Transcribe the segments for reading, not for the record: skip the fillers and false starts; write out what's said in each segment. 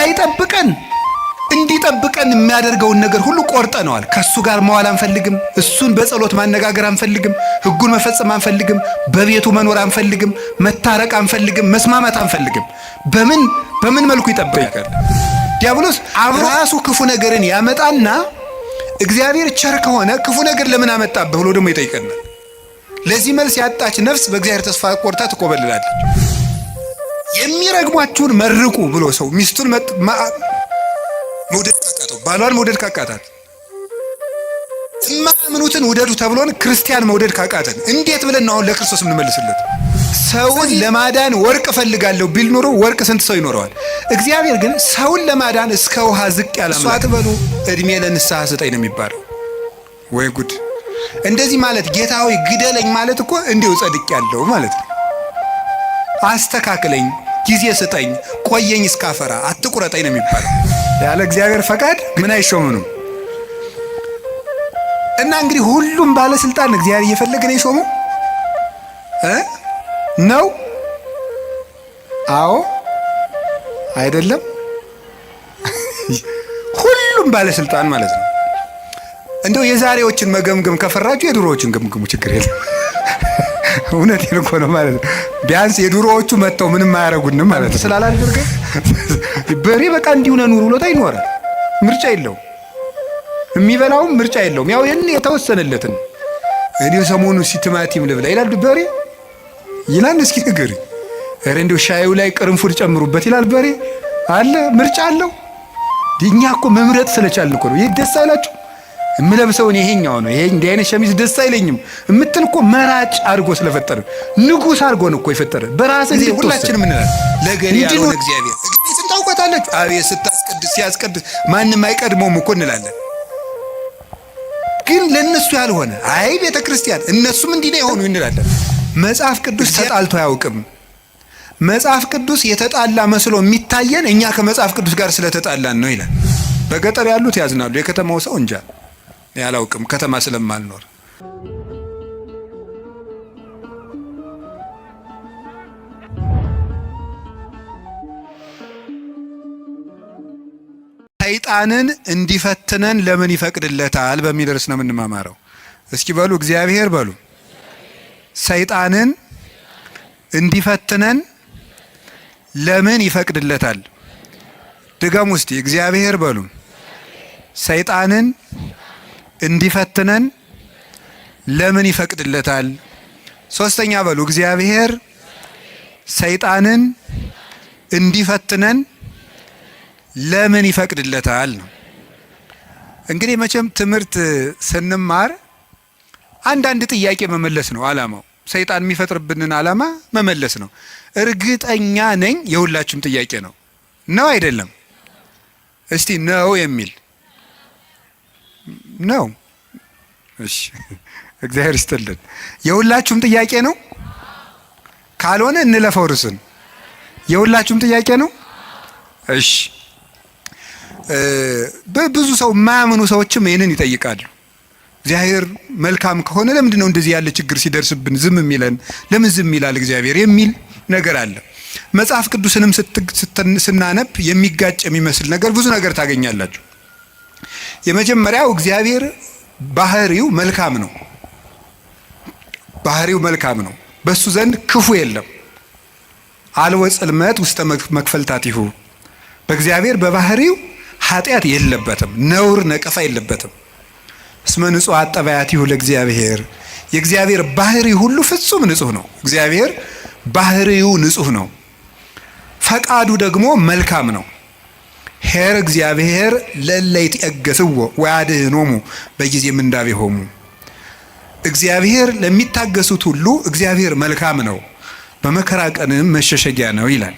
እንዳይጠብቀን እንዲጠብቀን የሚያደርገውን ነገር ሁሉ ቆርጠነዋል። ከሱ ጋር መዋል አንፈልግም። እሱን በጸሎት ማነጋገር አንፈልግም። ሕጉን መፈጸም አንፈልግም። በቤቱ መኖር አንፈልግም። መታረቅ አንፈልግም። መስማማት አንፈልግም። በምን መልኩ ይጠብቃል? ዲያብሎስ ራሱ ክፉ ነገርን ያመጣና እግዚአብሔር ቸር ከሆነ ክፉ ነገር ለምን አመጣብህ ብሎ ደግሞ ይጠይቀናል። ለዚህ መልስ ያጣች ነፍስ በእግዚአብሔር ተስፋ ቆርጣ ትቆበልላለች። የሚረግሟችሁን መርቁ ብሎ ሰው ሚስቱን መውደድ ካቃተው፣ ባሏን መውደድ ካቃታት፣ የማያምኑትን ውደዱ ተብሎን ክርስቲያን መውደድ ካቃተን እንዴት ብለን ነው አሁን ለክርስቶስ የምንመልስለት? ሰውን ለማዳን ወርቅ እፈልጋለሁ ቢል ኖሮ ወርቅ ስንት ሰው ይኖረዋል? እግዚአብሔር ግን ሰውን ለማዳን እስከ ውሃ ዝቅ ያለ አምላክ። አትበሉ እድሜ ለንስሐ ስጠኝ ነው የሚባለው። ወይ ጉድ! እንደዚህ ማለት ጌታ ሆይ ግደለኝ ማለት እኮ እንዲሁ ጸድቅ ያለው ማለት ነው። አስተካክለኝ፣ ጊዜ ስጠኝ፣ ቆየኝ እስካፈራ፣ አትቁረጠኝ ነው የሚባለው። ያለ እግዚአብሔር ፈቃድ ምን አይሾምም። እና እንግዲህ ሁሉም ባለስልጣን እግዚአብሔር እየፈለገ ነው የሾመው ነው? አዎ አይደለም? ሁሉም ባለስልጣን ማለት ነው። እንደው የዛሬዎችን መገምገም ከፈራችሁ የድሮዎችን ገምግሙ፣ ችግር የለም። እውነቴን እኮ ነው ማለት ነው። ቢያንስ የድሮዎቹ መጥተው ምንም አያረጉንም ማለት ነው። ስላላደረገ በሬ በቃ እንዲሁ ነው ኑሮ ብሎታ ይኖራል። ምርጫ የለውም። የሚበላውም ምርጫ የለውም። ያው የተወሰነለትን እኔ ሰሞኑን ቲማቲም ልብላ ይላል በሬ ይላል። እስኪ ንገሪ፣ ኧረ እንደው ሻዩ ላይ ቅርንፉድ ጨምሩበት ይላል በሬ አለ። ምርጫ አለው። እኛ እኮ መምረጥ ስለቻልን እኮ ነው። ይሄ ደስ አይላችሁ? የምለብሰውን ይሄኛው ነው፣ ይሄ እንዲህ አይነት ሸሚዝ ደስ አይለኝም እምትል እኮ መራጭ አድርጎ ስለፈጠረ ንጉሥ አድርጎ ነው እኮ የፈጠረ። በራስህ እንዴት ሁላችንም እንላለን ለገሪ ያለው እግዚአብሔር ስንታውቀታለች። አቤት ስታስቀድስ ሲያስቀድስ ማንም አይቀድመውም እኮ እንላለን። ግን ለነሱ ያልሆነ አይ ቤተ ክርስቲያን እነሱም እንዲህ ነው የሆኑ እንላለን። መጽሐፍ ቅዱስ ተጣልቶ አያውቅም። መጽሐፍ ቅዱስ የተጣላ መስሎ የሚታየን እኛ ከመጽሐፍ ቅዱስ ጋር ስለተጣላን ነው ይላል። በገጠር ያሉት ያዝናሉ። የከተማው ሰው እንጃ ያላውቅም፣ ከተማ ስለማልኖር። ሰይጣንን እንዲፈትነን ለምን ይፈቅድለታል በሚል ርዕስ ነው የምንማማረው። እስኪ በሉ እግዚአብሔር በሉ። ሰይጣንን እንዲፈትነን ለምን ይፈቅድለታል? ድገሙ እስቲ። እግዚአብሔር በሉ። ሰይጣንን እንዲፈትነን ለምን ይፈቅድለታል? ሶስተኛ በሉ። እግዚአብሔር ሰይጣንን እንዲፈትነን ለምን ይፈቅድለታል ነው። እንግዲህ መቼም ትምህርት ስንማር አንዳንድ ጥያቄ መመለስ ነው ዓላማው። ሰይጣን የሚፈጥርብንን ዓላማ መመለስ ነው። እርግጠኛ ነኝ የሁላችሁም ጥያቄ ነው። ነው አይደለም? እስቲ ነው የሚል ነው። እሺ እግዚአብሔር ይስጥልን። የሁላችሁም ጥያቄ ነው። ካልሆነ እንለፈው ርስን። የሁላችሁም ጥያቄ ነው። እሺ በብዙ ሰው የማያምኑ ሰዎችም ይህንን ይጠይቃሉ። እግዚአብሔር መልካም ከሆነ ለምንድን ነው እንደዚህ ያለ ችግር ሲደርስብን ዝም የሚለን? ለምን ዝም ይላል እግዚአብሔር የሚል ነገር አለ። መጽሐፍ ቅዱስንም ስናነብ የሚጋጭ የሚመስል ነገር ብዙ ነገር ታገኛላችሁ። የመጀመሪያው እግዚአብሔር ባህሪው መልካም ነው። ባህሪው መልካም ነው። በሱ ዘንድ ክፉ የለም። አልወ ጽልመት ውስተ መክፈልታቲሁ። በእግዚአብሔር በባህሪው ኃጢአት የለበትም፣ ነውር ነቀፋ የለበትም። እስመ ንጹሕ አጠባያቲሁ ለእግዚአብሔር። የእግዚአብሔር ባህሪ ሁሉ ፍጹም ንጹሕ ነው። እግዚአብሔር ባህሪው ንጹሕ ነው። ፈቃዱ ደግሞ መልካም ነው። ኄር እግዚአብሔር ለእለ ይትዔገሥዎ ወያድኅኖሙ በጊዜ ምንዳቤሆሙ። እግዚአብሔር ለሚታገሱት ሁሉ እግዚአብሔር መልካም ነው፣ በመከራ ቀንም መሸሸጊያ ነው ይላል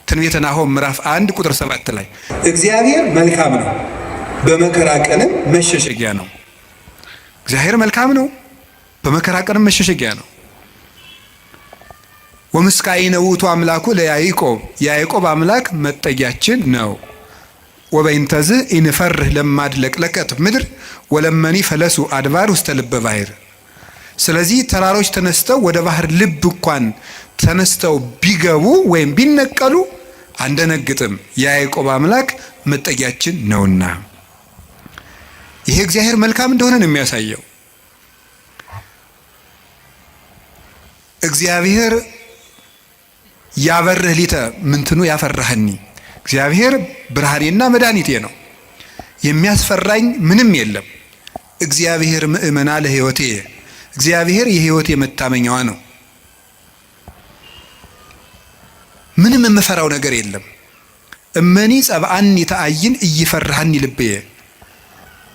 ትንቢተ ናሆም ምዕራፍ 1 ቁጥር 7 ላይ እግዚአብሔር መልካም ነው፣ በመከራ ቀንም መሸሸጊያ ነው። እግዚአብሔር መልካም ነው፣ በመከራ ቀንም መሸሸጊያ ነው። ወምስካኢነ ውእቱ አምላኩ ለያዕቆብ፣ የያዕቆብ አምላክ መጠጊያችን ነው። ወበይንተዝ ኢንፈርህ ለማድለቅለቀት ምድር ወለመኒ ፈለሱ አድባር ውስተ ልበ ባሕር። ስለዚህ ተራሮች ተነስተው ወደ ባህር ልብ እንኳን ተነስተው ቢገቡ ወይም ቢነቀሉ አንደነግጥም፣ የያዕቆብ አምላክ መጠጊያችን ነውና። ይሄ እግዚአብሔር መልካም እንደሆነ ነው የሚያሳየው። እግዚአብሔር ያበርህ ሊተ ምንትኑ ያፈራህኒ፣ እግዚአብሔር ብርሃኔና መድኃኒቴ ነው፣ የሚያስፈራኝ ምንም የለም። እግዚአብሔር ምእመና ለሕይወቴ፣ እግዚአብሔር የሕይወቴ መታመኛዋ ነው። ምንም የምፈራው ነገር የለም። እመኒ ጸብአኒ ተአይን እይፈራህኒ ልብየ፣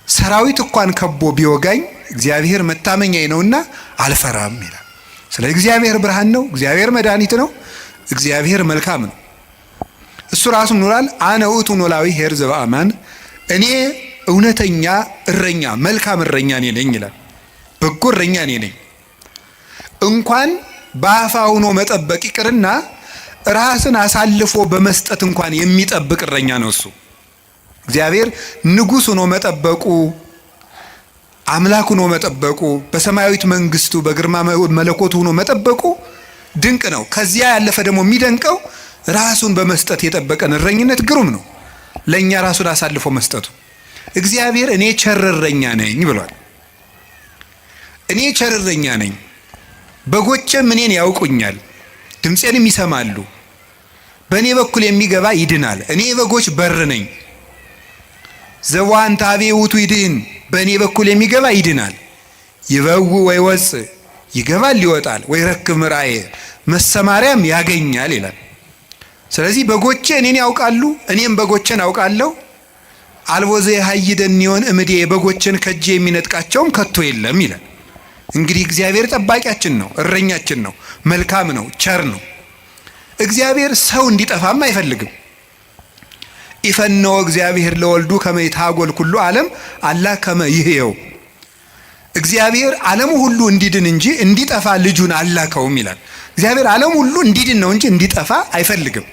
ሰራዊት እንኳን ከቦ ቢወጋኝ እግዚአብሔር መታመኛዬ ነውና አልፈራም ይላል። ስለ እግዚአብሔር ብርሃን ነው፣ እግዚአብሔር መድኃኒት ነው፣ እግዚአብሔር መልካም ነው። እሱ ራሱ ኖራል። አነ ውእቱ ኖላዊ ኄር ዘበአማን፣ እኔ እውነተኛ እረኛ መልካም እረኛ እኔ ነኝ ይላል። በጎ እረኛ እኔ ነኝ። እንኳን በአፋ ሆኖ መጠበቅ ይቅርና ራስን አሳልፎ በመስጠት እንኳን የሚጠብቅ እረኛ ነው እሱ። እግዚአብሔር ንጉሥ ሆኖ መጠበቁ፣ አምላክ ሆኖ መጠበቁ፣ በሰማያዊት መንግስቱ በግርማ መለኮቱ ሆኖ መጠበቁ ድንቅ ነው። ከዚያ ያለፈ ደግሞ የሚደንቀው ራሱን በመስጠት የጠበቀን እረኝነት ግሩም ነው። ለእኛ ራሱን አሳልፎ መስጠቱ። እግዚአብሔር እኔ ቸር እረኛ ነኝ ብሏል። እኔ ቸር እረኛ ነኝ፣ በጎቼም እኔን ያውቁኛል፣ ድምፄንም ይሰማሉ። በእኔ በኩል የሚገባ ይድናል። እኔ የበጎች በር ነኝ። ዘዋን ታቤ ውቱ ይድህን፣ በእኔ በኩል የሚገባ ይድናል። ይበው ወይ ወፅ፣ ይገባል ይወጣል፣ ወይ ረክብ ምርአየ፣ መሰማሪያም ያገኛል ይላል። ስለዚህ በጎቼ እኔን ያውቃሉ፣ እኔም በጎቼን አውቃለሁ። አልቦ ዘየሐይደኒዮን እምዴ፣ በጎቼን ከጄ የሚነጥቃቸውም ከቶ የለም ይላል። እንግዲህ እግዚአብሔር ጠባቂያችን ነው፣ እረኛችን ነው፣ መልካም ነው፣ ቸር ነው። እግዚአብሔር ሰው እንዲጠፋም አይፈልግም። ኢፈነወ እግዚአብሔር ለወልዱ ከመ ይትሐጐል ኩሉ ዓለም አላ ከመ ይሕየው፣ እግዚአብሔር ዓለሙ ሁሉ እንዲድን እንጂ እንዲጠፋ ልጁን አላከውም ይላል። እግዚአብሔር ዓለሙ ሁሉ እንዲድን ነው እንጂ እንዲጠፋ አይፈልግም።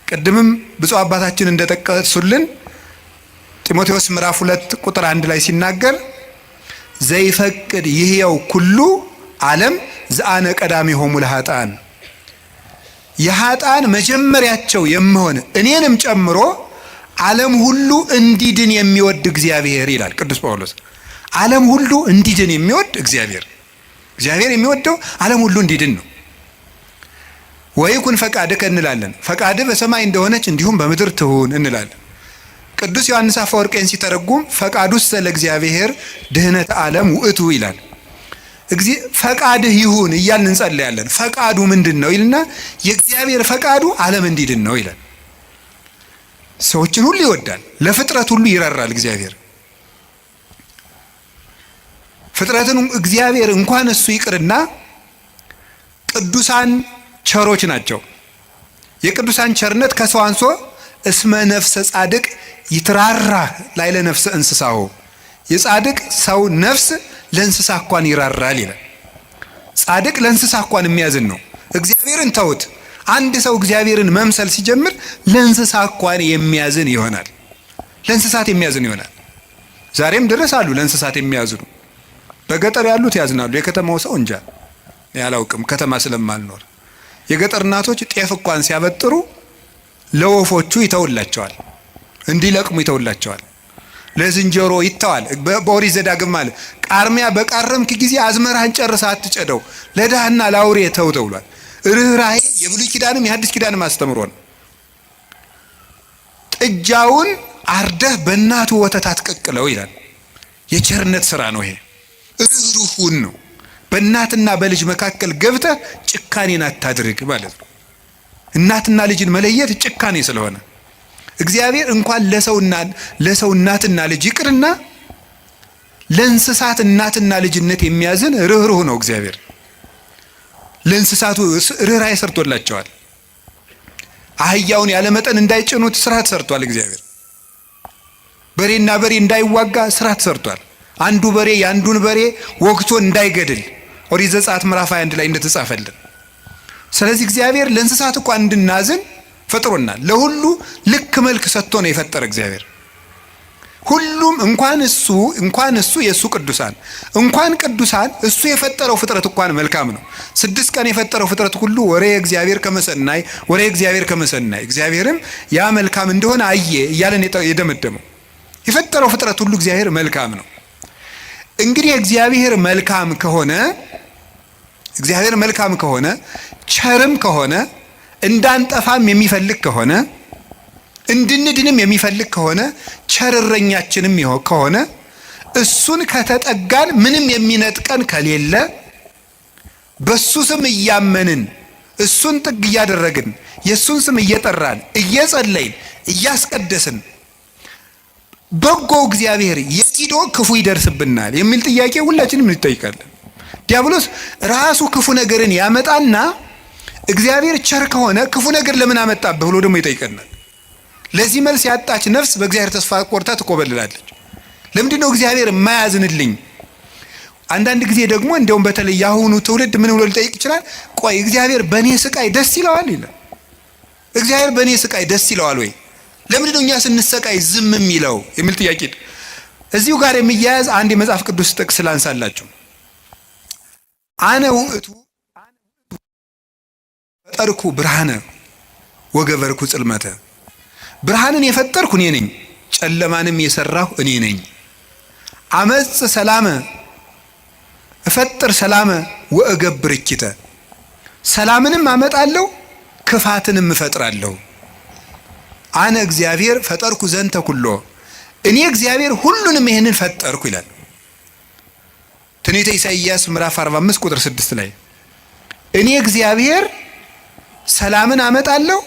ቅድምም ብፁዕ አባታችን እንደጠቀሱልን ጢሞቴዎስ ምዕራፍ 2 ቁጥር 1 ላይ ሲናገር ዘይፈቅድ ይሕየው ኩሉ ዓለም ዘአነ ቀዳሚሆሙ ለኃጥአን፣ የኃጥአን መጀመሪያቸው የምሆን እኔንም ጨምሮ ዓለም ሁሉ እንዲድን የሚወድ እግዚአብሔር ይላል ቅዱስ ጳውሎስ። ዓለም ሁሉ እንዲድን የሚወድ እግዚአብሔር የሚወደው ዓለም ሁሉ እንዲድን ነው። ወይኩን ፈቃድከ እንላለን። ፈቃድህ በሰማይ እንደሆነች እንዲሁም በምድር ትሁን እንላለን። ቅዱስ ዮሐንስ አፈወርቄን ሲተረጉም ፈቃዱሰ ለእግዚአብሔር ድህነተ ዓለም ውእቱ ይላል። ፈቃድህ ይሁን እያልን እንጸለያለን። ፈቃዱ ምንድን ነው ይልና የእግዚአብሔር ፈቃዱ ዓለም እንዲድን ነው ይላል። ሰዎችን ሁሉ ይወዳል፣ ለፍጥረት ሁሉ ይራራል። እግዚአብሔር ፍጥረትን እግዚአብሔር እንኳን እሱ ይቅርና ቅዱሳን ቸሮች ናቸው። የቅዱሳን ቸርነት ከሰው አንሶ እስመ ነፍሰ ጻድቅ ይትራራ ላዕለ ነፍሰ እንስሳሁ፣ የጻድቅ ሰው ነፍስ ለእንስሳ እንኳን ይራራል ይላል። ጻድቅ ለእንስሳ እንኳን የሚያዝን ነው። እግዚአብሔርን ተውት። አንድ ሰው እግዚአብሔርን መምሰል ሲጀምር ለእንስሳ እንኳን የሚያዝን ይሆናል። ለእንስሳት የሚያዝን ይሆናል። ዛሬም ድረስ አሉ ለእንስሳት የሚያዝኑ። በገጠር ያሉት ያዝናሉ። የከተማው ሰው እንጃ ያላውቅም፣ ከተማ ስለማልኖር። የገጠር እናቶች ጤፍ እንኳን ሲያበጥሩ ለወፎቹ ይተውላቸዋል፣ እንዲለቅሙ ይተውላቸዋል። ለዝንጀሮ ይተዋል። በኦሪት ዘዳግም አለ ቃርሚያ በቃረምክ ጊዜ አዝመራህን ጨርሰህ አትጨደው፣ ለድሃና ለአውሬ ተው ተብሏል። ርኅራኄ የብሉይ ኪዳንም የሐዲስ ኪዳንም አስተምሮ ነው። ጥጃውን አርደህ በእናቱ ወተት አትቀቅለው ይላል። የቸርነት ስራ ነው ይሄ። ርኅሩህን ነው። በእናትና በልጅ መካከል ገብተህ ጭካኔን አታድርግ ማለት ነው። እናትና ልጅን መለየት ጭካኔ ስለሆነ እግዚአብሔር እንኳን ለሰው እናትና ልጅ ይቅርና ለእንስሳት እናትና ልጅነት የሚያዝን ርኅሩህ ነው እግዚአብሔር። ለእንስሳቱ ርኅራኄ ሰርቶላቸዋል። አህያውን ያለመጠን እንዳይጭኑት ስርዓት ሰርቷል እግዚአብሔር። በሬና በሬ እንዳይዋጋ ስርዓት ሰርቷል። አንዱ በሬ የአንዱን በሬ ወግቶ እንዳይገድል ኦሪት ዘጸአት ምዕራፍ 21 ላይ እንደተጻፈልን። ስለዚህ እግዚአብሔር ለእንስሳት እንኳን እንድናዝን ፈጥሮናል። ለሁሉ ልክ መልክ ሰጥቶ ነው የፈጠረ እግዚአብሔር። ሁሉም እንኳን እሱ የእሱ ቅዱሳን እንኳን ቅዱሳን እሱ የፈጠረው ፍጥረት እንኳን መልካም ነው። 6 ቀን የፈጠረው ፍጥረት ሁሉ ወሬ እግዚአብሔር ከመሰናይ እግዚአብሔርም ያ መልካም እንደሆነ አየ እያለን የደመደመው የፈጠረው ፍጥረት ሁሉ እግዚአብሔር መልካም ነው። እንግዲህ እግዚአብሔር መልካም ከሆነ ቸርም ከሆነ እንዳንጠፋም የሚፈልግ ከሆነ እንድንድንም የሚፈልግ ከሆነ ቸርረኛችንም ከሆነ እሱን ከተጠጋን ምንም የሚነጥቀን ከሌለ በሱ ስም እያመንን እሱን ጥግ እያደረግን የሱን ስም እየጠራን እየጸለይን እያስቀደስን በጎ እግዚአብሔር የሲዶ ክፉ ይደርስብናል የሚል ጥያቄ ሁላችንም እንጠይቃለን። ዲያብሎስ ራሱ ክፉ ነገርን ያመጣና እግዚአብሔር ቸር ከሆነ ክፉ ነገር ለምን አመጣብህ ብሎ ደግሞ ይጠይቀናል። ለዚህ መልስ ያጣች ነፍስ በእግዚአብሔር ተስፋ ቆርጣ ትቆበልላለች። ለምንድን ነው እግዚአብሔር የማያዝንልኝ? አንዳንድ ጊዜ ደግሞ እንደውም በተለይ ያሁኑ ትውልድ ምን ብሎ ሊጠይቅ ይችላል? ቆይ እግዚአብሔር በእኔ ስቃይ ደስ ይለዋል ይላል። እግዚአብሔር በእኔ ስቃይ ደስ ይለዋል ወይ? ለምንድን ነው እኛ ስንሰቃይ ዝም የሚለው የሚል ጥያቄ እዚሁ ጋር የሚያያዝ አንድ የመጽሐፍ ቅዱስ ጥቅስ ላንሳላችሁ። አነ ውእቱ ፈጠርኩ ብርሃነ ወገበርኩ ጽልመተ። ብርሃንን የፈጠርኩ እኔ ነኝ፣ ጨለማንም የሰራሁ እኔ ነኝ። አመጽ ሰላመ እፈጥር ሰላመ ወእገብር እኪተ። ሰላምንም አመጣለሁ ክፋትንም እፈጥራለሁ። አነ እግዚአብሔር ፈጠርኩ ዘንተ ኩሎ። እኔ እግዚአብሔር ሁሉንም ይሄንን ፈጠርኩ ይላል ትንቢተ ኢሳይያስ ምዕራፍ 45 ቁጥር 6 ላይ እኔ እግዚአብሔር ሰላምን አመጣለሁ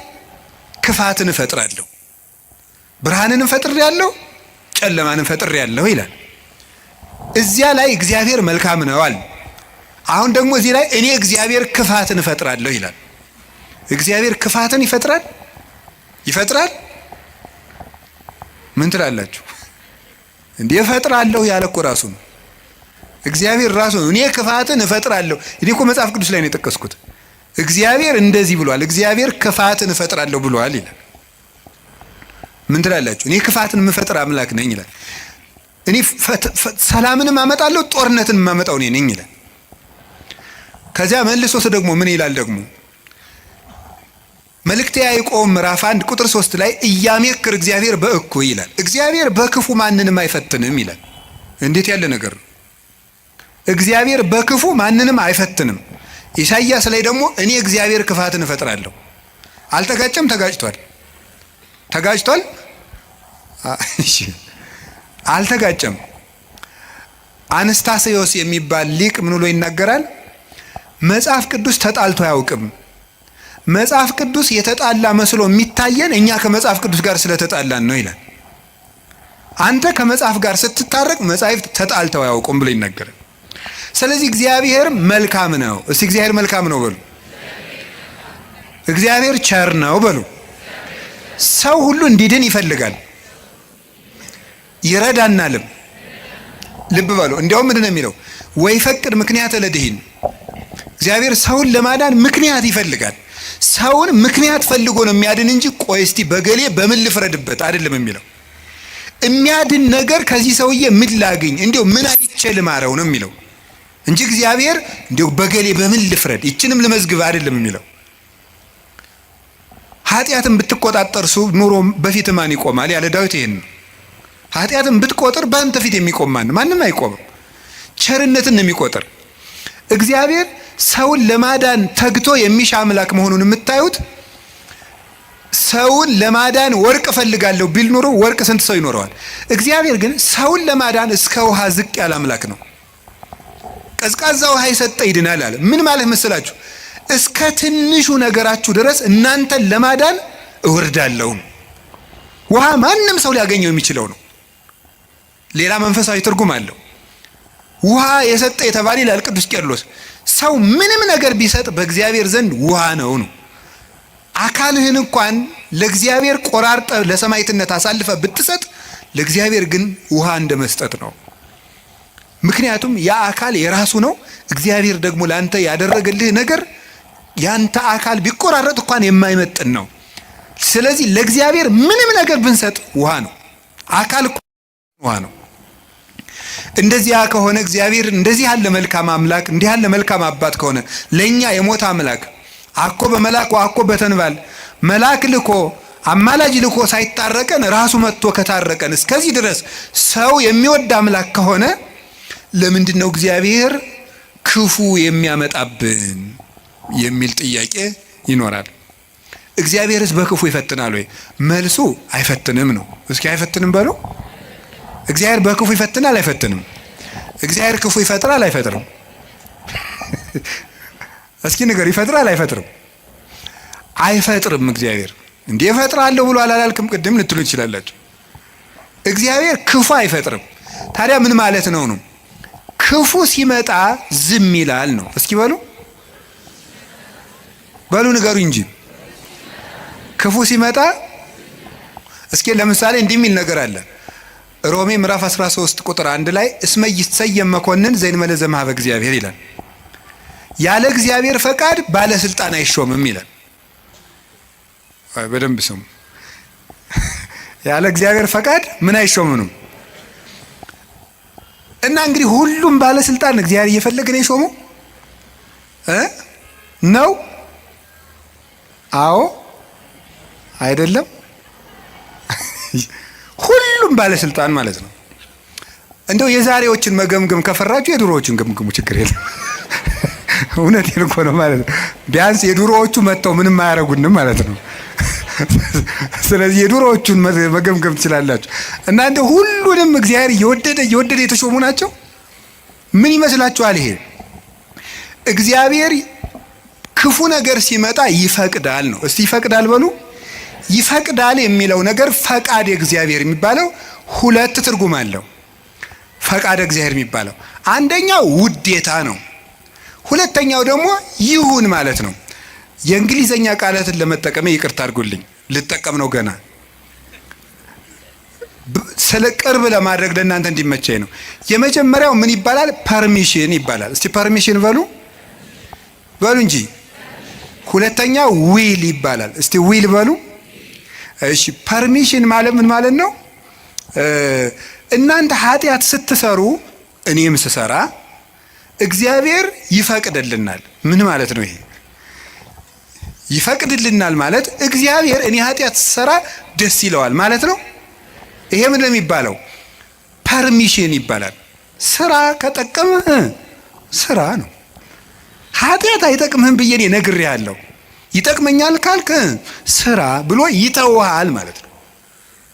ክፋትን እፈጥራለሁ፣ ብርሃንንም ፈጥሬያለሁ ጨለማንም ፈጥሬያለሁ ይላል። እዚያ ላይ እግዚአብሔር መልካም ነው አለ። አሁን ደግሞ እዚህ ላይ እኔ እግዚአብሔር ክፋትን እፈጥራለሁ ይላል። እግዚአብሔር ክፋትን ይፈጥራል? ምን ትላላችሁ? እንዴ እፈጥራለሁ ያለ እኮ ራሱ ነው። እግዚአብሔር ራሱ ነው እኔ ክፋትን እፈጥራለሁ። እኔ እኮ መጽሐፍ ቅዱስ ላይ ነው የጠቀስኩት። እግዚአብሔር እንደዚህ ብሏል፣ እግዚአብሔር ክፋትን እፈጥራለሁ ብሏል ይላል። ምን ትላላችሁ? እኔ ክፋትን የምፈጥር አምላክ ነኝ ይላል። እኔ ሰላምንም አመጣለሁ ጦርነትን የማመጣው እኔ ነኝ ይላል። ከዚያ መልሶስ ደግሞ ምን ይላል? ደግሞ መልእክተ ያዕቆብ ምዕራፍ 1 ቁጥር 3 ላይ እያሜክር እግዚአብሔር በእኩይ ይላል። እግዚአብሔር በክፉ ማንንም አይፈትንም ይላል። እንዴት ያለ ነገር ነው! እግዚአብሔር በክፉ ማንንም አይፈትንም። ኢሳይያስ ላይ ደግሞ እኔ እግዚአብሔር ክፋትን እፈጥራለሁ። አልተጋጨም? ተጋጭቷል? እሺ አልተጋጨም። አንስታሴዎስ የሚባል ሊቅ ምን ብሎ ይናገራል? መጽሐፍ ቅዱስ ተጣልቶ አያውቅም። መጽሐፍ ቅዱስ የተጣላ መስሎ የሚታየን እኛ ከመጽሐፍ ቅዱስ ጋር ስለተጣላን ነው ይላል። አንተ ከመጽሐፍ ጋር ስትታረቅ መጻሕፍት ተጣልተው አያውቁም ብሎ ይናገራል። ስለዚህ እግዚአብሔር መልካም ነው። እስቲ እግዚአብሔር መልካም ነው በሉ። እግዚአብሔር ቸር ነው በሉ። ሰው ሁሉ እንዲድን ይፈልጋል፣ ይረዳናልም። ልብ በሉ። እንዲያውም ምንድን ነው የሚለው? ወይ ፈቅድ ምክንያት ለድኂን። እግዚአብሔር ሰውን ለማዳን ምክንያት ይፈልጋል። ሰውን ምክንያት ፈልጎ ነው የሚያድን እንጂ ቆይ እስቲ በገሌ በምን ልፍረድበት አይደለም የሚለው። የሚያድን ነገር ከዚህ ሰውዬ ምን ላግኝ፣ እንዲያው ምን አይቼ ልማረው ነው የሚለው እንጂ እግዚአብሔር እንዲያው በገሌ በምን ልፍረድ ይችንም ልመዝግብ አይደለም የሚለው። ኃጢአትን ብትቆጣጠር ኑሮ በፊት ማን ይቆማል ያለ ዳዊት ይሄን ነው። ኃጢአትን ብትቆጥር በአንተ ፊት የሚቆም ማንም አይቆምም። ቸርነትን ነው የሚቆጥር። እግዚአብሔር ሰውን ለማዳን ተግቶ የሚሻ አምላክ መሆኑን የምታዩት ሰውን ለማዳን ወርቅ እፈልጋለሁ ቢል ኑሮ ወርቅ ስንት ሰው ይኖረዋል? እግዚአብሔር ግን ሰውን ለማዳን እስከ ውሃ ዝቅ ያለ አምላክ ነው። ቀዝቃዛ ውሃ የሰጠ ይድናል አለ። ምን ማለት መስላችሁ? እስከ ትንሹ ነገራችሁ ድረስ እናንተን ለማዳን እወርዳለሁ። ውሃ ማንም ሰው ሊያገኘው የሚችለው ነው። ሌላ መንፈሳዊ ትርጉም አለው። ውሃ የሰጠ የተባለ ይላል ቅዱስ ቄርሎስ። ሰው ምንም ነገር ቢሰጥ በእግዚአብሔር ዘንድ ውሃ ነው። አካልህን እንኳን ለእግዚአብሔር ቆራርጠ ለሰማዕትነት አሳልፈ ብትሰጥ ለእግዚአብሔር ግን ውሃ እንደመስጠት ነው። ምክንያቱም ያ አካል የራሱ ነው። እግዚአብሔር ደግሞ ላንተ ያደረገልህ ነገር ያንተ አካል ቢቆራረጥ እንኳን የማይመጥን ነው። ስለዚህ ለእግዚአብሔር ምንም ነገር ብንሰጥ ውሃ ነው። አካል ነው። እንደዚያ ከሆነ እግዚአብሔር እንደዚህ ያለ መልካም አምላክ እንዲህ ያለ መልካም አባት ከሆነ ለኛ የሞት አምላክ አኮ በመላክ ወአኮ በተንባል መልአክ ልኮ አማላጅ ልኮ ሳይታረቀን ራሱ መጥቶ ከታረቀን እስከዚህ ድረስ ሰው የሚወድ አምላክ ከሆነ ለምንድነው እግዚአብሔር ክፉ የሚያመጣብን የሚል ጥያቄ ይኖራል። እግዚአብሔርስ በክፉ ይፈትናል ወይ? መልሱ አይፈትንም ነው። እስኪ አይፈትንም በሉ። እግዚአብሔር በክፉ ይፈትናል አይፈትንም? እግዚአብሔር ክፉ ይፈጥራል አይፈጥርም? እስኪ ነገር ይፈጥራል አይፈጥርም? አይፈጥርም። እግዚአብሔር እንዴ እፈጥራለሁ ብሎ አላልክም ቅድም ልትሉ ትችላላችሁ። እግዚአብሔር ክፉ አይፈጥርም። ታዲያ ምን ማለት ነው? ክፉ ሲመጣ ዝም ይላል ነው። እስኪ በሉ ንገሩ እንጂ ክፉ ሲመጣ እስኪ ለምሳሌ እንዲህ የሚል ነገር አለ። ሮሜ ምዕራፍ 13 ቁጥር 1 ላይ እስመ ይትሰየም መኮንን ዘእንበለ ዘእምኀበ እግዚአብሔር ይላል። ያለ እግዚአብሔር ፈቃድ ባለስልጣን አይሾምም ይላል። በደንብ ስሙ። ያለ እግዚአብሔር ፈቃድ ምን አይሾምም? እና እንግዲህ ሁሉም ባለስልጣን እግዚአብሔር እየፈለገ ነው የሾመው ነው? አዎ አይደለም? ሁሉም ባለስልጣን ማለት ነው። እንደው የዛሬዎችን መገምገም ከፈራችሁ የድሮዎችን ገምግሙ፣ ችግር የለም። እውነቴን እኮ ነው ማለት ነው። ቢያንስ የድሮዎቹ መጥተው ምንም አያረጉንም ማለት ነው። ስለዚህ የድሮዎቹን መገምገም ትችላላችሁ። እና እንደው ሁሉንም እግዚአብሔር እየወደደ የተሾሙ ናቸው። ምን ይመስላችኋል? ይሄ እግዚአብሔር ክፉ ነገር ሲመጣ ይፈቅዳል ነው። እስቲ ይፈቅዳል በሉ። ይፈቅዳል የሚለው ነገር ፈቃድ እግዚአብሔር የሚባለው ሁለት ትርጉም አለው። ፈቃድ እግዚአብሔር የሚባለው አንደኛው ውዴታ ነው። ሁለተኛው ደግሞ ይሁን ማለት ነው። የእንግሊዘኛ ቃላትን ለመጠቀም ይቅርታ አድርጉልኝ፣ ልጠቀም ነው ገና ስለ ቅርብ ለማድረግ ለእናንተ እንዲመቸኝ ነው። የመጀመሪያው ምን ይባላል? ፐርሚሽን ይባላል። እስቲ ፐርሚሽን በሉ እንጂ። ሁለተኛው ዊል ይባላል። እስቲ ዊል በሉ። እሺ ፐርሚሽን ማለት ምን ማለት ነው? እናንተ ኃጢአት ስትሰሩ እኔም ስሰራ እግዚአብሔር ይፈቅድልናል። ምን ማለት ነው ይሄ? ይፈቅድልናል ማለት እግዚአብሔር እኔ ኃጢአት ስሰራ ደስ ይለዋል ማለት ነው። ይሄ ምን ነው የሚባለው? ፐርሚሽን ይባላል። ስራ ከጠቀመህ ስራ ነው። ኃጢአት አይጠቅምህም ብዬ እኔ ነግሬሃለሁ፣ ይጠቅመኛል ካልክ ስራ ብሎ ይተውሃል ማለት ነው።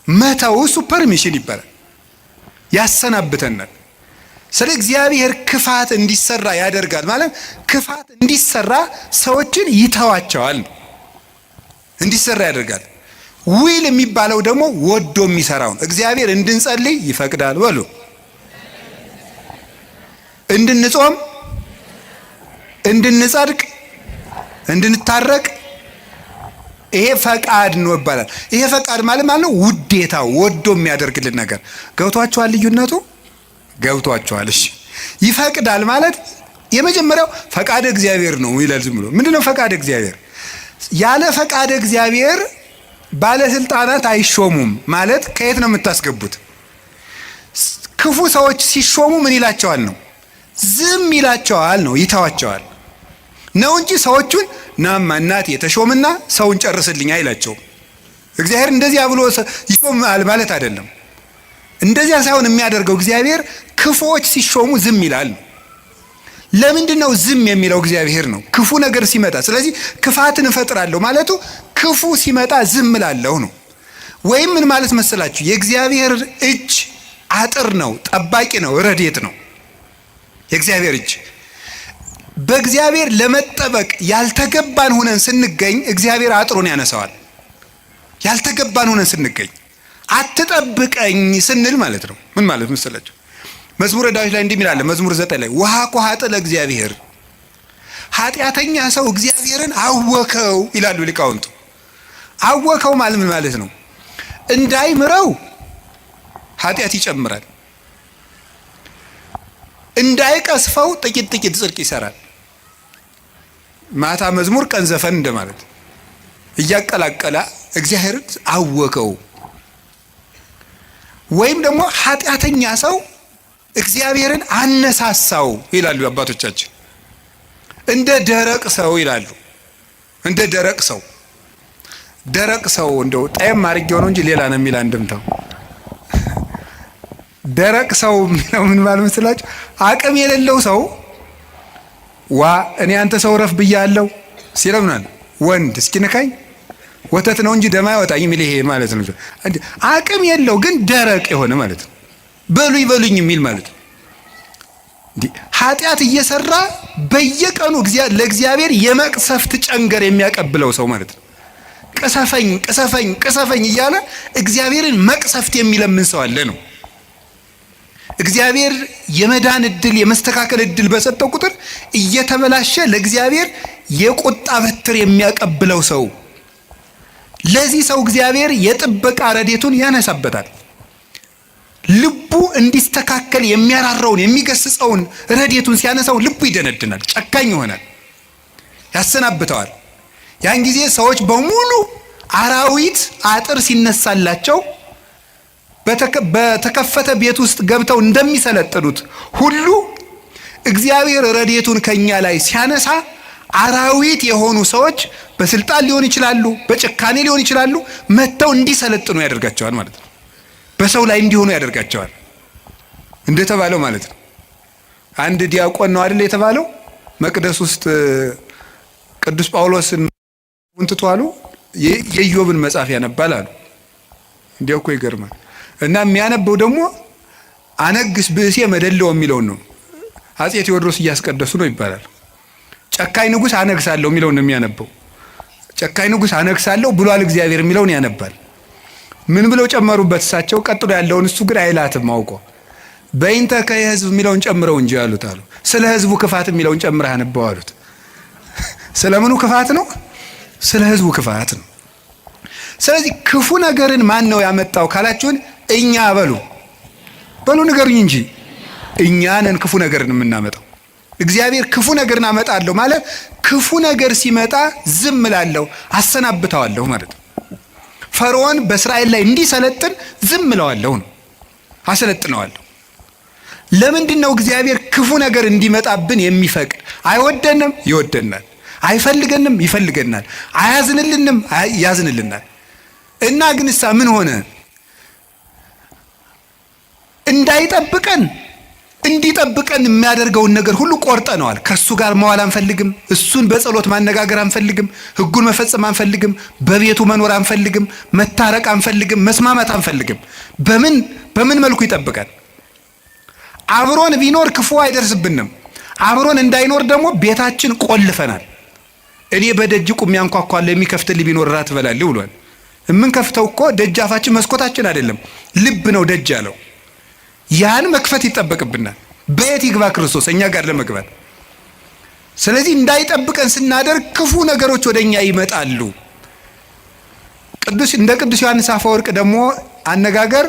መተው እሱ ፐርሚሽን ይባላል። ያሰናብተናል። ስለ እግዚአብሔር ክፋት እንዲሰራ ያደርጋል ማለት ክፋት እንዲሰራ ሰዎችን ይተዋቸዋል፣ እንዲሰራ ያደርጋል። ዊል የሚባለው ደግሞ ወዶ የሚሰራው ነው። እግዚአብሔር እንድንጸልይ ይፈቅዳል በሉ፣ እንድንጾም፣ እንድንጸድቅ፣ እንድንታረቅ ይሄ ፈቃድ ነው ይባላል። ይሄ ፈቃድ ማለት ነው ውዴታው፣ ወዶ የሚያደርግልን ነገር። ገብቷችኋል? ልዩነቱ ገብቷችኋል? እሺ ይፈቅዳል ማለት የመጀመሪያው ፈቃድ እግዚአብሔር ነው ይላል። ዝም ብሎ ምንድነው ፈቃድ እግዚአብሔር? ያለ ፈቃድ እግዚአብሔር ባለስልጣናት አይሾሙም ማለት ከየት ነው የምታስገቡት? ክፉ ሰዎች ሲሾሙ ምን ይላቸዋል ነው? ዝም ይላቸዋል ነው፣ ይተዋቸዋል ነው እንጂ ሰዎቹን ናማ እናት የተሾምና ሰውን ጨርስልኝ አይላቸውም። እግዚአብሔር እንደዚያ ብሎ ይሾማል ማለት አይደለም። እንደዚያ ሳይሆን የሚያደርገው እግዚአብሔር ክፉዎች ሲሾሙ ዝም ይላል ነው። ለምንድን ነው ዝም የሚለው? እግዚአብሔር ነው ክፉ ነገር ሲመጣ። ስለዚህ ክፋትን እፈጥራለሁ ማለቱ ክፉ ሲመጣ ዝም እላለሁ ነው። ወይም ምን ማለት መሰላችሁ? የእግዚአብሔር እጅ አጥር ነው፣ ጠባቂ ነው፣ ረድኤት ነው። የእግዚአብሔር እጅ በእግዚአብሔር ለመጠበቅ ያልተገባን ሆነን ስንገኝ እግዚአብሔር አጥሩን ያነሳዋል። ያልተገባን ሆነን ስንገኝ አትጠብቀኝ ስንል ማለት ነው። ምን ማለት መሰላችሁ? መዝሙረ ዳዊት ላይ እንዲህ ይላል። መዝሙር 9 ላይ ውሃ ኮሃጥ ለእግዚአብሔር፣ ኃጢአተኛ ሰው እግዚአብሔርን አወከው ይላሉ ሊቃውንቱ። አወከው ማለት ምን ማለት ነው? እንዳይምረው ኃጢአት ይጨምራል፣ እንዳይቀስፈው ጥቂት ጥቂት ጽድቅ ይሰራል። ማታ መዝሙር ቀን ዘፈን እንደማለት እያቀላቀለ እግዚአብሔርን አወከው። ወይም ደግሞ ኃጢአተኛ ሰው እግዚአብሔርን አነሳሳው ይላሉ አባቶቻችን። እንደ ደረቅ ሰው ይላሉ። እንደ ደረቅ ሰው ደረቅ ሰው እንደው ጣይም አድርጌው ነው እንጂ ሌላ ነው የሚል አንድምታው። ደረቅ ሰው የሚለው ምን ማለት መስላችሁ? አቅም የሌለው ሰው እኔ አንተ ሰው ረፍ ብያለሁ ሲለምናል ወንድ እስኪ ንካኝ ወተት ነው እንጂ ደም አይወጣኝ የሚል ይሄ ማለት ነው። አቅም የለው ግን ደረቅ የሆነ ማለት ነው። በሉኝ የሚል ማለት ነው። ኃጢአት እየሰራ በየቀኑ ለእግዚአብሔር የመቅሰፍት ጨንገር የሚያቀብለው ሰው ማለት ነው። ቅሰፈኝ እያለ እግዚአብሔርን መቅሰፍት የሚለምን ሰው አለ ነው። እግዚአብሔር የመዳን እድል የመስተካከል እድል በሰጠው ቁጥር እየተበላሸ ለእግዚአብሔር የቁጣ በትር የሚያቀብለው ሰው፣ ለዚህ ሰው እግዚአብሔር የጥበቃ ረድኤቱን ያነሳበታል። ልቡ እንዲስተካከል የሚያራራውን የሚገስጸውን ረድኤቱን ሲያነሳው ልቡ ይደነድናል፣ ጨካኝ ይሆናል፣ ያሰናብተዋል። ያን ጊዜ ሰዎች በሙሉ አራዊት አጥር ሲነሳላቸው በተከፈተ ቤት ውስጥ ገብተው እንደሚሰለጥኑት ሁሉ እግዚአብሔር ረድኤቱን ከኛ ላይ ሲያነሳ አራዊት የሆኑ ሰዎች በስልጣን ሊሆን ይችላሉ፣ በጭካኔ ሊሆን ይችላሉ፣ መጥተው እንዲሰለጥኑ ያደርጋቸዋል ማለት ነው። በሰው ላይ እንዲሆኑ ያደርጋቸዋል እንደተባለው ማለት ነው። አንድ ዲያቆን ነው አይደል የተባለው መቅደስ ውስጥ ቅዱስ ጳውሎስን እንትቷሉ የኢዮብን መጽሐፍ ያነባል አሉ። እንዲያው እኮ ይገርማል። እና የሚያነበው ደግሞ አነግስ ብእሴ መደለው የሚለውን ነው። አፄ ቴዎድሮስ እያስቀደሱ ነው ይባላል። ጨካኝ ንጉሥ አነግሳለሁ የሚለውን ነው የሚያነበው። ጨካኝ ንጉሥ አነግሳለሁ ብሏል እግዚአብሔር የሚለውን ያነባል። ምን ብለው ጨመሩበት እሳቸው? ቀጥሎ ያለውን እሱ ግን አይላትም አውቆ በእንተ ከህዝብ የሚለውን ጨምረው እንጂ ያሉት አሉ። ስለ ህዝቡ ክፋት የሚለውን ጨምረህ አነበው አሉት። ስለምኑ ክፋት ነው? ስለ ህዝቡ ክፋት ነው። ስለዚህ ክፉ ነገርን ማን ነው ያመጣው ካላችሁን፣ እኛ በሉ ንገሩኝ እንጂ እኛ ነን ክፉ ነገርን የምናመጣው። እግዚአብሔር ክፉ ነገርን አመጣለሁ ማለት ክፉ ነገር ሲመጣ ዝም እላለሁ አሰናብተዋለሁ ማለት ነው። ፈርዖን በእስራኤል ላይ እንዲሰለጥን ዝም እለዋለሁ ነው፣ አሰለጥነዋለሁ። ለምንድን ነው እግዚአብሔር ክፉ ነገር እንዲመጣብን የሚፈቅድ? አይወደንም፣ ይወደናል። አይፈልገንም፣ ይፈልገናል። አያዝንልንም፣ ያዝንልናል። እና ግንሳ ምን ሆነ? እንዳይጠብቀን እንዲጠብቀን የሚያደርገውን ነገር ሁሉ ቆርጠነዋል። ከሱ ጋር መዋል አንፈልግም። እሱን በጸሎት ማነጋገር አንፈልግም። ሕጉን መፈጸም አንፈልግም። በቤቱ መኖር አንፈልግም። መታረቅ አንፈልግም። መስማማት አንፈልግም። በምን መልኩ ይጠብቀን? አብሮን ቢኖር ክፉ አይደርስብንም። አብሮን እንዳይኖር ደግሞ ቤታችን ቆልፈናል። እኔ በደጅ ቁሜ አንኳኳለሁ የሚከፍትልኝ ቢኖር ራት እበላለሁ ብሏል። የምንከፍተው እኮ ደጃፋችን መስኮታችን አይደለም፣ ልብ ነው ደጅ ያለው። ያን መክፈት ይጠበቅብናል። በየት ይግባ ክርስቶስ እኛ ጋር ለመግባት? ስለዚህ እንዳይጠብቀን ስናደርግ ክፉ ነገሮች ወደኛ ይመጣሉ። እንደ ቅዱስ ዮሐንስ አፈወርቅ ደግሞ አነጋገር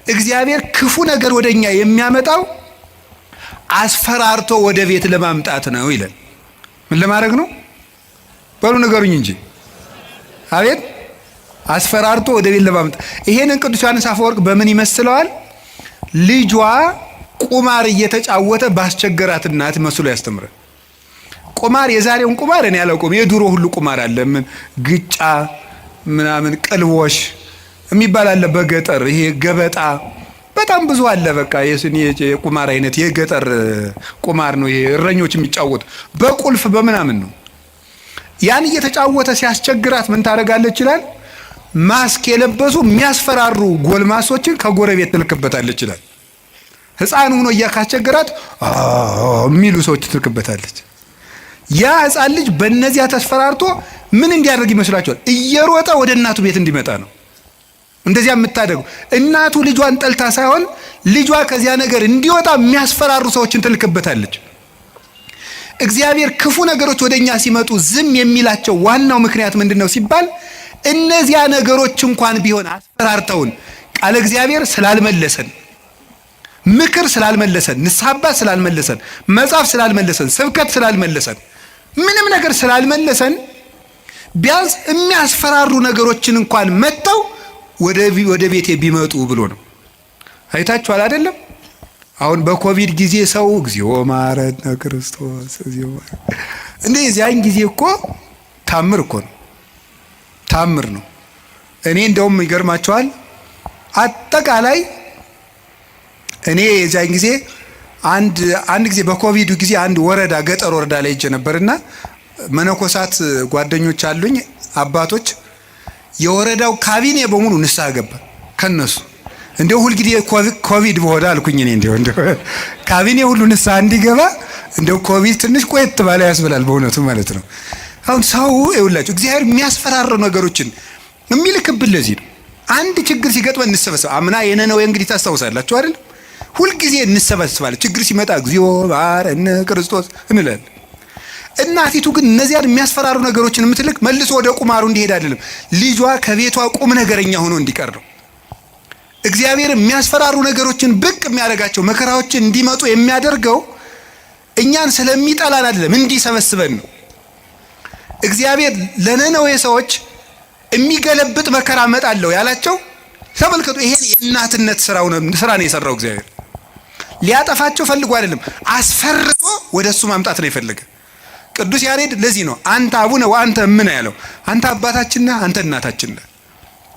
እግዚአብሔር ክፉ ነገር ወደኛ የሚያመጣው አስፈራርቶ ወደ ቤት ለማምጣት ነው ይላል። ምን ለማድረግ ነው? በሉ ንገሩኝ እንጂ። አቤት! አስፈራርቶ ወደ ቤት ለማምጣት። ይሄንን ቅዱስ ዮሐንስ አፈወርቅ በምን ይመስለዋል? ልጇ ቁማር እየተጫወተ ባስቸገራት እናት መስሎ ያስተምራል። ቁማር የዛሬውን ቁማር እኔ አላውቅም። የድሮ ሁሉ ቁማር አለ። ምን ግጫ ምናምን ቅልቦሽ የሚባል አለ በገጠር። ይሄ ገበጣ በጣም ብዙ አለ። በቃ የቁማር አይነት የገጠር ቁማር ነው ይሄ። እረኞች የሚጫወቱ በቁልፍ በምናምን ነው። ያን እየተጫወተ ሲያስቸግራት ምን ታደርጋለች ይችላል? ማስክ የለበሱ የሚያስፈራሩ ጎልማሶችን ከጎረቤት ትልክበታለች ይችላል። ሕፃን ሆኖ እያካስቸገራት የሚሉ ሰዎች ትልክበታለች። ያ ሕፃን ልጅ በእነዚያ ተስፈራርቶ ምን እንዲያደርግ ይመስላችኋል? እየሮጠ ወደ እናቱ ቤት እንዲመጣ ነው። እንደዚያ የምታደርገው እናቱ ልጇን ጠልታ ሳይሆን ልጇ ከዚያ ነገር እንዲወጣ የሚያስፈራሩ ሰዎችን ትልክበታለች። እግዚአብሔር ክፉ ነገሮች ወደኛ ሲመጡ ዝም የሚላቸው ዋናው ምክንያት ምንድነው ሲባል እነዚያ ነገሮች እንኳን ቢሆን አስፈራርተውን ቃለ እግዚአብሔር ስላልመለሰን፣ ምክር ስላልመለሰን፣ ንስሐ አባት ስላልመለሰን፣ መጽሐፍ ስላልመለሰን፣ ስብከት ስላልመለሰን፣ ምንም ነገር ስላልመለሰን ቢያንስ የሚያስፈራሩ ነገሮችን እንኳን መጥተው ወደ ቤቴ ቢመጡ ብሎ ነው። አይታችኋል አይደለም? አሁን በኮቪድ ጊዜ ሰው እግዚኦ ማረነ ክርስቶስ እግዚኦ እንደዚህ ያን ጊዜ እኮ ታምር እኮ ነው፣ ታምር ነው። እኔ እንደውም ይገርማችኋል አጠቃላይ እኔ የዛን ጊዜ አንድ ጊዜ በኮቪዱ ጊዜ አንድ ወረዳ ገጠር ወረዳ ላይ ሄጄ ነበርና መነኮሳት ጓደኞች አሉኝ አባቶች፣ የወረዳው ካቢኔ በሙሉ ንስሐ ገባ ከነሱ። እንደው ሁሉ ጊዜ ኮቪድ በሆነ አልኩኝ እኔ እንደው ካቢኔ ሁሉ ንስሐ እንዲገባ እንደው ኮቪድ ትንሽ ቆየት ባለ ያስብላል በእውነቱ ማለት ነው። አሁን ሰው ይውላችሁ እግዚአብሔር የሚያስፈራሩ ነገሮችን የሚልክብን ለዚህ ነው። አንድ ችግር ሲገጥመን እንሰበሰብ። አምና የነነዌ እንግዲህ ታስታውሳላችሁ አይደል? ሁል ጊዜ እንሰበሰባለን። ችግር ሲመጣ እግዚኦ ማረነ ክርስቶስ እንላለን። እናቲቱ ግን እነዚያን የሚያስፈራሩ ነገሮችን የምትልክ መልሶ ወደ ቁማሩ እንዲሄድ አይደለም፣ ልጇ ከቤቷ ቁም ነገረኛ ሆኖ እንዲቀር ነው። እግዚአብሔር የሚያስፈራሩ ነገሮችን ብቅ የሚያደርጋቸው መከራዎችን እንዲመጡ የሚያደርገው እኛን ስለሚጠላን አይደለም፣ እንዲሰበስበን ነው። እግዚአብሔር ለነነዌ ሰዎች የሚገለብጥ መከራ መጣለው ያላቸው ተመልከቱ። ይሄን የእናትነት ስራ ነው የሰራው እግዚአብሔር። ሊያጠፋቸው ፈልጎ አይደለም፣ አስፈርቶ ወደሱ ማምጣት ነው የፈለገ። ቅዱስ ያሬድ ለዚህ ነው አንተ አቡነ ወአንተ እምነ ያለው። አንተ አባታችን ነህ፣ አንተ እናታችን ነህ።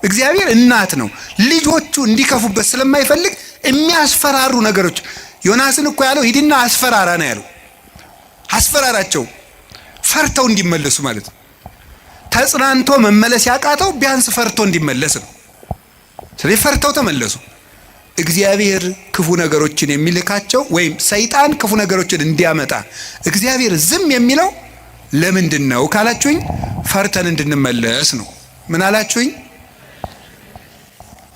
እግዚአብሔር እናት ነው። ልጆቹ እንዲከፉበት ስለማይፈልግ የሚያስፈራሩ ነገሮች ዮናስን እኮ ያለው ሂድና አስፈራራ ነው ያለው። አስፈራራቸው ፈርተው እንዲመለሱ ማለት ነው። ተጽናንቶ መመለስ ያቃተው ቢያንስ ፈርቶ እንዲመለስ ነው። ስለዚህ ፈርተው ተመለሱ። እግዚአብሔር ክፉ ነገሮችን የሚልካቸው ወይም ሰይጣን ክፉ ነገሮችን እንዲያመጣ እግዚአብሔር ዝም የሚለው ለምንድን ነው ካላችሁኝ፣ ፈርተን እንድንመለስ ነው። ምን አላችሁኝ?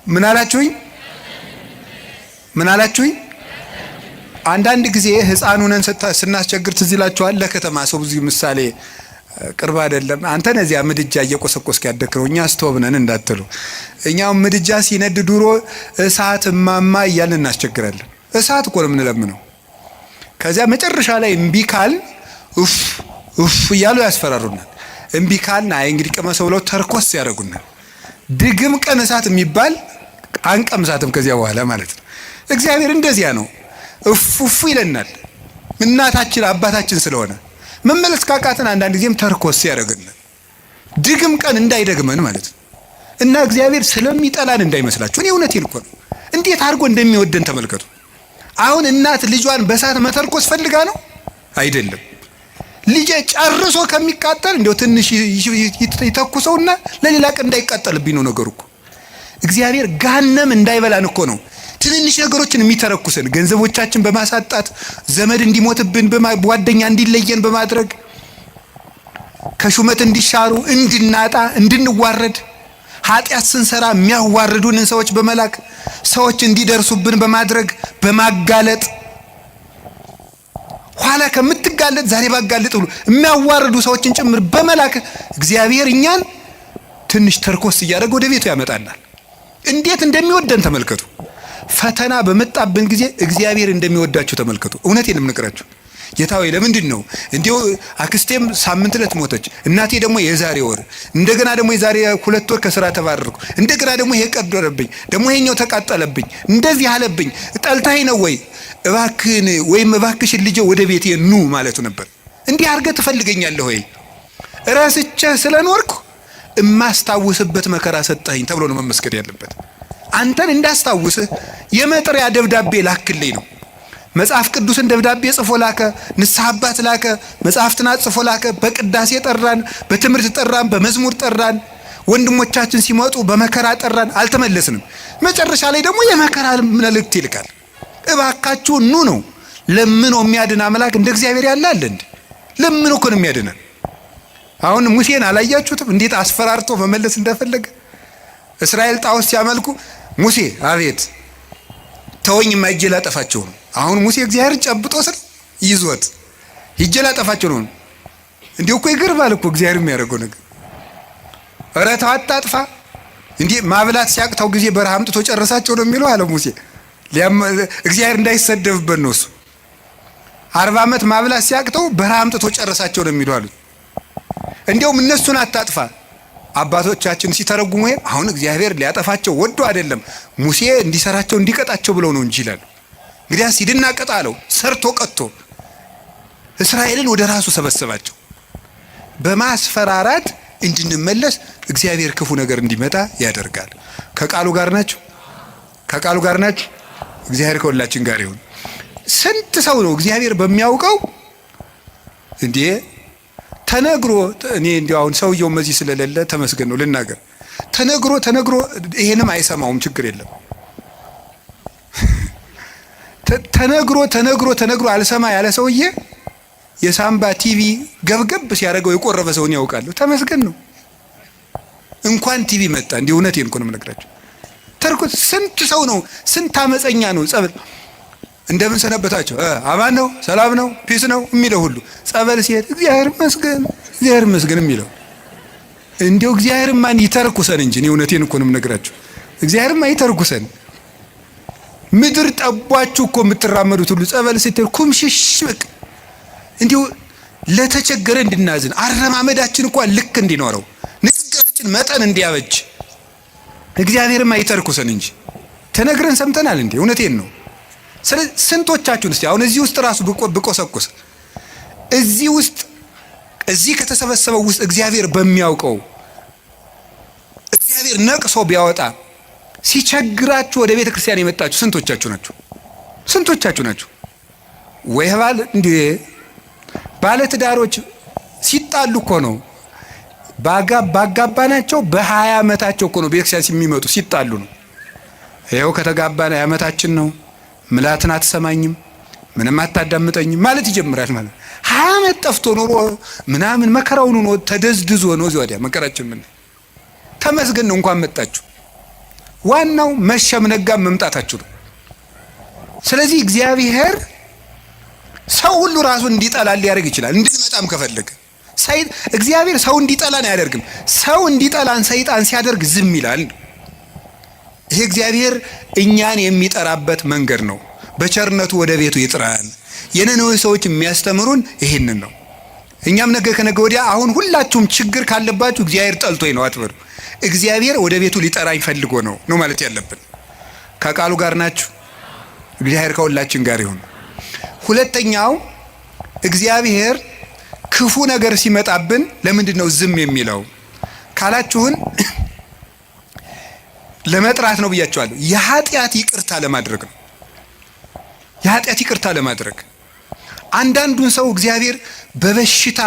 ምን አላችሁኝ? ምን አላችሁኝ? አንዳንድ ጊዜ ሕፃን ሆነን ስናስቸግር ትዝ ይላችኋል። ለከተማ ሰው ብዙ ምሳሌ ቅርብ አይደለም። አንተ ነዚያ ምድጃ እየቆሰቆስክ ያደክረው እኛ ስቶቭ ነን እንዳትሉ። እኛው ምድጃ ሲነድ ድሮ እሳት ማማ እያልን እናስቸግራለን። እሳት እኮ ነው የምንለምነው። ከዚያ መጨረሻ ላይ እምቢ ካል ኡፍ እያሉ ያስፈራሩናል። እምቢ ካልን አይ እንግዲህ ቀመሰው ብለው ተርኮስ ያደርጉናል። ድግም ቀን እሳት የሚባል አንቀምሳትም ከዚያ በኋላ ማለት ነው። እግዚአብሔር እንደዚያ ነው። እፉ ይለናል። እናታችን አባታችን ስለሆነ መመለስ ካቃተን አንዳንድ ጊዜም ተርኮስ ያደርገናል። ድግም ቀን እንዳይደግመን ማለት ነው። እና እግዚአብሔር ስለሚጠላን እንዳይመስላችሁ። እኔ እውነቴን እኮ ነው። እንዴት አድርጎ እንደሚወደን ተመልከቱ። አሁን እናት ልጇን በእሳት መተርኮስ ፈልጋ ነው አይደለም። ልጄ ጨርሶ ከሚቃጠል እንደው ትንሽ ይተኩሰውና ለሌላ ቀን እንዳይቃጠልብኝ ነው ነገሩ እኮ። እግዚአብሔር ጋነም እንዳይበላን እኮ ነው ትንንሽ ነገሮችን የሚተረኩሰን። ገንዘቦቻችን በማሳጣት ዘመድ እንዲሞትብን፣ ጓደኛ እንዲለየን በማድረግ ከሹመት እንዲሻሩ፣ እንድናጣ፣ እንድንዋረድ፣ ኃጢአት ስንሰራ የሚያዋርዱንን ሰዎች በመላክ ሰዎች እንዲደርሱብን በማድረግ በማጋለጥ ኋላ ከምትጋለጥ ዛሬ ባጋለጥ ብሎ የሚያዋርዱ ሰዎችን ጭምር በመላክ እግዚአብሔር እኛን ትንሽ ተርኮስ እያደረገ ወደ ቤቱ ያመጣናል። እንዴት እንደሚወደን ተመልከቱ። ፈተና በመጣብን ጊዜ እግዚአብሔር እንደሚወዳችሁ ተመልከቱ። እውነቴን የምነግራችሁ ጌታ ሆይ ለምንድን ነው እንዲሁ አክስቴም ሳምንት ዕለት ሞተች፣ እናቴ ደግሞ የዛሬ ወር፣ እንደገና ደግሞ የዛሬ 2 ወር ከስራ ተባረርኩ፣ እንደገና ደግሞ ይሄ ቀደረብኝ፣ ደግሞ ይሄኛው ተቃጠለብኝ፣ እንደዚህ አለብኝ፣ ጠልታይ ነው ወይ እባክህን ወይም እባክሽን ልጄ ወደ ቤቴ ኑ ማለቱ ነበር። እንዲህ አድርገህ ትፈልገኛለህ ወይ? ረስቼህ ስለኖርኩ እማስታውስበት መከራ ሰጠኸኝ ተብሎ ነው መመስገድ ያለበት። አንተን እንዳስታውስህ የመጥሪያ ደብዳቤ ላክልኝ ነው። መጽሐፍ ቅዱስን ደብዳቤ ጽፎ ላከ፣ ንስሐ አባት ላከ፣ መጽሐፍትን ጽፎ ላከ፣ በቅዳሴ ጠራን፣ በትምህርት ጠራን፣ በመዝሙር ጠራን፣ ወንድሞቻችን ሲመጡ በመከራ ጠራን፣ አልተመለስንም። መጨረሻ ላይ ደግሞ የመከራ መልእክት ይልካል። እባካችሁ ኑ ነው። ለምኖ የሚያድን አምላክ እንደ እግዚአብሔር ያለ አለ እንዴ? ለምኖ እኮ ነው የሚያድነን። አሁን ሙሴን አላያችሁትም? እንዴት አስፈራርቶ መመለስ እንደፈለገ። እስራኤል ጣዖት ሲያመልኩ ሙሴ አቤት ተወኝ ማይጄ ላጠፋቸው ነው። አሁን ሙሴ እግዚአብሔርን ጨብጦ ስር ይዞት ሂጄ ላጠፋቸው ነው። እንዴ እኮ ይገርማል እኮ እግዚአብሔር የሚያደርገው ነገር። ኧረ ተው አታጥፋ። እንዴ ማብላት ሲያቅተው ጊዜ በረሃ አምጥቶ ጨረሳቸው ነው የሚለው አለ ሙሴ። እግዚአብሔር እንዳይሰደብበት ነው እሱ። 40 ዓመት ማብላት ሲያቅተው በረሃ አምጥቶ ጨረሳቸው ነው የሚለው አሉት። እንዲያውም እነሱን አታጥፋ አባቶቻችን ሲተረጉሙ አሁን እግዚአብሔር ሊያጠፋቸው ወዶ አይደለም ሙሴ እንዲሰራቸው እንዲቀጣቸው ብለው ነው እንጂ ይላሉ። እንግዲያስ ሂድና ቅጣ አለው። ሰርቶ ቀጥቶ እስራኤልን ወደ ራሱ ሰበሰባቸው። በማስፈራራት እንድንመለስ እግዚአብሔር ክፉ ነገር እንዲመጣ ያደርጋል። ከቃሉ ጋር ናችሁ? ከቃሉ ጋር ናችሁ? እግዚአብሔር ከሁላችን ጋር ይሁን። ስንት ሰው ነው እግዚአብሔር በሚያውቀው እንዴ ተነግሮ እኔ እንዲያው አሁን ሰውየው መዚህ ስለሌለ ተመስገን ነው ልናገር። ተነግሮ ይሄንም አይሰማውም፣ ችግር የለም። ተነግሮ አልሰማ ያለ ሰውዬ የሳምባ ቲቪ ገብገብ ሲያደርገው የቆረበ ሰውን ያውቃለሁ። ተመስገን ነው። እንኳን ቲቪ መጣ። እንዲህ እውነቴን እኮ ነው የምነግራቸው። ተርኩት ስንት ሰው ነው፣ ስንት አመፀኛ ነው ጸበል እንደምን ሰነበታቸው አማን ነው ሰላም ነው ፒስ ነው የሚለው ሁሉ ጸበል ሲሄድ እግዚአብሔር ይመስገን የሚለው እንዲያው እግዚአብሔር ማን ይተርኩሰን እንጂ እኔ እውነቴን እኮ ነው የምነግራቸው። እግዚአብሔር ማን ይተርኩሰን። ምድር ጠቧችሁ እኮ የምትራመዱት ሁሉ ጸበል ስትል ኩምሽሽ በቃ እንዲሁ ለተቸገረ እንድናዝን አረማመዳችን እንኳን ልክ እንዲኖረው ንግግራችን መጠን እንዲያበጅ እግዚአብሔር ማን ይተርኩሰን እንጂ ተነግረን ሰምተናል እንዴ? እውነቴን ነው። ስለዚህ ስንቶቻችሁን እስቲ አሁን እዚህ ውስጥ ራሱ ብቆሰቁስ እዚህ ውስጥ እዚህ ከተሰበሰበው ውስጥ እግዚአብሔር በሚያውቀው እግዚአብሔር ነቅሶ ቢያወጣ ሲቸግራችሁ ወደ ቤተ ክርስቲያን የመጣችሁ ስንቶቻችሁ ናችሁ? ስንቶቻችሁ ናችሁ? ወይ ባል እንዴ ባለ ትዳሮች ሲጣሉ እኮ ነው ባጋባናቸው በ20 ዓመታቸው እኮ ነው ቤተ ክርስቲያን የሚመጡ ሲጣሉ ነው። ይኸው ከተጋባን ዓመታችን ነው። ምላትን አትሰማኝም፣ ምንም አታዳምጠኝም ማለት ይጀምራል። ማለት 20 ዓመት ጠፍቶ ኖሮ ምናምን መከራውን ነው ተደዝድዞ ነው እዚህ ወዲያ መከራችን ምን ተመስገን ነው እንኳን መጣችሁ። ዋናው መሸም ነጋም መምጣታችሁ ነው። ስለዚህ እግዚአብሔር ሰው ሁሉ ራሱን እንዲጠላ ሊያደርግ ይችላል። እንድንመጣም ከፈለገ እግዚአብሔር ሰው እንዲጠላን አያደርግም። ሰው እንዲጠላን ሰይጣን ሲያደርግ ዝም ይላል። ይሄ እግዚአብሔር እኛን የሚጠራበት መንገድ ነው። በቸርነቱ ወደ ቤቱ ይጥራን። የነነዌ ሰዎች የሚያስተምሩን ይሄንን ነው። እኛም ነገ ከነገ ወዲያ አሁን ሁላችሁም ችግር ካለባችሁ እግዚአብሔር ጠልቶኝ ነው አትበሉ። እግዚአብሔር ወደ ቤቱ ሊጠራኝ ፈልጎ ነው ማለት ያለብን። ከቃሉ ጋር ናችሁ? እግዚአብሔር ከሁላችን ጋር ይሁን። ሁለተኛው እግዚአብሔር ክፉ ነገር ሲመጣብን ለምንድን ነው ዝም የሚለው ካላችሁን ለመጥራት ነው ብያቸዋለሁ። የኃጢአት ይቅርታ ለማድረግ ነው። የኃጢአት ይቅርታ ለማድረግ አንዳንዱን ሰው እግዚአብሔር በበሽታ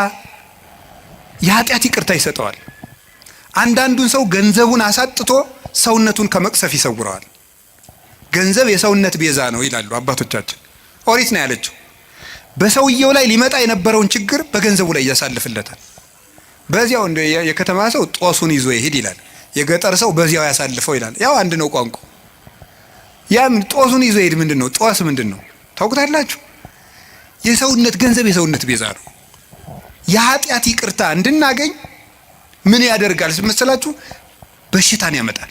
የኃጢአት ይቅርታ ይሰጠዋል። አንዳንዱን ሰው ገንዘቡን አሳጥቶ ሰውነቱን ከመቅሰፍ ይሰውረዋል። ገንዘብ የሰውነት ቤዛ ነው ይላሉ አባቶቻችን። ኦሪት ነው ያለችው። በሰውየው ላይ ሊመጣ የነበረውን ችግር በገንዘቡ ላይ ያሳልፍለታል። በዚያው እንደ የከተማ ሰው ጦሱን ይዞ ይሄድ ይላል። የገጠር ሰው በዚያው ያሳልፈው ይላል። ያው አንድ ነው ቋንቋ። ያም ጦሱን ይዞ ይሄድ ምንድነው? ጦስ ምንድነው ታውቁታላችሁ? የሰውነት ገንዘብ የሰውነት ቤዛ ነው። የኃጢአት ይቅርታ እንድናገኝ ምን ያደርጋል መሰላችሁ? በሽታን ያመጣል፣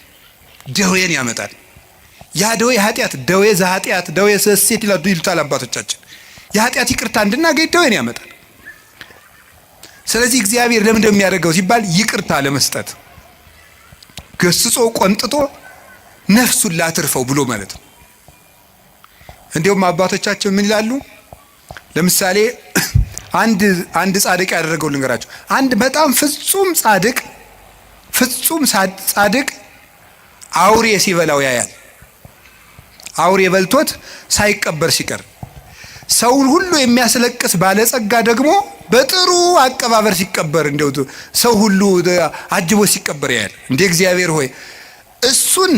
ደዌን ያመጣል። ያ ደዌ ኃጢአት ደዌ ዘኃጢአት ደዌ ሰሴት ይሉታል አባቶቻችን። የኃጢአት ይቅርታ እንድናገኝ ደዌን ያመጣል። ስለዚህ እግዚአብሔር ለምን እንደሚያደርገው ሲባል ይቅርታ ለመስጠት ገስጾ ቆንጥጦ ነፍሱን ላትርፈው ብሎ ማለት ነው። እንዲሁም አባቶቻችን ምን ይላሉ? ለምሳሌ አንድ ጻድቅ ያደረገው ልንገራቸው። አንድ በጣም ፍጹም ጻድቅ አውሬ ሲበላው ያያል። አውሬ በልቶት ሳይቀበር ሲቀር፣ ሰውን ሁሉ የሚያስለቅስ ባለጸጋ ደግሞ በጥሩ አቀባበር ሲቀበር፣ እንደው ሰው ሁሉ አጅቦ ሲቀበር ያያል። እንደ እግዚአብሔር ሆይ እሱን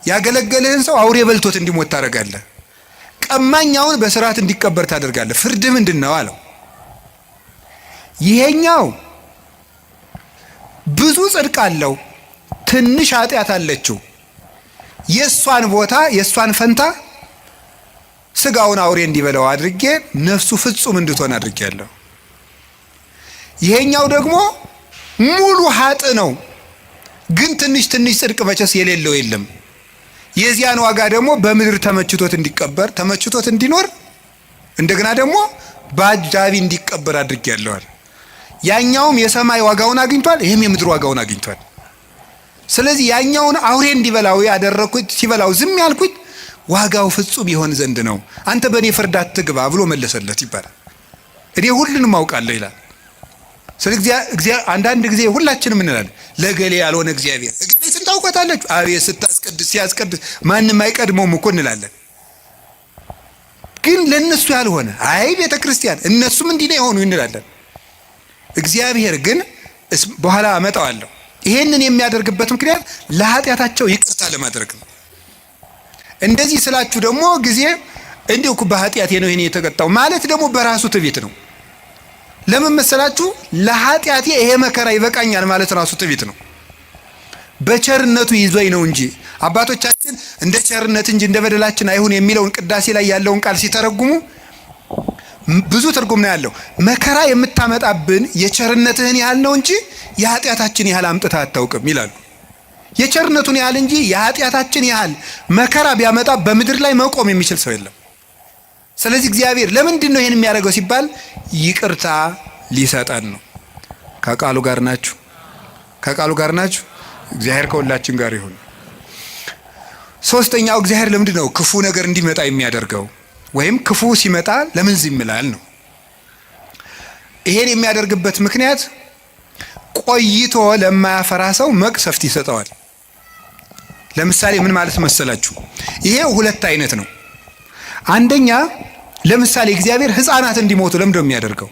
ያገለገለህን ሰው አውሬ በልቶት እንዲሞት ታደርጋለህ፣ ቀማኛውን በስርዓት እንዲቀበር ታደርጋለህ። ፍርድ ምንድን ነው አለው። ይሄኛው ብዙ ጽድቅ አለው፣ ትንሽ ኃጢአት አለችው። የእሷን ቦታ የእሷን ፈንታ ስጋውን አውሬ እንዲበላው አድርጌ ነፍሱ ፍጹም እንድትሆን አድርጌያለሁ። ይሄኛው ደግሞ ሙሉ ኃጥ ነው፣ ግን ትንሽ ጽድቅ መቸስ የሌለው የለም። የዚያን ዋጋ ደግሞ በምድር ተመችቶት እንዲቀበር ተመችቶት እንዲኖር እንደገና ደግሞ በአጃቢ እንዲቀበር አድርጌያለሁ። ያኛውም የሰማይ ዋጋውን አግኝቷል፣ ይሄም የምድር ዋጋውን አግኝቷል። ስለዚህ ያኛውን አውሬ እንዲበላው ያደረኩት ሲበላው ዝም ያልኩት ዋጋው ፍጹም ይሆን ዘንድ ነው። አንተ በእኔ ፍርድ አትግባ ብሎ መለሰለት ይባላል። እኔ ሁሉንም አውቃለሁ ይላል። ስለዚህ አንዳንድ ጊዜ ሁላችንም እንላለን ለገሌ ያልሆነ እግዚአብሔር እገሌ ስንታውቀታለች አቤት ስታስቀድስ ሲያስቀድስ ማንም አይቀድመውም እኮ እንላለን። ግን ለነሱ ያልሆነ አይ ቤተ ክርስቲያን እነሱም እንዲህ ነው የሆኑ እንላለን። እግዚአብሔር ግን በኋላ አመጣዋለሁ ይሄንን የሚያደርግበት ምክንያት ለኃጢአታቸው ይቅርታ ለማድረግ ነው። እንደዚህ ስላችሁ ደግሞ ጊዜ እንዲሁ በኃጢአቴ ነው ይሄን የተቀጣው ማለት ደግሞ በራሱ ትዕቢት ነው። ለምን መሰላችሁ? ለኃጢአቴ ይሄ መከራ ይበቃኛል ማለት ራሱ ትዕቢት ነው። በቸርነቱ ይዞኝ ነው እንጂ አባቶቻችን እንደ ቸርነት እንጂ እንደ በደላችን አይሁን የሚለውን ቅዳሴ ላይ ያለውን ቃል ሲተረጉሙ ብዙ ትርጉም ነው ያለው። መከራ የምታመጣብን የቸርነትህን ያህል ነው እንጂ የኃጢአታችን ያህል አምጥታ አታውቅም ይላሉ። የቸርነቱን ያህል እንጂ የኃጢአታችን ያህል መከራ ቢያመጣ በምድር ላይ መቆም የሚችል ሰው የለም። ስለዚህ እግዚአብሔር ለምንድን ነው ይሄን የሚያደርገው ሲባል ይቅርታ ሊሰጠን ነው። ከቃሉ ጋር ናችሁ? ከቃሉ ጋር ናችሁ? እግዚአብሔር ከሁላችን ጋር ይሁን። ሶስተኛው እግዚአብሔር ለምንድን ነው ክፉ ነገር እንዲመጣ የሚያደርገው ወይም ክፉ ሲመጣ ለምን ዝም ይላል ነው። ይሄን የሚያደርግበት ምክንያት ቆይቶ ለማያፈራ ሰው መቅሰፍት ይሰጠዋል። ለምሳሌ ምን ማለት መሰላችሁ? ይሄ ሁለት አይነት ነው። አንደኛ ለምሳሌ እግዚአብሔር ሕፃናት እንዲሞቱ ለምንድን ነው የሚያደርገው?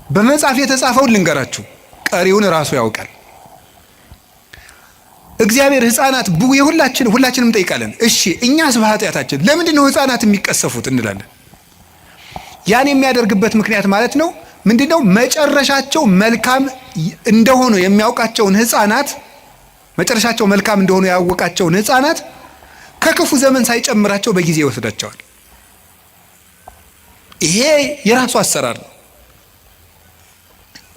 በመጽሐፍ የተጻፈውን ልንገራችሁ፣ ቀሪውን ራሱ ያውቃል። እግዚአብሔር ሕፃናት ሁላችንም ጠይቃለን። እሺ እኛስ በኃጢአታችን ለምንድን ነው ሕፃናት የሚቀሰፉት እንላለን። ያን የሚያደርግበት ምክንያት ማለት ነው ምንድነው? መጨረሻቸው መልካም እንደሆኑ የሚያውቃቸውን ሕፃናት መጨረሻቸው መልካም እንደሆኑ ያወቃቸውን ሕፃናት ከክፉ ዘመን ሳይጨምራቸው በጊዜ ይወስዳቸዋል። ይሄ የራሱ አሰራር ነው።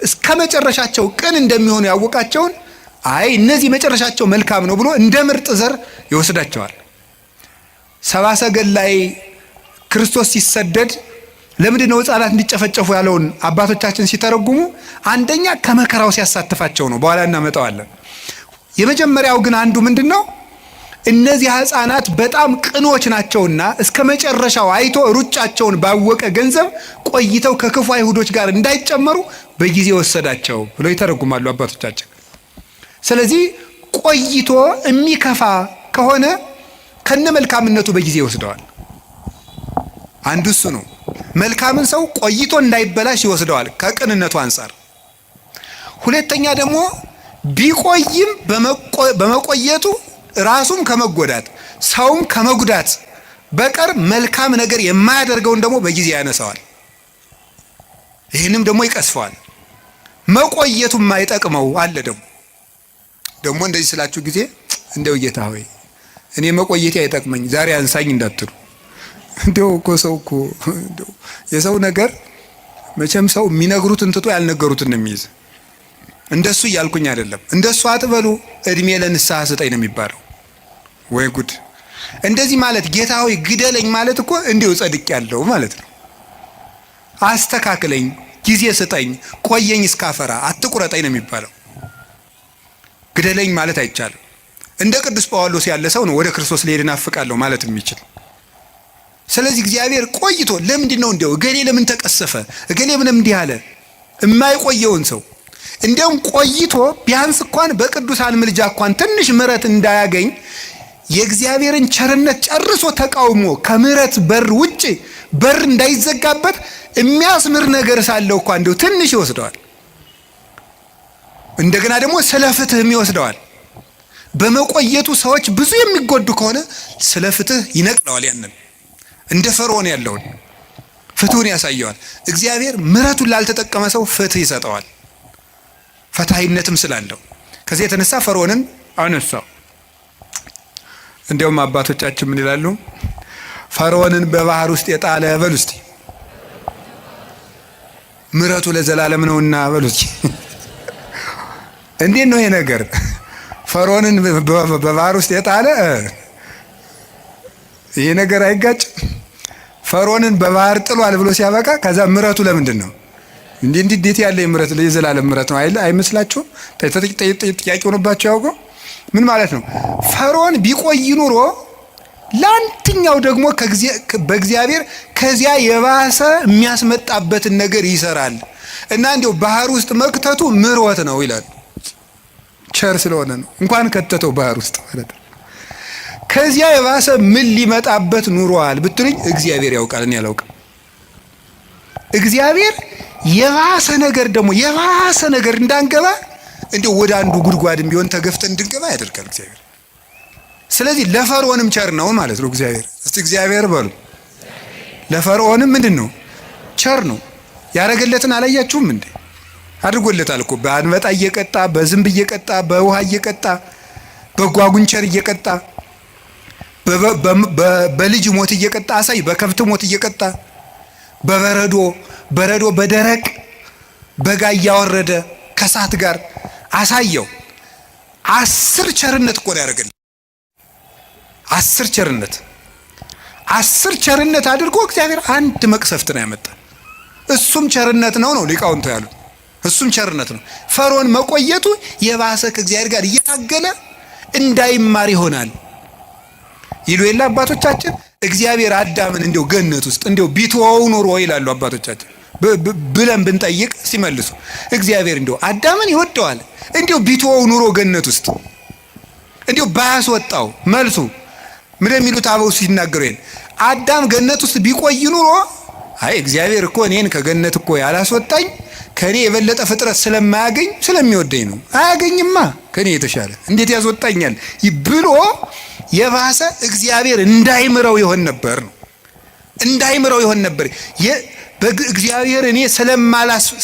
እስከ መጨረሻቸው ቅን እንደሚሆኑ ያወቃቸውን እነዚህ መጨረሻቸው መልካም ነው ብሎ እንደ ምርጥ ዘር ይወስዳቸዋል። ሰብአ ሰገል ላይ ክርስቶስ ሲሰደድ ለምንድን ነው ሕፃናት እንዲጨፈጨፉ ያለውን አባቶቻችን ሲተረጉሙ አንደኛ ከመከራው ሲያሳትፋቸው ነው። በኋላ እናመጣዋለን። የመጀመሪያው ግን አንዱ ምንድን ነው? እነዚህ ሕፃናት በጣም ቅኖች ናቸውና እስከ መጨረሻው አይቶ ሩጫቸውን ባወቀ ገንዘብ ቆይተው ከክፉ አይሁዶች ጋር እንዳይጨመሩ በጊዜ ወሰዳቸው ብለው ይተረጉማሉ አባቶቻችን። ስለዚህ ቆይቶ የሚከፋ ከሆነ ከነ መልካምነቱ በጊዜ ይወስደዋል። አንዱ እሱ ነው። መልካምን ሰው ቆይቶ እንዳይበላሽ ይወስደዋል ከቅንነቱ አንጻር። ሁለተኛ ደግሞ ቢቆይም በመቆየቱ ራሱም ከመጎዳት ሰውም ከመጉዳት በቀር መልካም ነገር የማያደርገውን ደግሞ በጊዜ ያነሳዋል። ይህንም ደግሞ ይቀስፈዋል። መቆየቱ የማይጠቅመው አለ። ደግሞ እንደዚህ ስላችሁ ጊዜ እንደው ጌታ ሆይ እኔ መቆየቴ አይጠቅመኝ ዛሬ አንሳኝ እንዳትሉ። እንደው እኮ ሰው እኮ የሰው ነገር መቼም ሰው የሚነግሩትን ትቶ ያልነገሩትን ነው የሚይዝ። እንደሱ እያልኩኝ አይደለም። እንደሱ አትበሉ እድሜ ለንስሐ ስጠኝ ነው የሚባለው። ወይ ጉድ! እንደዚህ ማለት ጌታ ሆይ ግደለኝ ማለት እኮ እንዲሁ ጸድቅ ያለው ማለት ነው። አስተካክለኝ፣ ጊዜ ስጠኝ፣ ቆየኝ እስካፈራ አትቁረጠኝ ነው የሚባለው። ግደለኝ ማለት አይቻልም። እንደ ቅዱስ ጳውሎስ ያለ ሰው ነው ወደ ክርስቶስ ልሄድ እናፍቃለሁ ማለት የሚችል። ስለዚህ እግዚአብሔር ቆይቶ ለምንድን ነው እንደው እገሌ ለምን ተቀሰፈ እገሌ ምንም እንዲህ አለ የማይቆየውን ሰው እንደውም ቆይቶ ቢያንስ እንኳን በቅዱሳን ምልጃ እንኳን ትንሽ ምሕረት እንዳያገኝ የእግዚአብሔርን ቸርነት ጨርሶ ተቃውሞ ከምሕረት በር ውጪ በር እንዳይዘጋበት የሚያስምር ነገር ሳለው እንኳን እንደው ትንሽ ይወስደዋል። እንደገና ደግሞ ስለ ፍትህም ይወስደዋል። በመቆየቱ ሰዎች ብዙ የሚጎዱ ከሆነ ስለ ፍትህ ይነቅለዋል። ያንን እንደ ፈርዖን ያለውን ፍትሁን ያሳየዋል። እግዚአብሔር ምሕረቱን ላልተጠቀመ ሰው ፍትህ ይሰጠዋል፣ ፈታሂነትም ስላለው። ከዚህ የተነሳ ፈርዖንን አነሳው። እንዲያውም አባቶቻችን ምን ይላሉ? ፈርዖንን በባህር ውስጥ የጣለ በሉ እስቲ ምሕረቱ ለዘላለም ነውና በሉ እስቲ። እንዴት ነው ይሄ ነገር? ፈርዖንን በባህር ውስጥ የጣለ ይሄ ነገር አይጋጭም? ፈርዖንን በባህር ጥሏል ብሎ ሲያበቃ ከዛ ምሕረቱ ለምንድን ነው? እንዴት ያለ ምሕረት የዘላለም ምሕረት ነው አይመስላችሁም? ጥያቄ ሆነባቸው ያውቀው ምን ማለት ነው? ፈርዖን ቢቆይ ኑሮ ለአንተኛው ደግሞ በእግዚአብሔር ከዚያ የባሰ የሚያስመጣበትን ነገር ይሰራል እና እንዲያው ባህር ውስጥ መክተቱ ምሮት ነው ይላል። ቸር ስለሆነ ነው እንኳን ከተተው ባህር ውስጥ ማለት ነው። ከዚያ የባሰ ምን ሊመጣበት ኑሯል ብትሉኝ እግዚአብሔር ያውቃል፣ እኔ አላውቅም። እግዚአብሔር የባሰ ነገር እንዳንገባ እንዲያው ወደ አንዱ ጉድጓድም ቢሆን ተገፍተን እንድንገባ ያደርጋል እግዚአብሔር። ስለዚህ ለፈርዖንም ቸር ነው ማለት ነው እግዚአብሔር። እስቲ እግዚአብሔር በሉ። ለፈርዖንም ምንድን ነው? ቸር ነው። ያረገለትን አላያችሁም እንዴ? አድርጎለታል እኮ በአንበጣ እየቀጣ፣ በዝንብ እየቀጣ፣ በውሃ እየቀጣ፣ በጓጉንቸር እየቀጣ፣ በልጅ ሞት እየቀጣ አሳይ፣ በከብት ሞት እየቀጣ፣ በረዶ በደረቅ በጋ እያወረደ ከሳት ጋር አሳየው። 10 ቸርነት እኮ ነው ያደረገልን። 10 ቸርነት አድርጎ እግዚአብሔር አንድ መቅሰፍት ነው ያመጣ። እሱም ቸርነት ነው ሊቃውንቱ ያሉት። እሱም ቸርነት ነው። ፈርዖን መቆየቱ የባሰ ከእግዚአብሔር ጋር እየታገለ እንዳይማር ይሆናል ይሉ የለ አባቶቻችን። እግዚአብሔር አዳምን እንዲያው ገነት ውስጥ እንዲያው ቢተወው ኖሮ ይላሉ አባቶቻችን ብለን ብንጠይቅ ሲመልሱ እግዚአብሔር እንዲያው አዳምን ይወደዋል እንዲያው ቢተወው ኑሮ ገነት ውስጥ እንዲያው ባያስወጣው መልሱ ምን የሚሉት አበው ሲናገሩ አዳም ገነት ውስጥ ቢቆይ ኑሮ አይ እግዚአብሔር እኮ እኔን ከገነት እኮ ያላስወጣኝ ከኔ የበለጠ ፍጥረት ስለማያገኝ ስለሚወደኝ ነው። አያገኝማ ከኔ የተሻለ እንዴት ያስወጣኛል ብሎ የባሰ እግዚአብሔር እንዳይምረው ይሆን ነበር ነው። እንዳይምረው ይሆን ነበር። እግዚአብሔር እኔ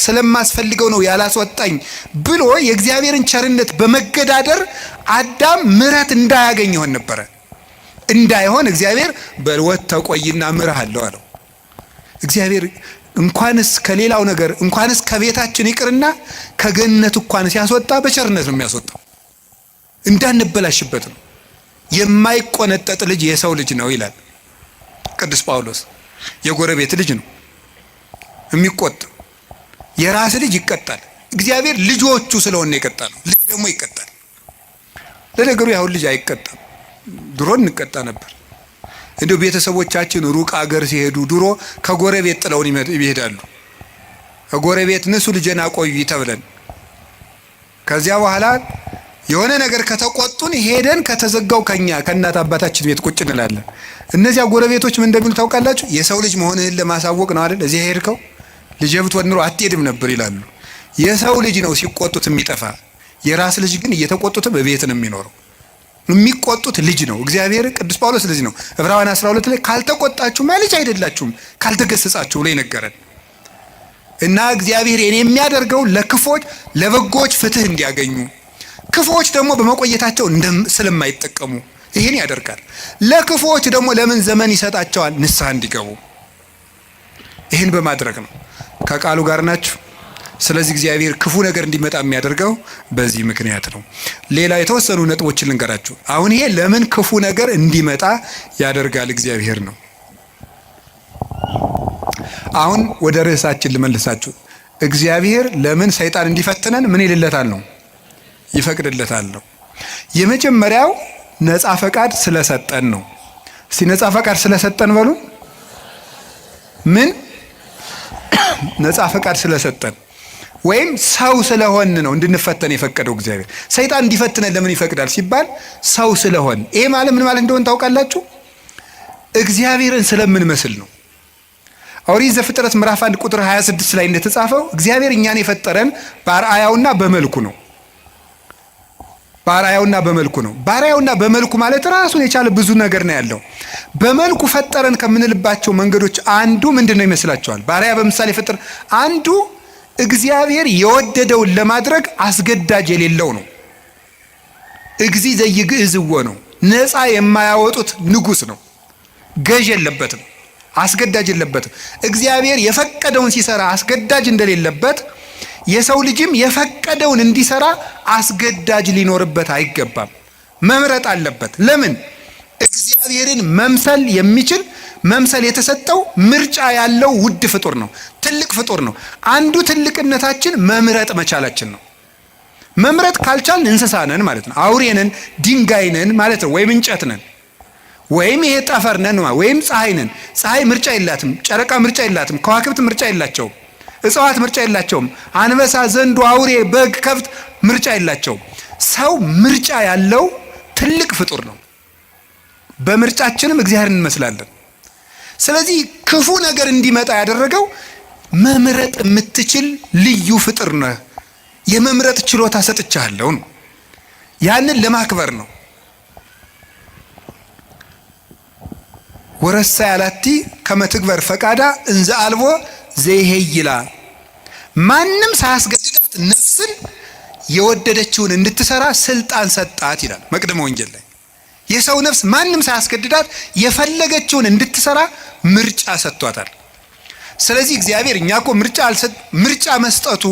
ስለማስፈልገው ነው ያላስወጣኝ ብሎ የእግዚአብሔርን ቸርነት በመገዳደር አዳም ምሕረት እንዳያገኝ ይሆን ነበር። እንዳይሆን እግዚአብሔር በልወት ተቆይና ምርሃለሁ አለው። እግዚአብሔር እንኳንስ ከሌላው ነገር እንኳንስ ከቤታችን ይቅርና ከገነት እንኳን ሲያስወጣ በቸርነት ነው የሚያስወጣው። እንዳንበላሽበት ነው። የማይቆነጠጥ ልጅ የሰው ልጅ ነው ይላል ቅዱስ ጳውሎስ። የጎረቤት ልጅ ነው የሚቆጥ። የራስ ልጅ ይቀጣል። እግዚአብሔር ልጆቹ ስለሆነ ይቀጣል። ልጅ ደግሞ ይቀጣል። ለነገሩ ያሁን ልጅ አይቀጣም። ድሮ እንቀጣ ነበር። እንዲሁ ቤተሰቦቻችን ሩቅ አገር ሲሄዱ ድሮ ከጎረቤት ጥለውን ይሄዳሉ። ከጎረቤት ንሱ ልጄን አቆዩ ተብለን ከዚያ በኋላ የሆነ ነገር ከተቆጡን ሄደን ከተዘጋው ከእናት አባታችን ቤት ቁጭ እንላለን። እነዚያ ጎረቤቶች ምን እንደሚሉ ታውቃላችሁ? የሰው ልጅ መሆንህን ለማሳወቅ ነው አይደል እዚህ ሄድከው፣ ልጅ ብትወድ ኑሮ አትሄድም ነበር ይላሉ። የሰው ልጅ ነው ሲቆጡት የሚጠፋ። የራስ ልጅ ግን እየተቆጡት በቤት ነው የሚኖረው። የሚቆጡት ልጅ ነው። እግዚአብሔር ቅዱስ ጳውሎስ ስለዚህ ነው ዕብራውያን 12 ላይ ካልተቆጣችሁማ ልጅ አይደላችሁም ካልተገሰጻችሁ ብሎ ይነገራል። እና እግዚአብሔር የሚያደርገው ለክፎች ለበጎች ፍትህ እንዲያገኙ፣ ክፎች ደግሞ በመቆየታቸው ስለማይጠቀሙ ይሄን ያደርጋል። ለክፎች ደግሞ ለምን ዘመን ይሰጣቸዋል? ንስሐ እንዲገቡ። ይሄን በማድረግ ነው። ከቃሉ ጋር ናችሁ። ስለዚህ እግዚአብሔር ክፉ ነገር እንዲመጣ የሚያደርገው በዚህ ምክንያት ነው። ሌላ የተወሰኑ ነጥቦችን ልንገራችሁ። አሁን ይሄ ለምን ክፉ ነገር እንዲመጣ ያደርጋል እግዚአብሔር ነው። አሁን ወደ ርዕሳችን ልመልሳችሁ። እግዚአብሔር ለምን ሰይጣን እንዲፈትነን ምን ይልለታል ነው? ይፈቅድለታል ነው። የመጀመሪያው ነፃ ፈቃድ ስለሰጠን ነው። እስቲ ነፃ ፈቃድ ስለሰጠን በሉ። ምን ነፃ ፈቃድ ስለሰጠን ወይም ሰው ስለሆን ነው እንድንፈተን የፈቀደው እግዚአብሔር። ሰይጣን እንዲፈትነን ለምን ይፈቅዳል ሲባል ሰው ስለሆን። ይሄ ማለት ምን ማለት እንደሆነ ታውቃላችሁ? እግዚአብሔርን ስለምንመስል ነው። ኦሪት ዘፍጥረት ምዕራፍ 1 ቁጥር 26 ላይ እንደተጻፈው እግዚአብሔር እኛን የፈጠረን በአርአያውና በመልኩ ነው። በአርአያውና በመልኩ ነው። በአርአያውና በመልኩ ማለት ራሱን የቻለ ብዙ ነገር ነው ያለው። በመልኩ ፈጠረን ከምንልባቸው መንገዶች አንዱ ምንድነው ይመስላችኋል? በአርአያ በምሳሌ ፈጠረ አንዱ እግዚአብሔር የወደደውን ለማድረግ አስገዳጅ የሌለው ነው። እግዚ ዘይግዕዝዎ ነው። ነፃ የማያወጡት ንጉስ ነው። ገዥ የለበትም፣ አስገዳጅ የለበትም። እግዚአብሔር የፈቀደውን ሲሰራ አስገዳጅ እንደሌለበት የሰው ልጅም የፈቀደውን እንዲሰራ አስገዳጅ ሊኖርበት አይገባም። መምረጥ አለበት። ለምን? እግዚአብሔርን መምሰል የሚችል መምሰል የተሰጠው ምርጫ ያለው ውድ ፍጡር ነው። ትልቅ ፍጡር ነው። አንዱ ትልቅነታችን መምረጥ መቻላችን ነው። መምረጥ ካልቻልን እንስሳ ነን ማለት ነው። አውሬ ነን፣ ድንጋይ ነን ማለት ነው። ወይም እንጨት ነን፣ ወይም ይሄ ጠፈር ነን፣ ወይም ፀሐይ ነን። ፀሐይ ምርጫ የላትም። ጨረቃ ምርጫ የላትም። ከዋክብት ምርጫ የላቸውም። እጽዋት ምርጫ የላቸውም። አንበሳ፣ ዘንዶ፣ አውሬ፣ በግ፣ ከብት ምርጫ የላቸውም። ሰው ምርጫ ያለው ትልቅ ፍጡር ነው። በምርጫችንም እግዚአብሔርን እንመስላለን። ስለዚህ ክፉ ነገር እንዲመጣ ያደረገው መምረጥ የምትችል ልዩ ፍጡር ነህ፣ የመምረጥ ችሎታ ሰጥቻለሁ ነው። ያንን ለማክበር ነው። ወረሳ ያላቲ ከመትግበር ፈቃዳ እንዘ አልቦ ዘይሄይላ ማንም ሳያስገድዳት ነፍስን የወደደችውን እንድትሰራ ስልጣን ሰጣት ይላል መቅደመ ወንጌል ላይ። የሰው ነፍስ ማንም ሳያስገድዳት የፈለገችውን እንድትሰራ ምርጫ ሰጥቷታል። ስለዚህ እግዚአብሔር እኛ እኮ ምርጫ መስጠቱ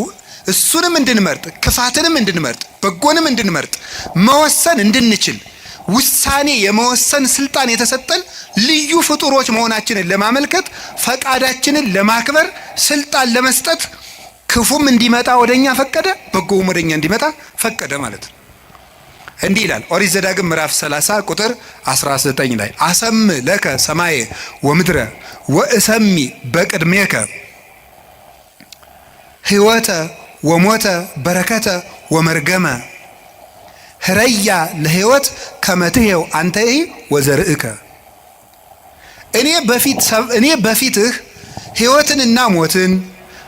እሱንም እንድንመርጥ፣ ክፋትንም እንድንመርጥ፣ በጎንም እንድንመርጥ፣ መወሰን እንድንችል ውሳኔ የመወሰን ስልጣን የተሰጠን ልዩ ፍጡሮች መሆናችንን ለማመልከት ፈቃዳችንን ለማክበር ስልጣን ለመስጠት ክፉም እንዲመጣ ወደኛ ፈቀደ፣ በጎም ወደኛ እንዲመጣ ፈቀደ ማለት ነው። እንዲህ ይላል ኦሪት ዘዳግም ምዕራፍ 30 ቁጥር 19 ላይ አሰም ለከ ሰማየ ወምድረ ወእሰሚ በቅድሜከ ሕይወተ ወሞተ በረከተ ወመርገመ ህረያ ለሕይወት ከመትሄው አንተይ ወዘርእከ እኔ በፊትህ ሕይወትንና ሞትን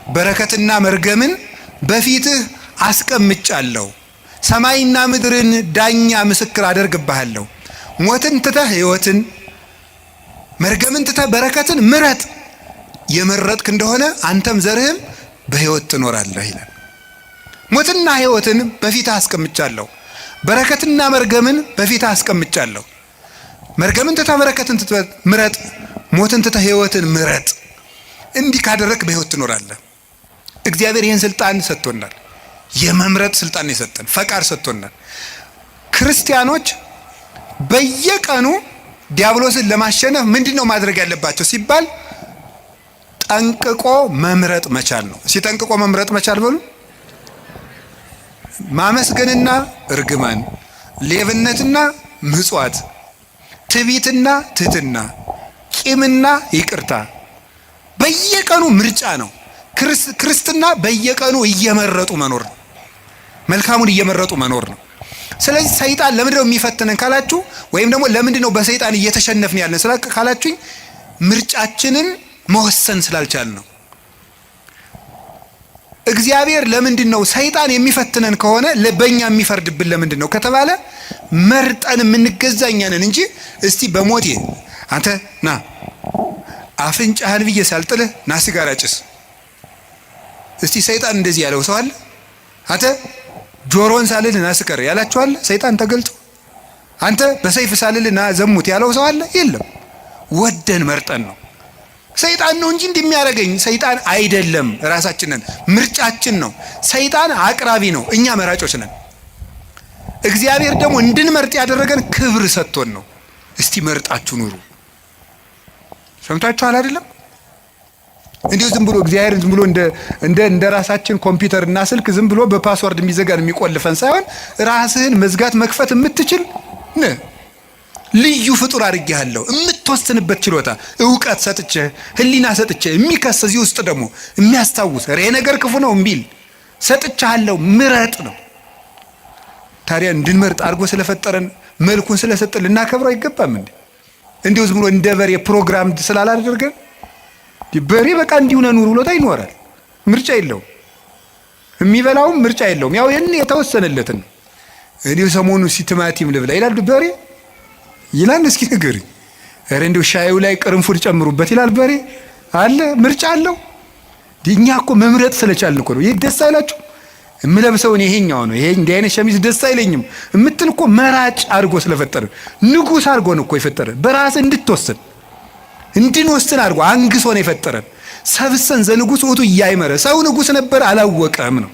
በረከትና መርገምን በፊትህ አስቀምጫለሁ። ሰማይና ምድርን ዳኛ ምስክር አደርግብሃለሁ። ሞትን ትተህ ሕይወትን፣ መርገምን ትተህ በረከትን ምረጥ። የመረጥክ እንደሆነ አንተም ዘርህም በሕይወት ትኖራለህ ይላል። ሞትና ሕይወትን በፊትህ አስቀምጫለሁ፣ በረከትና መርገምን በፊትህ አስቀምጫለሁ። መርገምን ትተህ በረከትን ምረጥ፣ ሞትን ትተህ ሕይወትን ምረጥ። እንዲህ ካደረክ በሕይወት ትኖራለህ። እግዚአብሔር ይህን ስልጣን ሰጥቶናል። የመምረጥ ስልጣን የሰጠን ፈቃድ ሰጥቶናል። ክርስቲያኖች በየቀኑ ዲያብሎስን ለማሸነፍ ምንድነው ማድረግ ያለባቸው ሲባል ጠንቅቆ መምረጥ መቻል ነው። ሲጠንቅቆ መምረጥ መቻል በሉ። ማመስገንና እርግማን፣ ሌብነትና ምጽዋት፣ ትዕቢትና ትህትና፣ ቂምና ይቅርታ በየቀኑ ምርጫ ነው። ክርስትና በየቀኑ እየመረጡ መኖር ነው። መልካሙን እየመረጡ መኖር ነው። ስለዚህ ሰይጣን ለምንድነው የሚፈትነን ካላችሁ፣ ወይም ደግሞ ለምንድነው በሰይጣን እየተሸነፍን ያለን ካላችሁኝ፣ ምርጫችንን መወሰን ስላልቻልን ነው። እግዚአብሔር ለምንድነው ሰይጣን የሚፈትነን ከሆነ በእኛ የሚፈርድብን ለምንድነው ከተባለ መርጠን የምንገዛኛ ነን እንጂ እስቲ በሞቴ አንተ ና አፍንጫህን ብዬ ሳልጥልህ ና ሲጋራ ጭስ። እስቲ ሰይጣን እንደዚህ ያለው ሰው አለ? አንተ ጆሮን ሳልልህ ና ስከር ያላችሁ አለ? ሰይጣን ተገልጦ አንተ በሰይፍ ሳልልህ ና ዘሙት ያለው ሰው አለ? የለም። ወደን መርጠን ነው። ሰይጣን ነው እንጂ እንደሚያደርገኝ ሰይጣን አይደለም። ራሳችንን ምርጫችን ነው። ሰይጣን አቅራቢ ነው፣ እኛ መራጮች ነን። እግዚአብሔር ደግሞ እንድንመርጥ ያደረገን ክብር ሰጥቶን ነው። እስቲ መርጣችሁ ኑሩ። ሰምታችኋል አይደለም? እንዲሁ ዝም ብሎ እግዚአብሔር ዝም ብሎ እንደ ራሳችን ኮምፒውተር እና ስልክ ዝም ብሎ በፓስወርድ የሚዘጋን የሚቆልፈን ሳይሆን ራስህን መዝጋት መክፈት የምትችል ነህ። ልዩ ፍጡር አድርጌሃለሁ። የምትወስንበት ችሎታ፣ እውቀት ሰጥቼ፣ ህሊና ሰጥቼ፣ የሚከስ እዚህ ውስጥ ደግሞ የሚያስታውስ ሬ ነገር ክፉ ነው እምቢል ሰጥቻለሁ። ምረጥ ነው። ታዲያ እንድንመርጥ አድርጎ ስለፈጠረን መልኩን ስለሰጠን ልናከብረው አይገባም እንዴ? እንዲሁ ዝም ብሎ እንደ በሬ ፕሮግራም ስላላደረገን በሬ በቃ እንዲሁ ነው ኑሩ ብሎታ ይኖራል። ምርጫ የለውም። የሚበላውም ምርጫ የለውም። ያው ይሄን የተወሰነለትን እንዲሁ ሰሞኑ ቲማቲም ልብላ ይላል በሬ ይላል። እስኪ ንገሪኝ። ኧረ እንዲሁ ሻዩ ላይ ቅርንፉድ ጨምሩበት ይላል በሬ አለ? ምርጫ አለው? እኛ እኮ መምረጥ ስለቻልን እኮ ነው። ይሄ ደስ አይላችሁ? የምለብሰውን ይሄኛው ነው፣ ይሄ እንዲህ አይነት ሸሚዝ ደስ አይለኝም የምትል እኮ መራጭ አድርጎ ስለፈጠረ፣ ንጉሥ አድርጎ ነው እኮ የፈጠረ። በራስ እንድትወስን እንድንወስን አድርጎ አንግሶ ነው የፈጠረን። ሰብሰን ዘንጉሥ ውእቱ እያይመረ ሰው ንጉሥ ነበር አላወቀም ነው።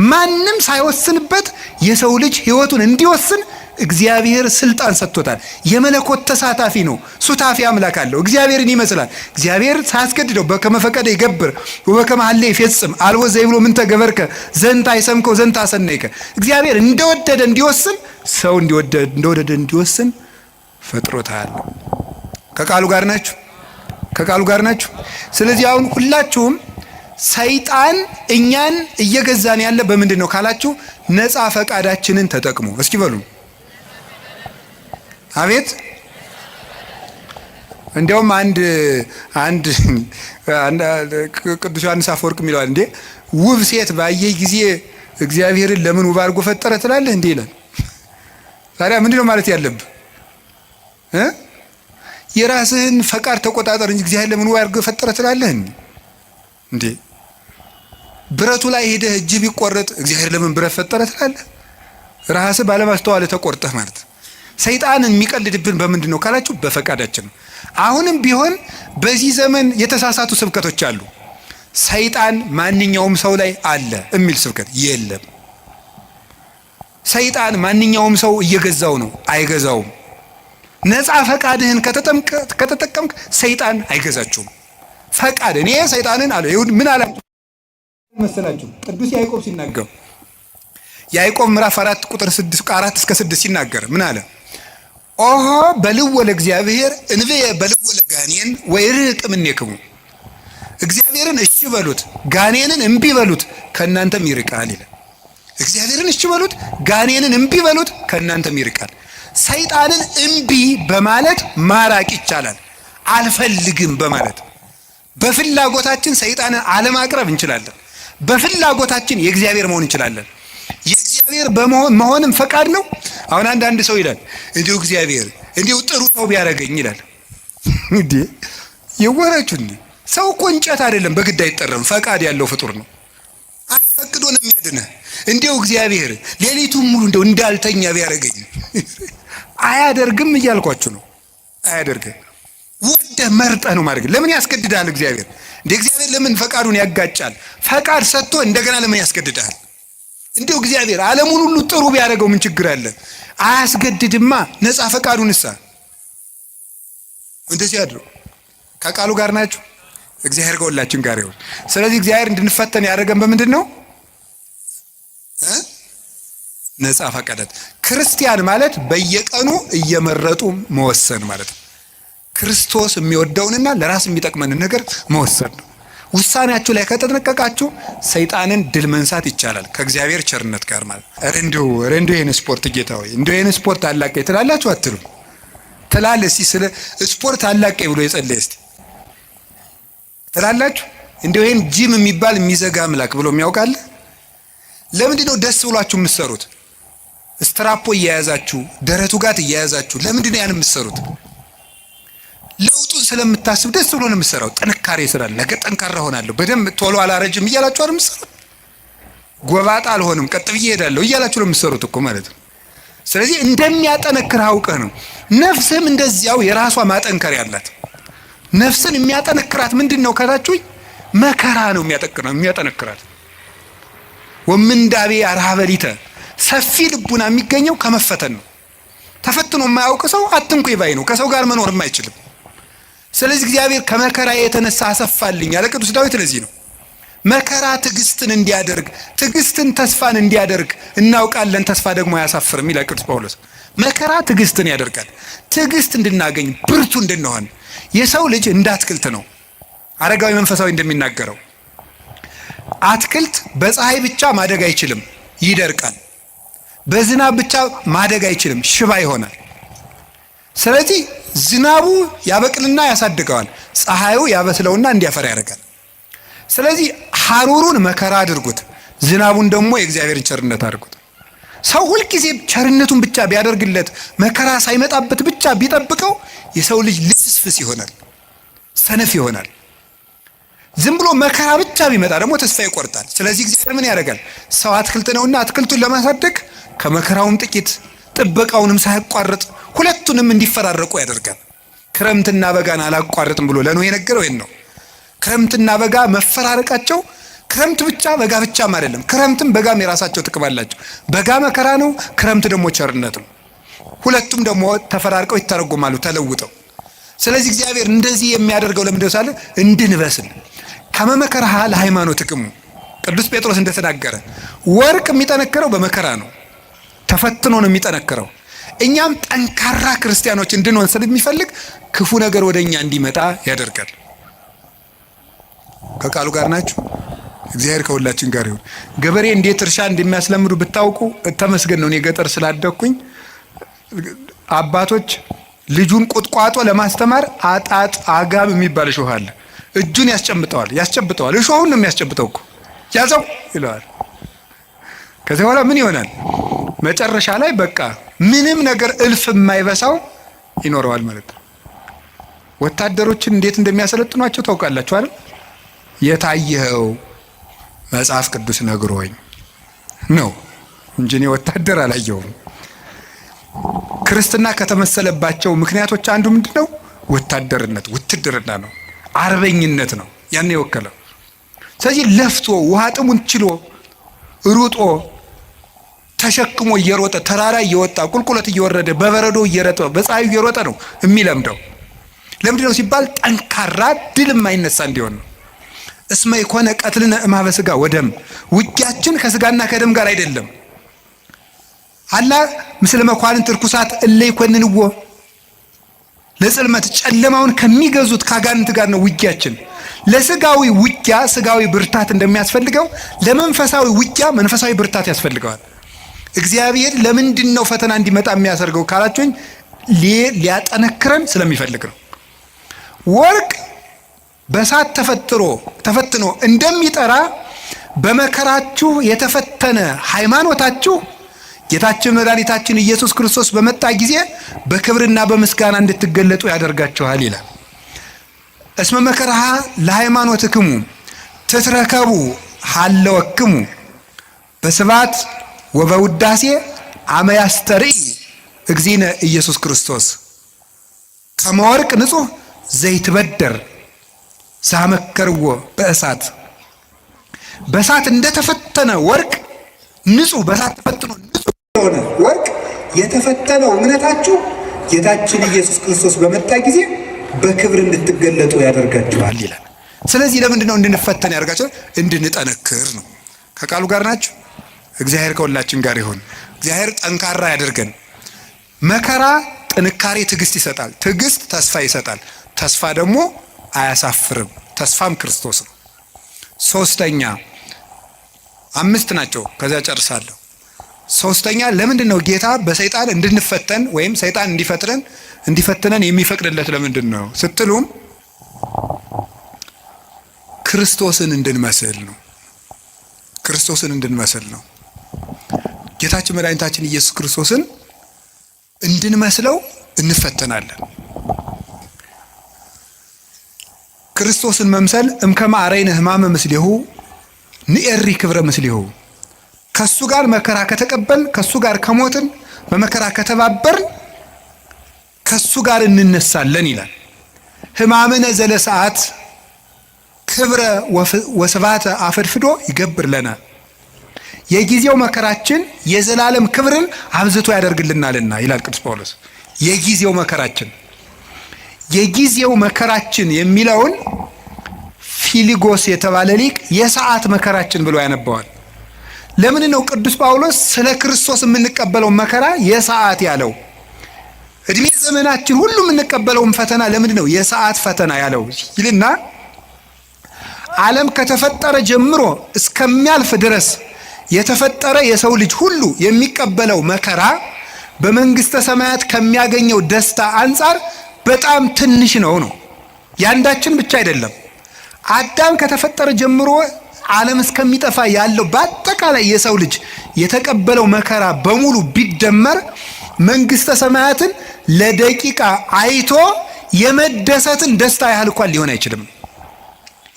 ማንም ሳይወስንበት የሰው ልጅ ሕይወቱን እንዲወስን እግዚአብሔር ስልጣን ሰጥቶታል። የመለኮት ተሳታፊ ነው። ሱታፊ አምላክ አለው። እግዚአብሔርን ይመስላል። እግዚአብሔር ሳያስገድደው በከመ ፈቀደ ይገብር ወበከመ ሀሌ ይፈጽም አልቦ ዘይብሎ ምን ተገበርከ ዘንተ አይሰምከው ዘንተ አሰነይከ። እግዚአብሔር እንደወደደ እንዲወስን ሰው እንደወደደ እንዲወስን ፈጥሮታል። ከቃሉ ጋር ናችሁ? ከቃሉ ጋር ናችሁ? ስለዚህ አሁን ሁላችሁም ሰይጣን እኛን እየገዛን ያለ በምንድን ነው ካላችሁ ነፃ ፈቃዳችንን ተጠቅሞ እስኪ በሉ። አቤት እንዲያውም አንድ ቅዱስ ዮሐንስ አፈወርቅ የሚለዋል እንዴ ውብ ሴት ባየ ጊዜ እግዚአብሔርን ለምን ውብ አድርጎ ፈጠረ ትላለህ እንዴ ይላል። ታዲያ ምንድን ነው ማለት ያለብህ? የራስህን ፈቃድ ተቆጣጠር እንጂ እግዚአብሔር ለምን ውብ አድርጎ ፈጠረ ትላለህ እንዴ? ብረቱ ላይ ሄደህ እጅ ቢቆረጥ እግዚአብሔር ለምን ብረት ፈጠረ ትላለህ? ራስህ ባለማስተዋል ተቆርጠህ ማለት። ሰይጣንን የሚቀልድብን በምንድን ነው ካላችሁ በፈቃዳችን ነው። አሁንም ቢሆን በዚህ ዘመን የተሳሳቱ ስብከቶች አሉ። ሰይጣን ማንኛውም ሰው ላይ አለ የሚል ስብከት የለም። ሰይጣን ማንኛውም ሰው እየገዛው ነው፣ አይገዛውም። ነፃ ፈቃድህን ከተጠቀምክ ሰይጣን አይገዛችሁም። ፈቃድ እኔ ሰይጣንን አለ ይሁን ምን አለ መሰላችሁ? ቅዱስ ያዕቆብ ሲናገር ያዕቆብ ምዕራፍ 4 ቁጥር 4 እስከ 6 ሲናገር ምን አለ? ኦሆ በልወ ለእግዚአብሔር እንብየ በልወ ለጋኔን ወይርቅ እምኔክሙ። እግዚአብሔርን እሺ በሉት ጋኔንን እምቢ በሉት ከእናንተም ይርቃል ይላል። እግዚአብሔርን እሺ በሉት ጋኔንን እምቢ በሉት ከእናንተም ይርቃል። ሰይጣንን እምቢ በማለት ማራቅ ይቻላል። አልፈልግም በማለት በፍላጎታችን ሰይጣንን አለማቅረብ እንችላለን። በፍላጎታችን የእግዚአብሔር መሆን እንችላለን። የእግዚአብሔር መሆንም ፈቃድ ነው። አሁን አንድ ሰው ይላል እንዲሁ እግዚአብሔር እንዲሁ ጥሩ ሰው ቢያደርገኝ ይላል። እንዴ የወራችሁ እንዴ ሰው እኮ እንጨት አይደለም፣ በግድ አይጠረም። ፈቃድ ያለው ፍጡር ነው። አስፈቅዶ ነው የሚያድነህ። እንዲሁ እግዚአብሔር ሌሊቱን ሙሉ እንደው እንዳልተኛ ቢያደርገኝ አያደርግም እያልኳችሁ ነው። አያደርግም። ወደ መርጠህ ነው ማድረግ። ለምን ያስገድዳል እግዚአብሔር? እንደ እግዚአብሔር ለምን ፈቃዱን ያጋጫል? ፈቃድ ሰጥቶ እንደገና ለምን ያስገድዳል? እንዲሁ እግዚአብሔር ዓለሙን ሁሉ ጥሩ ቢያደርገው ምን ችግር አለ? አያስገድድማ። ነፃ ፈቃዱንሳ እንደዚህ አድሮ ከቃሉ ጋር ናችሁ። እግዚአብሔር ከሁላችን ጋር ይሁን። ስለዚህ እግዚአብሔር እንድንፈተን ያደረገን በምንድን ነው? ነፃ ፈቃዳት። ክርስቲያን ማለት በየቀኑ እየመረጡ መወሰን ማለት ነው። ክርስቶስ የሚወደውንና ለራስ የሚጠቅመንን ነገር መወሰን ነው። ውሳኔያችሁ ላይ ከተጠነቀቃችሁ ሰይጣንን ድል መንሳት ይቻላል ከእግዚአብሔር ቸርነት ጋር ማለት። እንዲሁ ይህን ስፖርት ጌታ ሆይ እንዲሁ ይህን ስፖርት አላቀኝ ትላላችሁ አትሉም? ትላለህ። እስኪ ስለ ስፖርት አላቀኝ ብሎ የጸለየ እስኪ ትላላችሁ? እንዲሁ ይህን ጂም የሚባል የሚዘጋ አምላክ ብሎ የሚያውቃለ? ለምንድን ነው ደስ ብሏችሁ የምትሰሩት? ስትራፖ እየያዛችሁ ደረቱ ጋር እየያዛችሁ ለምንድን ነው ያን የምትሰሩት? ለውጡን ስለምታስብ ደስ ብሎ ነው የምትሰራው። ጥንካሬ ስላለ ነገ ጠንካራ ሆናለሁ በደንብ ቶሎ አላረጅም እያላችሁ አይደል የምትሰሩት? ጎባጣ አልሆንም ቀጥ ብዬ እሄዳለሁ እያላችሁ ነው የምትሰሩት እኮ ማለት ነው። ስለዚህ እንደሚያጠነክር አውቀህ ነው። ነፍስህም እንደዚያው የራሷ ማጠንከሪያ አላት። ነፍስን የሚያጠነክራት ምንድን ነው ካላችሁኝ? መከራ ነው የሚያጠነክራት። ወምንዳቤ አርሃበሊተ ሰፊ ልቡና የሚገኘው ከመፈተን ነው። ተፈትኖ የማያውቅ ሰው አትንኩ ባይ ነው። ከሰው ጋር መኖርም አይችልም። ስለዚህ እግዚአብሔር ከመከራ የተነሳ አሰፋልኝ ያለ ቅዱስ ዳዊት ለዚህ ነው። መከራ ትዕግስትን እንዲያደርግ ትዕግስትን ተስፋን እንዲያደርግ እናውቃለን። ተስፋ ደግሞ አያሳፍርም ይላል ቅዱስ ጳውሎስ። መከራ ትዕግስትን ያደርጋል። ትዕግስት እንድናገኝ ብርቱ እንድንሆን። የሰው ልጅ እንደ አትክልት ነው። አረጋዊ መንፈሳዊ እንደሚናገረው አትክልት በፀሐይ ብቻ ማደግ አይችልም፣ ይደርቃል። በዝናብ ብቻ ማደግ አይችልም፣ ሽባ ይሆናል። ስለዚህ ዝናቡ ያበቅልና ያሳድገዋል፣ ፀሐዩ ያበስለውና እንዲያፈራ ያደርጋል። ስለዚህ ሐሩሩን መከራ አድርጉት፣ ዝናቡን ደግሞ የእግዚአብሔር ቸርነት አድርጉት። ሰው ሁልጊዜ ቸርነቱን ብቻ ቢያደርግለት መከራ ሳይመጣበት ብቻ ቢጠብቀው የሰው ልጅ ልፍስፍስ ይሆናል፣ ሰነፍ ይሆናል። ዝም ብሎ መከራ ብቻ ቢመጣ ደግሞ ተስፋ ይቆርጣል። ስለዚህ እግዚአብሔር ምን ያደርጋል? ሰው አትክልት ነውና አትክልቱን ለማሳደግ ከመከራውም ጥቂት ጥበቃውንም ሳያቋርጥ ሁለቱንም እንዲፈራረቁ ያደርጋል። ክረምትና በጋን አላቋርጥም ብሎ ለኖህ የነገረው ይሄን ነው። ክረምትና በጋ መፈራረቃቸው ክረምት ብቻ በጋ ብቻም አይደለም። ክረምትም በጋም የራሳቸው ጥቅም አላቸው። በጋ መከራ ነው፣ ክረምት ደግሞ ቸርነት ነው። ሁለቱም ደግሞ ተፈራርቀው ይተረጎማሉ ተለውጠው። ስለዚህ እግዚአብሔር እንደዚህ የሚያደርገው ለምንድነው ሳለ እንድንበስል ከመመከራ ለሃይማኖትክሙ ቅዱስ ጴጥሮስ እንደተናገረ ወርቅ የሚጠነክረው በመከራ ነው፣ ተፈትኖ ነው የሚጠነክረው። እኛም ጠንካራ ክርስቲያኖች እንድንሆን ስለሚፈልግ ክፉ ነገር ወደኛ እንዲመጣ ያደርጋል። ከቃሉ ጋር ናችሁ? እግዚአብሔር ከሁላችን ጋር ይሁን። ገበሬ እንዴት እርሻ እንደሚያስለምዱ ብታውቁ ተመስገን ነው። እኔ ገጠር ስላደኩኝ አባቶች ልጁን ቁጥቋጦ ለማስተማር አጋብ የሚባል እሾህ አለ። እጁን ያስጨብጠዋል። እሾሁን ነው የሚያስጨብጠው እኮ ያዘው ይለዋል። ከዚህ በኋላ ምን ይሆናል? መጨረሻ ላይ በቃ ምንም ነገር እልፍ የማይበሳው ይኖረዋል ማለት ነው። ወታደሮችን እንዴት እንደሚያሰለጥኗቸው ታውቃላችሁ አይደል? የታየኸው መጽሐፍ ቅዱስ ነግሮኝ ነው እንጂ እኔ ወታደር አላየሁም። ክርስትና ከተመሰለባቸው ምክንያቶች አንዱ ምንድነው? ወታደርነት፣ ውትድርና ነው፣ አርበኝነት ነው ያን የወከለው። ስለዚህ ለፍቶ ውሃ ጥሙን ችሎ ሩጦ ተሸክሞ እየሮጠ ተራራ እየወጣ ቁልቁለት እየወረደ በበረዶ እየረጠ በፀሐዩ እየሮጠ ነው የሚለምደው። ለምንድነው ሲባል ጠንካራ ድል የማይነሳ እንዲሆን ነው። እስመ ይኮነ ቀትልነ እምኀበ ሥጋ ወደም፣ ውጊያችን ከስጋና ከደም ጋር አይደለም። አላ ምስለ መኳንንት ርኩሳት እለ ይኮንንዎ ለጽልመት፣ ጨለማውን ከሚገዙት ከአጋንንት ጋር ነው ውጊያችን። ለስጋዊ ውጊያ ስጋዊ ብርታት እንደሚያስፈልገው ለመንፈሳዊ ውጊያ መንፈሳዊ ብርታት ያስፈልገዋል። እግዚአብሔር ለምንድን ነው ፈተና እንዲመጣ የሚያሰርገው ካላችሁኝ ሊያጠነክረን ስለሚፈልግ ነው። ወርቅ በእሳት ተፈትኖ እንደሚጠራ በመከራችሁ የተፈተነ ሃይማኖታችሁ ጌታችን መድኃኒታችን ኢየሱስ ክርስቶስ በመጣ ጊዜ በክብርና በምስጋና እንድትገለጡ ያደርጋችኋል ይላል። እስመ መከራሃ ለሃይማኖትክሙ ትትረከቡ ሀለወክሙ በስብሐት ወበውዳሴ አመ ያስተርኢ እግዚእነ ኢየሱስ ክርስቶስ ከመ ወርቅ ንጹሕ ዘይትበደር ሳመከርዎ በእሳት። በእሳት እንደተፈተነ ወርቅ ንጹሕ፣ በእሳት ተፈትኖ ንጹሕ የሆነ ወርቅ የተፈተነው እምነታችሁ ጌታችን ኢየሱስ ክርስቶስ በመጣ ጊዜ በክብር እንድትገለጡ ያደርጋችኋል ይላል። ስለዚህ ለምንድን ነው እንድንፈተን ያደርጋችኋል? እንድንጠነክር ነው። ከቃሉ ጋር ናችሁ? እግዚአብሔር ከሁላችን ጋር ይሁን። እግዚአብሔር ጠንካራ ያደርገን። መከራ ጥንካሬ ትዕግስት ይሰጣል። ትዕግስት ተስፋ ይሰጣል። ተስፋ ደግሞ አያሳፍርም። ተስፋም ክርስቶስ ነው። ሶስተኛ 5 ናቸው። ከዚያ ጨርሳለሁ። ሶስተኛ ለምንድን ነው ጌታ በሰይጣን እንድንፈተን ወይም ሰይጣን እንዲፈትነን የሚፈቅድለት ለምንድን ነው ስትሉም ክርስቶስን እንድንመስል ነው። ክርስቶስን እንድንመስል ነው። ጌታችን መድኃኒታችን ኢየሱስ ክርስቶስን እንድንመስለው እንፈተናለን። ክርስቶስን መምሰል እምከመ አርአይነ ሕማመ ምስሌሁ ንኤሪ ክብረ ምስሌሁ። ከሱ ጋር መከራ ከተቀበል፣ ከሱ ጋር ከሞትን፣ በመከራ ከተባበርን ከሱ ጋር እንነሳለን ይላል። ሕማምነ ዘለሰዓት ክብረ ወስብሐተ አፈድፍዶ ይገብር ለነ። የጊዜው መከራችን የዘላለም ክብርን አብዝቶ ያደርግልናልና ይላል ቅዱስ ጳውሎስ። የጊዜው መከራችን የሚለውን ፊሊጎስ የተባለ ሊቅ የሰዓት መከራችን ብሎ ያነባዋል። ለምን ነው ቅዱስ ጳውሎስ ስለ ክርስቶስ የምንቀበለው መከራ የሰዓት ያለው? እድሜ ዘመናችን ሁሉ የምንቀበለውን ፈተና ለምንድን ነው የሰዓት ፈተና ያለው ይልና ዓለም ከተፈጠረ ጀምሮ እስከሚያልፍ ድረስ የተፈጠረ የሰው ልጅ ሁሉ የሚቀበለው መከራ በመንግስተ ሰማያት ከሚያገኘው ደስታ አንጻር በጣም ትንሽ ነው። ያንዳችን ብቻ አይደለም። አዳም ከተፈጠረ ጀምሮ ዓለም እስከሚጠፋ ያለው በአጠቃላይ የሰው ልጅ የተቀበለው መከራ በሙሉ ቢደመር መንግስተ ሰማያትን ለደቂቃ አይቶ የመደሰትን ደስታ ያህል እንኳን ሊሆን አይችልም።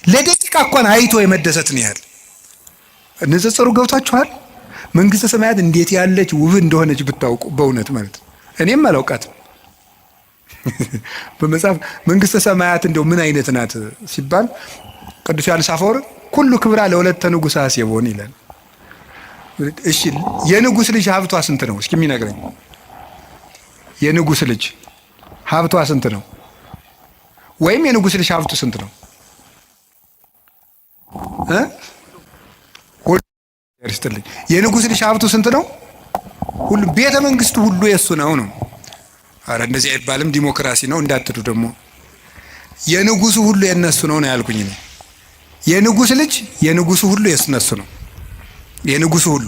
ለደቂቃ እንኳን አይቶ የመደሰትን ያህል ንጽጽሩ ገብቷችኋል? መንግስተ ሰማያት እንዴት ያለች ውብ እንደሆነች ብታውቁ በእውነት ማለት እኔም አላውቃትም። በመጽሐፍ መንግስተ ሰማያት እንደው ምን አይነት ናት ሲባል ቅዱስ ዮሐንስ አፈወርቅ ኩሉ ክብራ ለወለተ ንጉሥ አስየቦን ይላል። እሺ የንጉሥ ልጅ ሀብቷ ስንት ነው? እስኪ የሚነግረኝ የንጉሥ ልጅ ሀብቷ ስንት ነው? ወይም የንጉሥ ልጅ ሀብቱ ስንት ነው? ስትልኝ የንጉሥ ልጅ ሀብቱ ስንት ነው? ሁሉ ቤተ መንግስቱ ሁሉ የሱ ነው ነው። አረ እንደዚህ አይባልም፣ ዲሞክራሲ ነው እንዳትሉ ደግሞ። የንጉሱ ሁሉ የነሱ ነው ነው ያልኩኝ ነው። የንጉሥ ልጅ የንጉሱ ሁሉ የነሱ ነው። የንጉሱ ሁሉ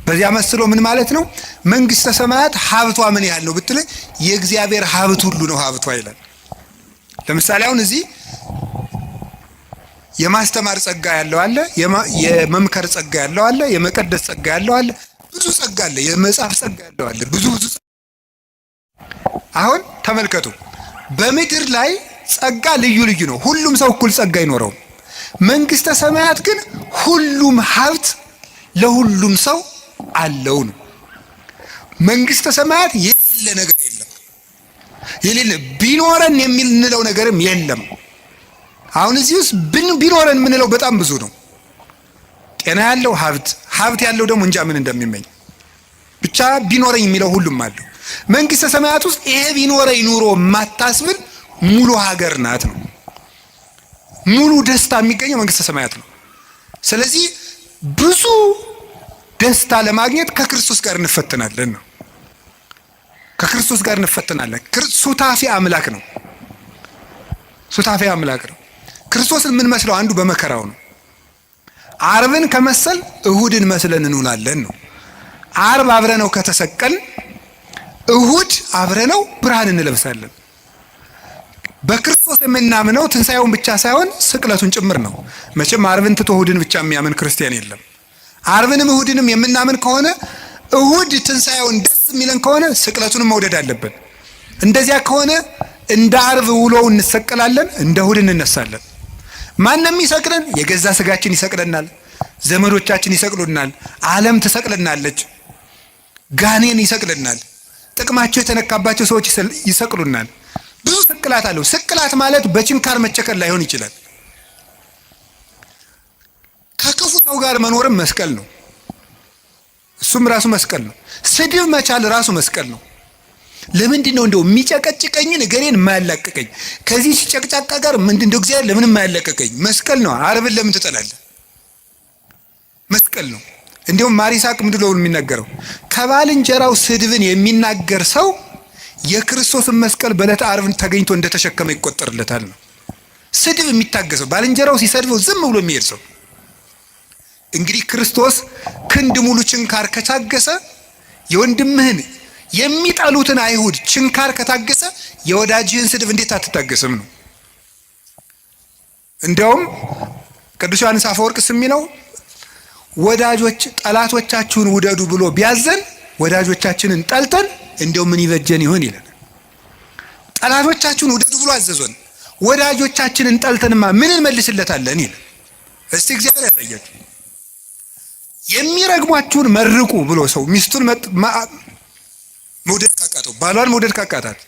በዚያ መስሎ ምን ማለት ነው? መንግስተ ሰማያት ሀብቷ ምን ያህል ነው ብትል የእግዚአብሔር ሀብት ሁሉ ነው ሀብቷ ይላል። ለምሳሌ አሁን እዚህ የማስተማር ጸጋ ያለው አለ፣ የመምከር ጸጋ ያለው አለ፣ የመቀደስ ጸጋ ያለው አለ፣ ብዙ ጸጋ አለ፣ የመጻፍ ጸጋ ያለው አለ፣ ብዙ አሁን ተመልከቱ፣ በምድር ላይ ጸጋ ልዩ ልዩ ነው። ሁሉም ሰው እኩል ጸጋ አይኖረውም። መንግስተ ሰማያት ግን ሁሉም ሀብት ለሁሉም ሰው አለው ነው። መንግስተ ሰማያት የሌለ ነገር የለም። የሌለ ቢኖረን የሚልንለው ነገርም የለም። አሁን እዚህ ውስጥ ቢኖረን የምንለው በጣም ብዙ ነው። ጤና ያለው ሀብት ያለው ደግሞ እንጃ ምን እንደሚመኝ ብቻ ቢኖረኝ የሚለው ሁሉም አለው። መንግስተ ሰማያት ውስጥ ይሄ ቢኖረኝ ኑሮ የማታስብል ሙሉ ሀገር ናት ነው። ሙሉ ደስታ የሚገኘው መንግስተ ሰማያት ነው። ስለዚህ ብዙ ደስታ ለማግኘት ከክርስቶስ ጋር እንፈተናለን ነው። ከክርስቶስ ጋር እንፈተናለን። ሱታፌ አምላክ ነው። ሱታፌ አምላክ ነው። ክርስቶስን የምንመስለው አንዱ በመከራው ነው። ዓርብን ከመሰል እሁድን መስለን እንውላለን ነው። ዓርብ አብረነው ከተሰቀል እሁድ አብረነው ብርሃን እንለብሳለን። በክርስቶስ የምናምነው ትንሣኤውን ብቻ ሳይሆን ስቅለቱን ጭምር ነው። መቼም ዓርብን ትቶ እሁድን ብቻ የሚያምን ክርስቲያን የለም። ዓርብንም እሁድንም የምናምን ከሆነ እሁድ ትንሣኤውን ደስ የሚለን ከሆነ ስቅለቱንም መውደድ አለብን። እንደዚያ ከሆነ እንደ ዓርብ ውሎው እንሰቀላለን፣ እንደ እሁድ እንነሳለን። ማንም ይሰቅለን? የገዛ ስጋችን ይሰቅለናል፣ ዘመዶቻችን ይሰቅሉናል፣ ዓለም ትሰቅለናለች፣ ጋኔን ይሰቅለናል፣ ጥቅማቸው የተነካባቸው ሰዎች ይሰቅሉናል። ብዙ ስቅላት አለው። ስቅላት ማለት በችንካር መቸከል ላይሆን ይችላል። ከክፉ ሰው ጋር መኖርም መስቀል ነው። እሱም ራሱ መስቀል ነው። ስድብ መቻል ራሱ መስቀል ነው። ለምንድን ነው እንደው የሚጨቀጭቀኝን እገሬን የማያላቅቀኝ ከዚህ ጨቅጫቃ ጋር ምንድን ነው እግዚአብሔር ለምን የማያላቅቀኝ? መስቀል ነው። ዓርብን ለምን ትጠላለህ? መስቀል ነው። እንዲሁም ማሪሳቅ ምንድን ነው የሚናገረው? ከባልንጀራው ስድብን የሚናገር ሰው የክርስቶስን መስቀል በዕለተ ዓርብ ተገኝቶ እንደተሸከመ ይቆጠርለታል ነው። ስድብ የሚታገሰው ባልንጀራው ሲሰድበው ዝም ብሎ የሚሄድ ሰው እንግዲህ ክርስቶስ ክንድ ሙሉ ችንካር ከታገሰ የወንድምህን የሚጠሉትን አይሁድ ችንካር ከታገሰ የወዳጅህን ስድብ እንዴት አትታገስም ነው። እንዲያውም ቅዱስ ዮሐንስ አፈወርቅ የሚለው ወዳጆች ጠላቶቻችሁን ውደዱ ብሎ ቢያዘን ወዳጆቻችንን ጠልተን እንዲያው ምን ይበጀን ይሆን ይላል። ጠላቶቻችሁን ውደዱ ብሎ አዘዞን፣ ወዳጆቻችንን ጠልተንማ ምን እንመልስለታለን ይላል። እስቲ እግዚአብሔር ያሳያችሁ። የሚረግሟችሁን መርቁ ብሎ ሰው ሚስቱን መውደድ ካቃተው፣ ባሏን መውደድ ካቃታት፣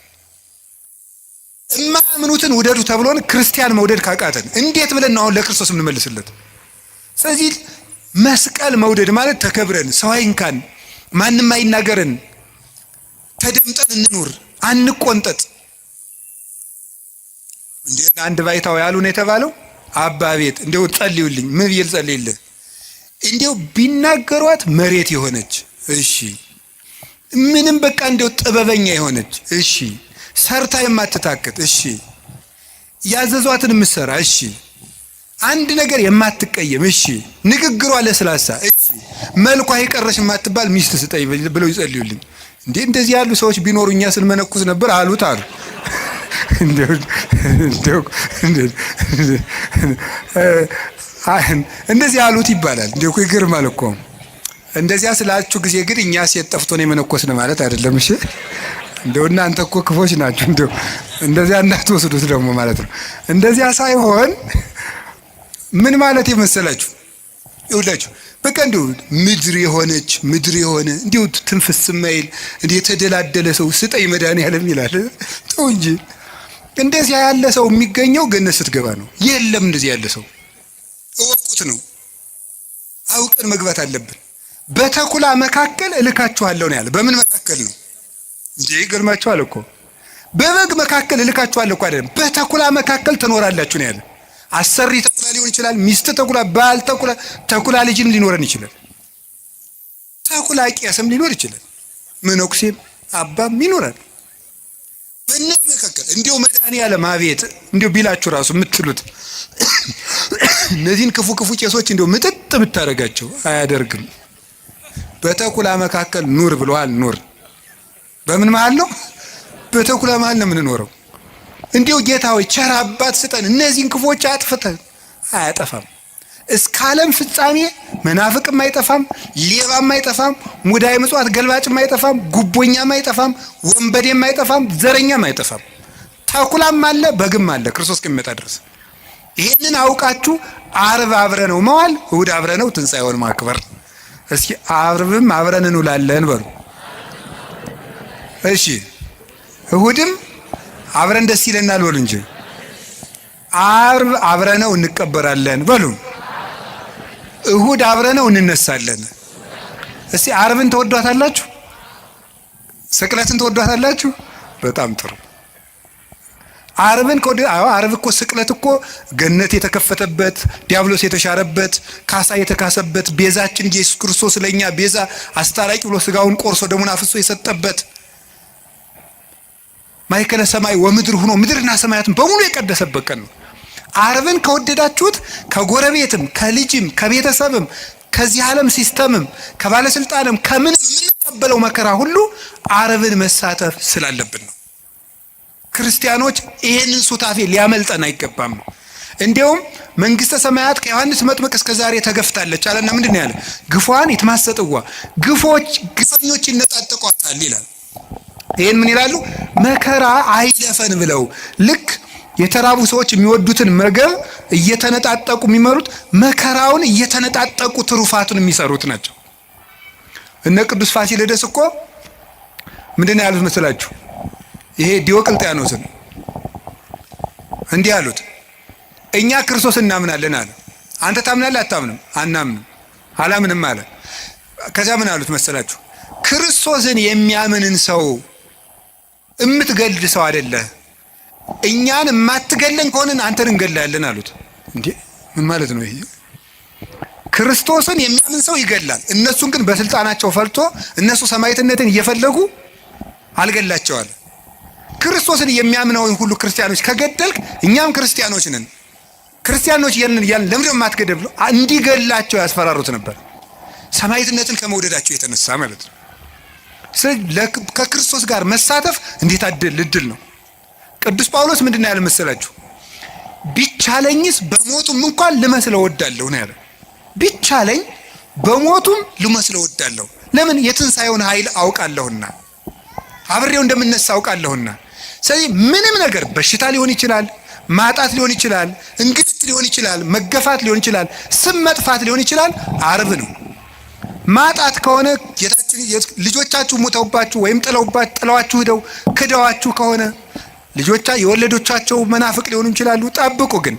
እማምኑትን ውደዱ ተብሎን ክርስቲያን መውደድ ካቃተን እንዴት ብለን ነው አሁን ለክርስቶስ የምንመልስለት? ስለዚህ መስቀል መውደድ ማለት ተከብረን፣ ሰው አይንካን፣ ማንም አይናገረን፣ ተደምጠን እንኑር፣ አንቆንጠጥ። እንዴ አንድ ባይታው ያሉ ነው የተባለው አባ ቤት እንደው ጸልዩልኝ። ምን ብዬ ልጸልይልህ? እንደው ቢናገሯት መሬት የሆነች እሺ፣ ምንም በቃ እንደው ጥበበኛ የሆነች እሺ፣ ሰርታ የማትታክት እሺ፣ ያዘዟትን የምትሰራ እሺ፣ አንድ ነገር የማትቀየም እሺ፣ ንግግሯ ለስላሳ እሺ፣ መልኳ የቀረሽ የማትባል ሚስት ስጠኝ ብለው ይጸልዩልኝ። እንዴ እንደዚህ ያሉ ሰዎች ቢኖሩ እኛ ስንመነኩስ ነበር አሉት አሉ። እንደዚህ አሉት ይባላል። እንዴ እኮ ይገርማል እኮ። እንደዚያ ስላችሁ ጊዜ ግን እኛ ሴት ጠፍቶ ነው የመነኮስን ማለት አይደለም። እሺ እንደው እናንተ እኮ ክፎች ናችሁ። እንደው እንደዚያ እንዳትወስዱት ደግሞ ማለት ነው። እንደዚያ ሳይሆን ምን ማለት የመሰላችሁ ይውላችሁ በቃ እንደው ምድር የሆነ እንደው ትንፍስ ማይል እንደ የተደላደለ ሰው ስጠኝ መድኃኒዓለም ይላል። ተው እንጂ እንደዚያ ያለ ሰው የሚገኘው ገነት ስትገባ ነው። የለም እንደዚህ ያለ ሰው እወቁት ነው። አውቀን መግባት አለብን። በተኩላ መካከል እልካችኋለሁ ነው ያለ። በምን መካከል ነው? እንዴ ይገርማችኋል እኮ በበግ መካከል እልካችኋለሁ እኮ አይደለም፣ በተኩላ መካከል ትኖራላችሁ ነው ያለ። አሰሪ ተኩላ ሊሆን ይችላል፣ ሚስት ተኩላ፣ ባል ተኩላ፣ ተኩላ ልጅም ሊኖረን ይችላል፣ ተኩላ ቄስም ሊኖር ይችላል፣ መነኩሴም አባም ይኖራል። በእነዚህ መካከል እንዲሁ መድኃኒዓለም አቤት እንዲሁ ቢላችሁ ራሱ የምትሉት እነዚህን ክፉ ክፉ ቄሶች እንዲሁ ምጥጥ ብታደርጋቸው አያደርግም። በተኩላ መካከል ኑር ብለዋል። ኑር በምን መሃል ነው? በተኩላ መሃል ነው የምንኖረው። እንዲሁ ጌታ ሆይ ቸር አባት ስጠን፣ እነዚህን ክፎች አጥፍተን። አያጠፋም። እስከ ዓለም ፍጻሜ መናፍቅም አይጠፋም፣ ሌባም አይጠፋም፣ ሙዳይ ምጽዋት ገልባጭም አይጠፋም፣ ጉቦኛም አይጠፋም፣ ወንበዴም አይጠፋም፣ ዘረኛም አይጠፋም። ተኩላም አለ፣ በግም አለ ክርስቶስ እስከሚመጣ ድረስ። ይሄንን አውቃችሁ ዓርብ አብረነው መዋል፣ እሑድ አብረነው ትንሣኤውን ማክበር። እስኪ ዓርብም አብረን እንውላለን በሉ። እሺ እሑድም አብረን ደስ ይለናል በሉ እንጂ። ዓርብ አብረነው እንቀበራለን በሉ። እሑድ አብረነው እንነሳለን። እስቲ ዓርብን ተወዷታላችሁ? ስቅለትን ተወዷታላችሁ? በጣም ጥሩ። ዓርብን ዓርብ እኮ ስቅለት እኮ ገነት የተከፈተበት፣ ዲያብሎስ የተሻረበት፣ ካሳ የተካሰበት፣ ቤዛችን ኢየሱስ ክርስቶስ ለኛ ቤዛ አስታራቂ ብሎ ስጋውን ቆርሶ ደሙን አፍሶ የሰጠበት፣ ማእከለ ሰማይ ወምድር ሆኖ ምድርና ሰማያትን በሙሉ የቀደሰበት ቀን ነው። ዓርብን ከወደዳችሁት ከጎረቤትም ከልጅም ከቤተሰብም ከዚህ ዓለም ሲስተምም ከባለስልጣንም ከምንም የምንቀበለው መከራ ሁሉ ዓርብን መሳተፍ ስላለብን ነው። ክርስቲያኖች ይሄንን ሱታፌ ሊያመልጠን አይገባም። እንዲያውም መንግስተ ሰማያት ከዮሐንስ መጥምቅ እስከ ዛሬ ተገፍታለች አለና ምንድን ነው ያለ? ግፏን ይትማሰጥዋ፣ ግፈኞች ይነጣጠቋታል ይላል። ይሄን ምን ይላሉ? መከራ አይለፈን ብለው ልክ የተራቡ ሰዎች የሚወዱትን ምግብ እየተነጣጠቁ የሚመሩት መከራውን እየተነጣጠቁ ትሩፋቱን የሚሰሩት ናቸው። እነ ቅዱስ ፋሲለደስ እኮ ምንድን ያሉት መስላችሁ? ይሄ ዲዮቅልጥያኖስን እንዲህ አሉት፣ እኛ ክርስቶስ እናምናለን አለ። አንተ ታምናለህ? አታምንም? አናምንም። አላምንም አለ። ከዛ ምን አሉት መሰላችሁ? ክርስቶስን የሚያምንን ሰው እምትገልድ ሰው አይደለህ፣ እኛን የማትገለን ከሆነን አንተን እንገላለን አሉት። እንዴ ምን ማለት ነው ይሄ? ክርስቶስን የሚያምን ሰው ይገላል። እነሱን ግን በስልጣናቸው ፈልቶ እነሱ ሰማዕትነትን እየፈለጉ አልገላቸዋል። ክርስቶስን የሚያምነውን ሁሉ ክርስቲያኖች ከገደልክ እኛም ክርስቲያኖች ነን፣ ክርስቲያኖች ያንን ለምን የማትገደል ብሎ እንዲገላቸው ያስፈራሩት ነበር። ሰማዕትነትን ከመውደዳቸው የተነሳ ማለት ነው። ስለዚህ ከክርስቶስ ጋር መሳተፍ እንዴት እድል ነው። ቅዱስ ጳውሎስ ምንድን ነው ያለ መሰላችሁ? ቢቻለኝስ በሞቱም እንኳን ልመስለው እወዳለሁ ነው ያለ። ቢቻለኝ በሞቱም ልመስለው እወዳለሁ። ለምን? የትንሣኤውን ኃይል አውቃለሁና፣ አብሬው እንደምነሳ አውቃለሁና። ስለዚህ ምንም ነገር በሽታ ሊሆን ይችላል፣ ማጣት ሊሆን ይችላል፣ እንግልት ሊሆን ይችላል፣ መገፋት ሊሆን ይችላል፣ ስም መጥፋት ሊሆን ይችላል። ዓርብ ነው። ማጣት ከሆነ ልጆቻችሁ ሞተውባችሁ ወይም ጥለዋችሁ ሄደው ክደዋችሁ ከሆነ የወለዶቻቸው መናፍቅ ሊሆኑ ይችላሉ። ጠብቁ። ግን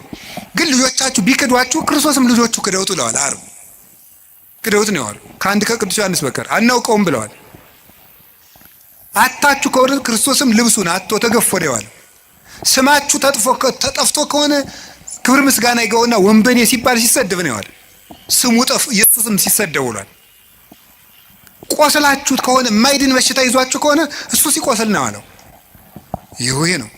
ልጆቻችሁ ቢክዷችሁ ክርስቶስም ልጆቹ ክደውት ብለዋል። ዓርብ ክደውት ነው ያሉ። ከአንድ ከቅዱስ ዮሐንስ በቀር አናውቀውም ብለዋል። አታችሁ ከሆነ ክርስቶስም ልብሱን አጥቶ ተገፎ ነው ያለው። ስማችሁ ተጠፍቶ ከሆነ ክብር ምስጋና ይገውና ወንበኔ ሲባል ሲሰደብ ነው ያለው። ስሙ ኢየሱስም ሲሰደብ ውሏል። ቆስላችሁት ከሆነ የማይድን በሽታ ይዟችሁ ከሆነ እሱ ሲቆስል ነው ያለው። ይሄ ነው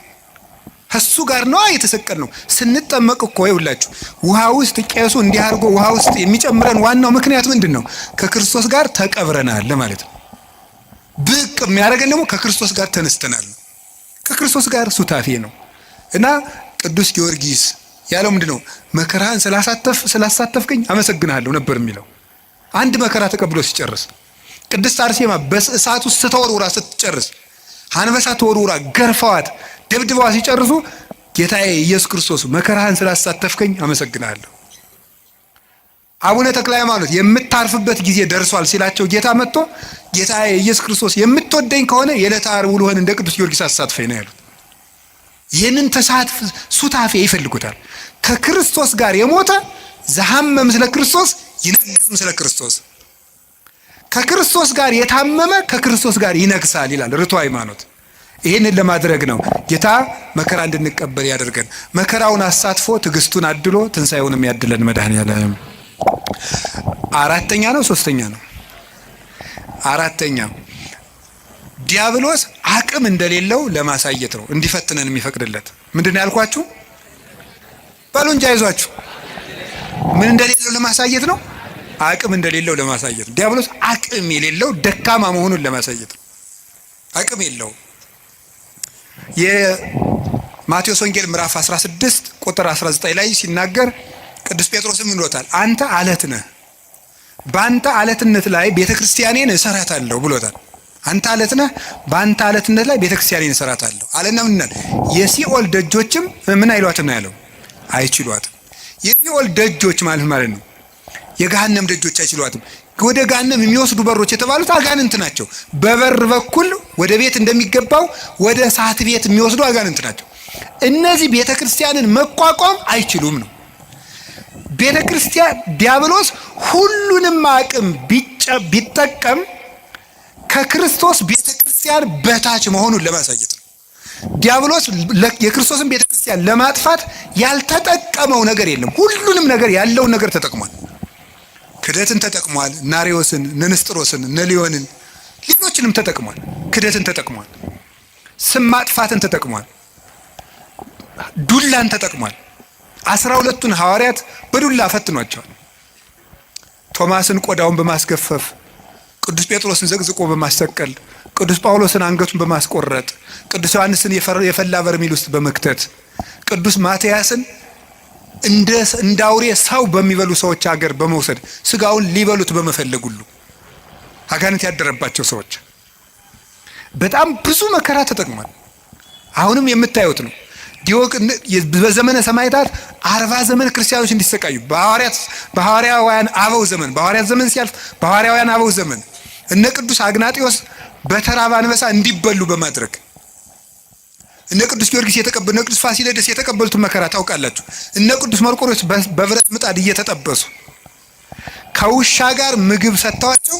እሱ ጋር ነው የተሰቀል ነው። ስንጠመቅ እኮ ይውላችሁ ውሃ ውስጥ ቄሱ እንዲህ አድርጎ ውሃ ውስጥ የሚጨምረን ዋናው ምክንያት ምንድን ነው? ከክርስቶስ ጋር ተቀብረናል ማለት ነው። ብቅ የሚያደርገን ደግሞ ከክርስቶስ ጋር ተነስተናል። ከክርስቶስ ጋር ሱታፌ ነው እና ቅዱስ ጊዮርጊስ ያለው ምንድን ነው? መከራህን ስላሳተፍከኝ አመሰግናለሁ ነበር የሚለው። አንድ መከራ ተቀብሎ ሲጨርስ፣ ቅድስት አርሴማ በእሳት ውስጥ ስትወርውራ ስትጨርስ፣ አንበሳ ተወርውራ ገርፈዋት ደብድበዋ ሲጨርሱ ጌታዬ ኢየሱስ ክርስቶስ መከራህን ስላሳተፍከኝ አመሰግናለሁ። አቡነ ተክለ ሃይማኖት የምታርፍበት ጊዜ ደርሷል ሲላቸው ጌታ መጥቶ ጌታዬ ኢየሱስ ክርስቶስ የምትወደኝ ከሆነ የዕለተ ዓርብ ውሎህን እንደ ቅዱስ ጊዮርጊስ አሳትፈኝ ነው ያሉት። ይህንን ተሳትፍ ሱታፌ ይፈልጉታል። ከክርስቶስ ጋር የሞተ ዘሐመ ምስለ ክርስቶስ ይነግስ ምስለ ክርስቶስ። ከክርስቶስ ጋር የታመመ ከክርስቶስ ጋር ይነግሳል ይላል ርቱዕ ሃይማኖት። ይህንን ለማድረግ ነው ጌታ መከራ እንድንቀበል ያደርገን። መከራውን አሳትፎ ትዕግስቱን አድሎ ትንሣኤውንም ያድለን መድኃኔዓለም። አራተኛ ነው ሶስተኛ ነው? አራተኛ ዲያብሎስ አቅም እንደሌለው ለማሳየት ነው እንዲፈትነን የሚፈቅድለት። ምንድን ነው ያልኳችሁ? በሉ እንጂ አይዟችሁ። ምን እንደሌለው ለማሳየት ነው? አቅም እንደሌለው ለማሳየት ነው። ዲያብሎስ አቅም የሌለው ደካማ መሆኑን ለማሳየት ነው። አቅም የለውም። የማቴዎስ ወንጌል ምዕራፍ 16 ቁጥር 19 ላይ ሲናገር ቅዱስ ጴጥሮስም ይሎታል፣ አንተ አለት ነህ፣ በአንተ አለትነት ላይ ቤተክርስቲያኔን እሰራታለሁ ብሎታል። አንተ አለት ነህ፣ በአንተ አለትነት ላይ ቤተክርስቲያኔን እሰራታለሁ አለና ምን የሲኦል ደጆችም ምን አይሏትም ነው ያለው? አይችሏትም። የሲኦል ደጆች ማለት ነው የገሃነም ደጆች አይችሏትም። ወደ ገሃነም የሚወስዱ በሮች የተባሉት አጋንንት ናቸው። በበር በኩል ወደ ቤት እንደሚገባው ወደ እሳት ቤት የሚወስዱ አጋንንት ናቸው። እነዚህ ቤተክርስቲያንን መቋቋም አይችሉም ነው። ቤተክርስቲያን ዲያብሎስ ሁሉንም አቅም ቢጠቀም ከክርስቶስ ቤተክርስቲያን በታች መሆኑን ለማሳየት ነው። ዲያብሎስ የክርስቶስን ቤተክርስቲያን ለማጥፋት ያልተጠቀመው ነገር የለም። ሁሉንም ነገር ያለውን ነገር ተጠቅሟል። ክደትን ተጠቅሟል። ናሪዎስን፣ ንስጥሮስን፣ ነሊዮንን ሌሎችንም ተጠቅሟል። ክደትን ተጠቅሟል። ስም ማጥፋትን ተጠቅሟል። ዱላን ተጠቅሟል። 12ቱን ሐዋርያት በዱላ ፈትኗቸዋል። ቶማስን ቆዳውን በማስገፈፍ፣ ቅዱስ ጴጥሮስን ዘቅዝቆ በማሰቀል፣ ቅዱስ ጳውሎስን አንገቱን በማስቆረጥ፣ ቅዱስ ዮሐንስን የፈላ በርሜል ውስጥ በመክተት፣ ቅዱስ ማትያስን እንደ አውሬ ሰው በሚበሉ ሰዎች ሀገር በመውሰድ ስጋውን ሊበሉት በመፈለግ ሁሉ አጋንንት ያደረባቸው ሰዎች በጣም ብዙ መከራ ተጠቅሟል። አሁንም የምታዩት ነው። በዘመነ ሰማዕታት 40 ዘመን ክርስቲያኖች እንዲሰቃዩ በሐዋርያውያን አበው ዘመን፣ በሐዋርያት ዘመን ሲያልፍ በሐዋርያውያን አበው ዘመን እነ ቅዱስ አግናጢዮስ በተራበ አንበሳ እንዲበሉ በማድረግ እነ ቅዱስ ጊዮርጊስ እነ ቅዱስ ፋሲለደስ የተቀበሉትን መከራ ታውቃላችሁ። እነ ቅዱስ መርቆሬዎስ በብረት ምጣድ እየተጠበሱ ከውሻ ጋር ምግብ ሰጥተዋቸው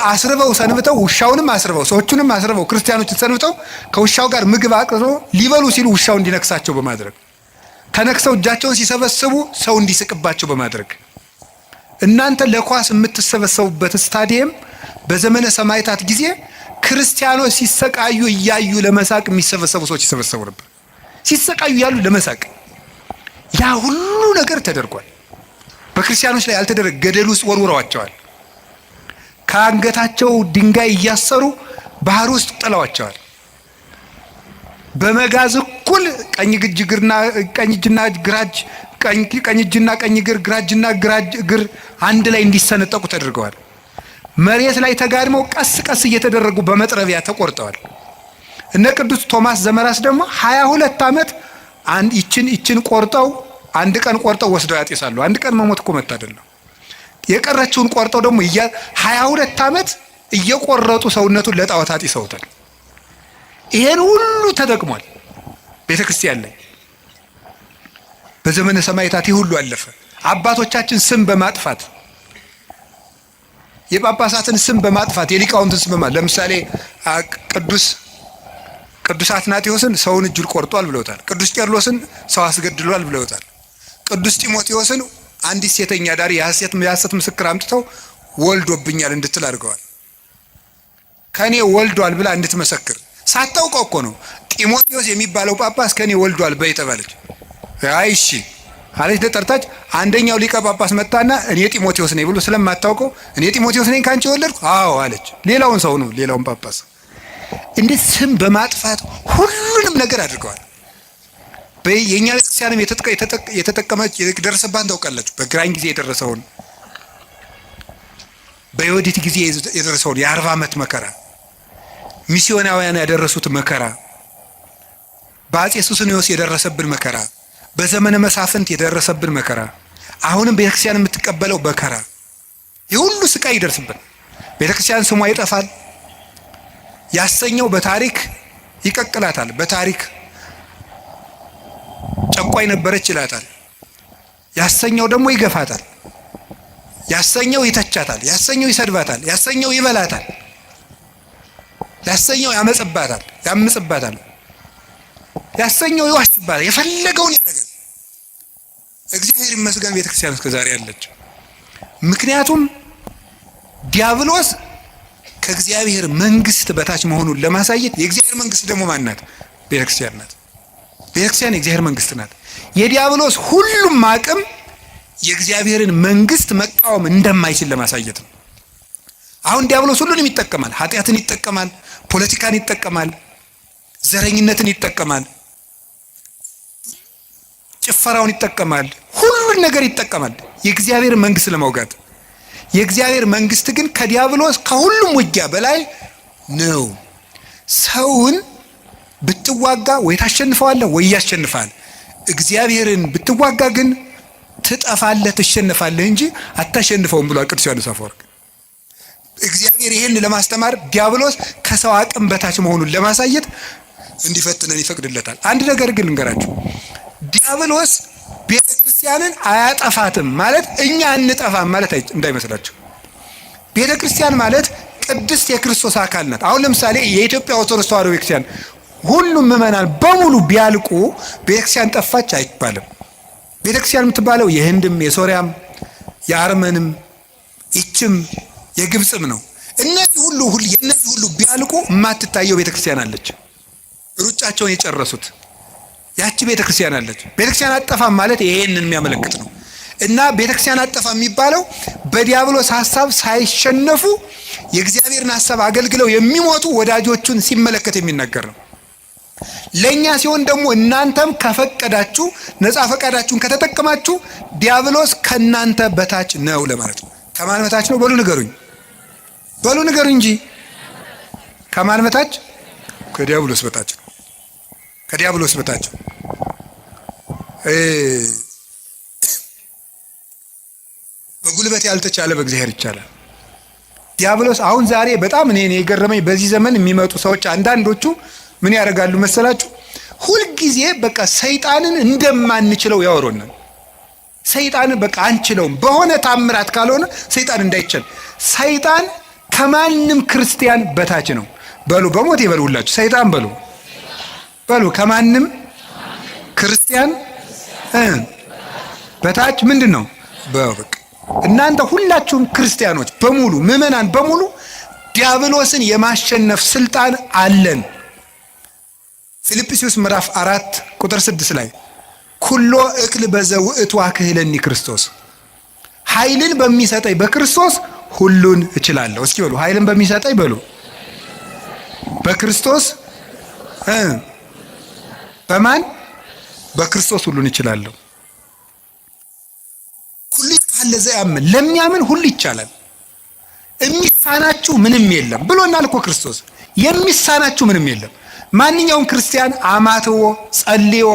አስርበው ሰንብተው ውሻውንም አስርበው ሰዎቹንም አስርበው ክርስቲያኖችን ሰንብተው ከውሻው ጋር ምግብ አቅርበው ሊበሉ ሲሉ ውሻው እንዲነክሳቸው በማድረግ ተነክሰው እጃቸውን ሲሰበስቡ ሰው እንዲስቅባቸው በማድረግ እናንተ ለኳስ የምትሰበሰቡበት ስታዲየም በዘመነ ሰማዕታት ጊዜ ክርስቲያኖች ሲሰቃዩ እያዩ ለመሳቅ የሚሰበሰቡ ሰዎች ይሰበሰቡ ነበር። ሲሰቃዩ ያሉ ለመሳቅ ያ ሁሉ ነገር ተደርጓል። በክርስቲያኖች ላይ ያልተደረገ ገደል ውስጥ ወርውረዋቸዋል። ከአንገታቸው ድንጋይ እያሰሩ ባህር ውስጥ ጥለዋቸዋል። በመጋዝ እኩል ቀኝ እጅና ቀኝ እግር ግራጅና እግር አንድ ላይ እንዲሰነጠቁ ተደርገዋል። መሬት ላይ ተጋድመው ቀስ ቀስ እየተደረጉ በመጥረቢያ ተቆርጠዋል። እነ ቅዱስ ቶማስ ዘመራስ ደግሞ 22 ዓመት ይችን ቆርጠው አንድ ቀን ቆርጠው ወስደው ያጤሳሉ። አንድ ቀን መሞት እኮ መታደል ነው። የቀረችውን ቆርጠው ደግሞ 22 ዓመት እየቆረጡ ሰውነቱን ለጣዖት አጢሰውታል። ይሄን ሁሉ ተጠቅሟል ቤተክርስቲያን ላይ። በዘመነ ሰማዕታት ይህ ሁሉ አለፈ። አባቶቻችን ስም በማጥፋት የጳጳሳትን ስም በማጥፋት የሊቃውንትን ስም በማጥፋት ለምሳሌ ቅዱስ አትናቴዎስን ሰውን እጁን ቆርጧል ብለውታል። ቅዱስ ቄርሎስን ሰው አስገድሏል ብለውታል። ቅዱስ ጢሞቴዎስን አንዲት ሴተኛ ዳሪ የሐሰት ምስክር አምጥተው ወልዶብኛል እንድትል አድርገዋል። ከኔ ወልዷል ብላ እንድትመሰክር ሳታውቀው እኮ ነው። ጢሞቴዎስ የሚባለው ጳጳስ ከኔ ወልዷል በይ ተባለች። አይሺ አለች ተጠርታች። አንደኛው ሊቀ ጳጳስ መጣና እኔ ጢሞቴዎስ ነኝ ብሎ ስለማታውቀው እኔ ጢሞቴዎስ ነኝ ካንቺ ወለድኩ? አዎ አለች። ሌላውን ሰው ነው ሌላውን ጳጳስ እንደ ስም በማጥፋት ሁሉንም ነገር አድርገዋል። የኛ ቤተክርስቲያንም የተጠቀመች የደረሰባት ታውቃላችሁ። በግራኝ ጊዜ የደረሰውን በዮዲት ጊዜ የደረሰውን የ40 ዓመት መከራ፣ ሚስዮናውያን ያደረሱት መከራ፣ በአፄ ሱስንዮስ የደረሰብን መከራ፣ በዘመነ መሳፍንት የደረሰብን መከራ፣ አሁንም ቤተክርስቲያን የምትቀበለው መከራ፣ የሁሉ ስቃይ ይደርስብን። ቤተክርስቲያን ስሟ ይጠፋል። ያሰኘው በታሪክ ይቀቅላታል። በታሪክ ጨቋይ ነበረች ይላታል። ያሰኘው ደግሞ ይገፋታል። ያሰኘው ይተቻታል፣ ያሰኘው ይሰድባታል፣ ያሰኘው ይበላታል፣ ያሰኘው ያመጽባታል፣ ያሰኘው ይዋሽባታል፣ የፈለገውን ያደርጋል። እግዚአብሔር ይመስገን ቤተክርስቲያን እስከዛሬ አለች። ምክንያቱም ዲያብሎስ ከእግዚአብሔር መንግስት በታች መሆኑን ለማሳየት የእግዚአብሔር መንግስት ደግሞ ማን ናት? ቤተክርስቲያን ናት። ቤተክርስቲያን የእግዚአብሔር መንግስት ናት። የዲያብሎስ ሁሉም አቅም የእግዚአብሔርን መንግስት መቃወም እንደማይችል ለማሳየት ነው። አሁን ዲያብሎስ ሁሉንም ይጠቀማል። ኃጢአትን ይጠቀማል፣ ፖለቲካን ይጠቀማል፣ ዘረኝነትን ይጠቀማል፣ ጭፈራውን ይጠቀማል፣ ሁሉን ነገር ይጠቀማል የእግዚአብሔር መንግስት ለማውጋት። የእግዚአብሔር መንግስት ግን ከዲያብሎስ ከሁሉም ውጊያ በላይ ነው። ሰውን ብትዋጋ ወይ ታሸንፈዋለህ ወይ ያሸንፋል። እግዚአብሔርን ብትዋጋ ግን ትጠፋለህ፣ ትሸነፋለህ እንጂ አታሸንፈውም ብሏል ቅዱስ ዮሐንስ አፈወርቅ። እግዚአብሔር ይህን ለማስተማር ዲያብሎስ ከሰው አቅም በታች መሆኑን ለማሳየት እንዲፈትነን ይፈቅድለታል። አንድ ነገር ግን ልንገራችሁ፣ ዲያብሎስ ቤተ ክርስቲያንን አያጠፋትም ማለት እኛ እንጠፋም ማለት እንዳይመስላችሁ። ቤተ ክርስቲያን ማለት ቅድስት የክርስቶስ አካል ናት። አሁን ለምሳሌ የኢትዮጵያ ኦርቶዶክስ ተዋሕዶ ቤተክርስቲያን ሁሉም ምዕመናን በሙሉ ቢያልቁ ቤተክርስቲያን ጠፋች አይባልም። ቤተክርስቲያን የምትባለው የህንድም፣ የሶሪያም፣ የአርመንም፣ ይችም የግብፅም ነው። እነዚህ ሁሉ ቢያልቁ የማትታየው ቤተክርስቲያን አለች። ሩጫቸውን የጨረሱት ያቺ ቤተክርስቲያን አለች። ቤተክርስቲያን አጠፋም ማለት ይሄንን የሚያመለክት ነው። እና ቤተክርስቲያን አጠፋም የሚባለው በዲያብሎስ ሐሳብ ሳይሸነፉ የእግዚአብሔርን ሐሳብ አገልግለው የሚሞቱ ወዳጆቹን ሲመለከት የሚናገር ነው። ለኛ ሲሆን ደግሞ እናንተም ከፈቀዳችሁ ነፃ ፈቃዳችሁን ከተጠቀማችሁ ዲያብሎስ ከናንተ በታች ነው ለማለት ነው። ከማን በታች ነው? በሉ ንገሩኝ እንጂ ከማን በታች? ከዲያብሎስ በታች ነው። ከዲያብሎስ በታች በጉልበት ያልተቻለ በእግዚአብሔር ይቻላል። ዲያብሎስ አሁን ዛሬ በጣም እኔ የገረመኝ በዚህ ዘመን የሚመጡ ሰዎች አንዳንዶቹ ምን ያደርጋሉ መሰላችሁ? ሁልጊዜ በቃ ሰይጣንን እንደማንችለው ያወሩናል። ሰይጣንን በቃ አንችለውም፣ በሆነ ታምራት ካልሆነ ሰይጣን እንዳይችል። ሰይጣን ከማንም ክርስቲያን በታች ነው። በሉ በሞት ይበሉላችሁ። ሰይጣን በሉ ከማንም ክርስቲያን በታች ምንድን ነው? በቃ እናንተ ሁላችሁም ክርስቲያኖች በሙሉ ምዕመናን በሙሉ ዲያብሎስን የማሸነፍ ስልጣን አለን። ፊልጵስዩስ ምዕራፍ 4 ቁጥር 6 ላይ ኩሎ እክል በዘውእቱ አክህለኒ ክርስቶስ፣ ኃይልን በሚሰጠኝ በክርስቶስ ሁሉን እችላለሁ። እስኪ በሉ ኃይልን በሚሰጠኝ በሉ በክርስቶስ በማን? በክርስቶስ ሁሉን እችላለሁ። ሁሉ ካለ ዘያምን ለሚያምን ሁሉ ይቻላል፣ የሚሳናችሁ ምንም የለም ብሎናል እኮ ክርስቶስ። የሚሳናችሁ ምንም የለም። ማንኛውም ክርስቲያን አማትቦ ጸልዮ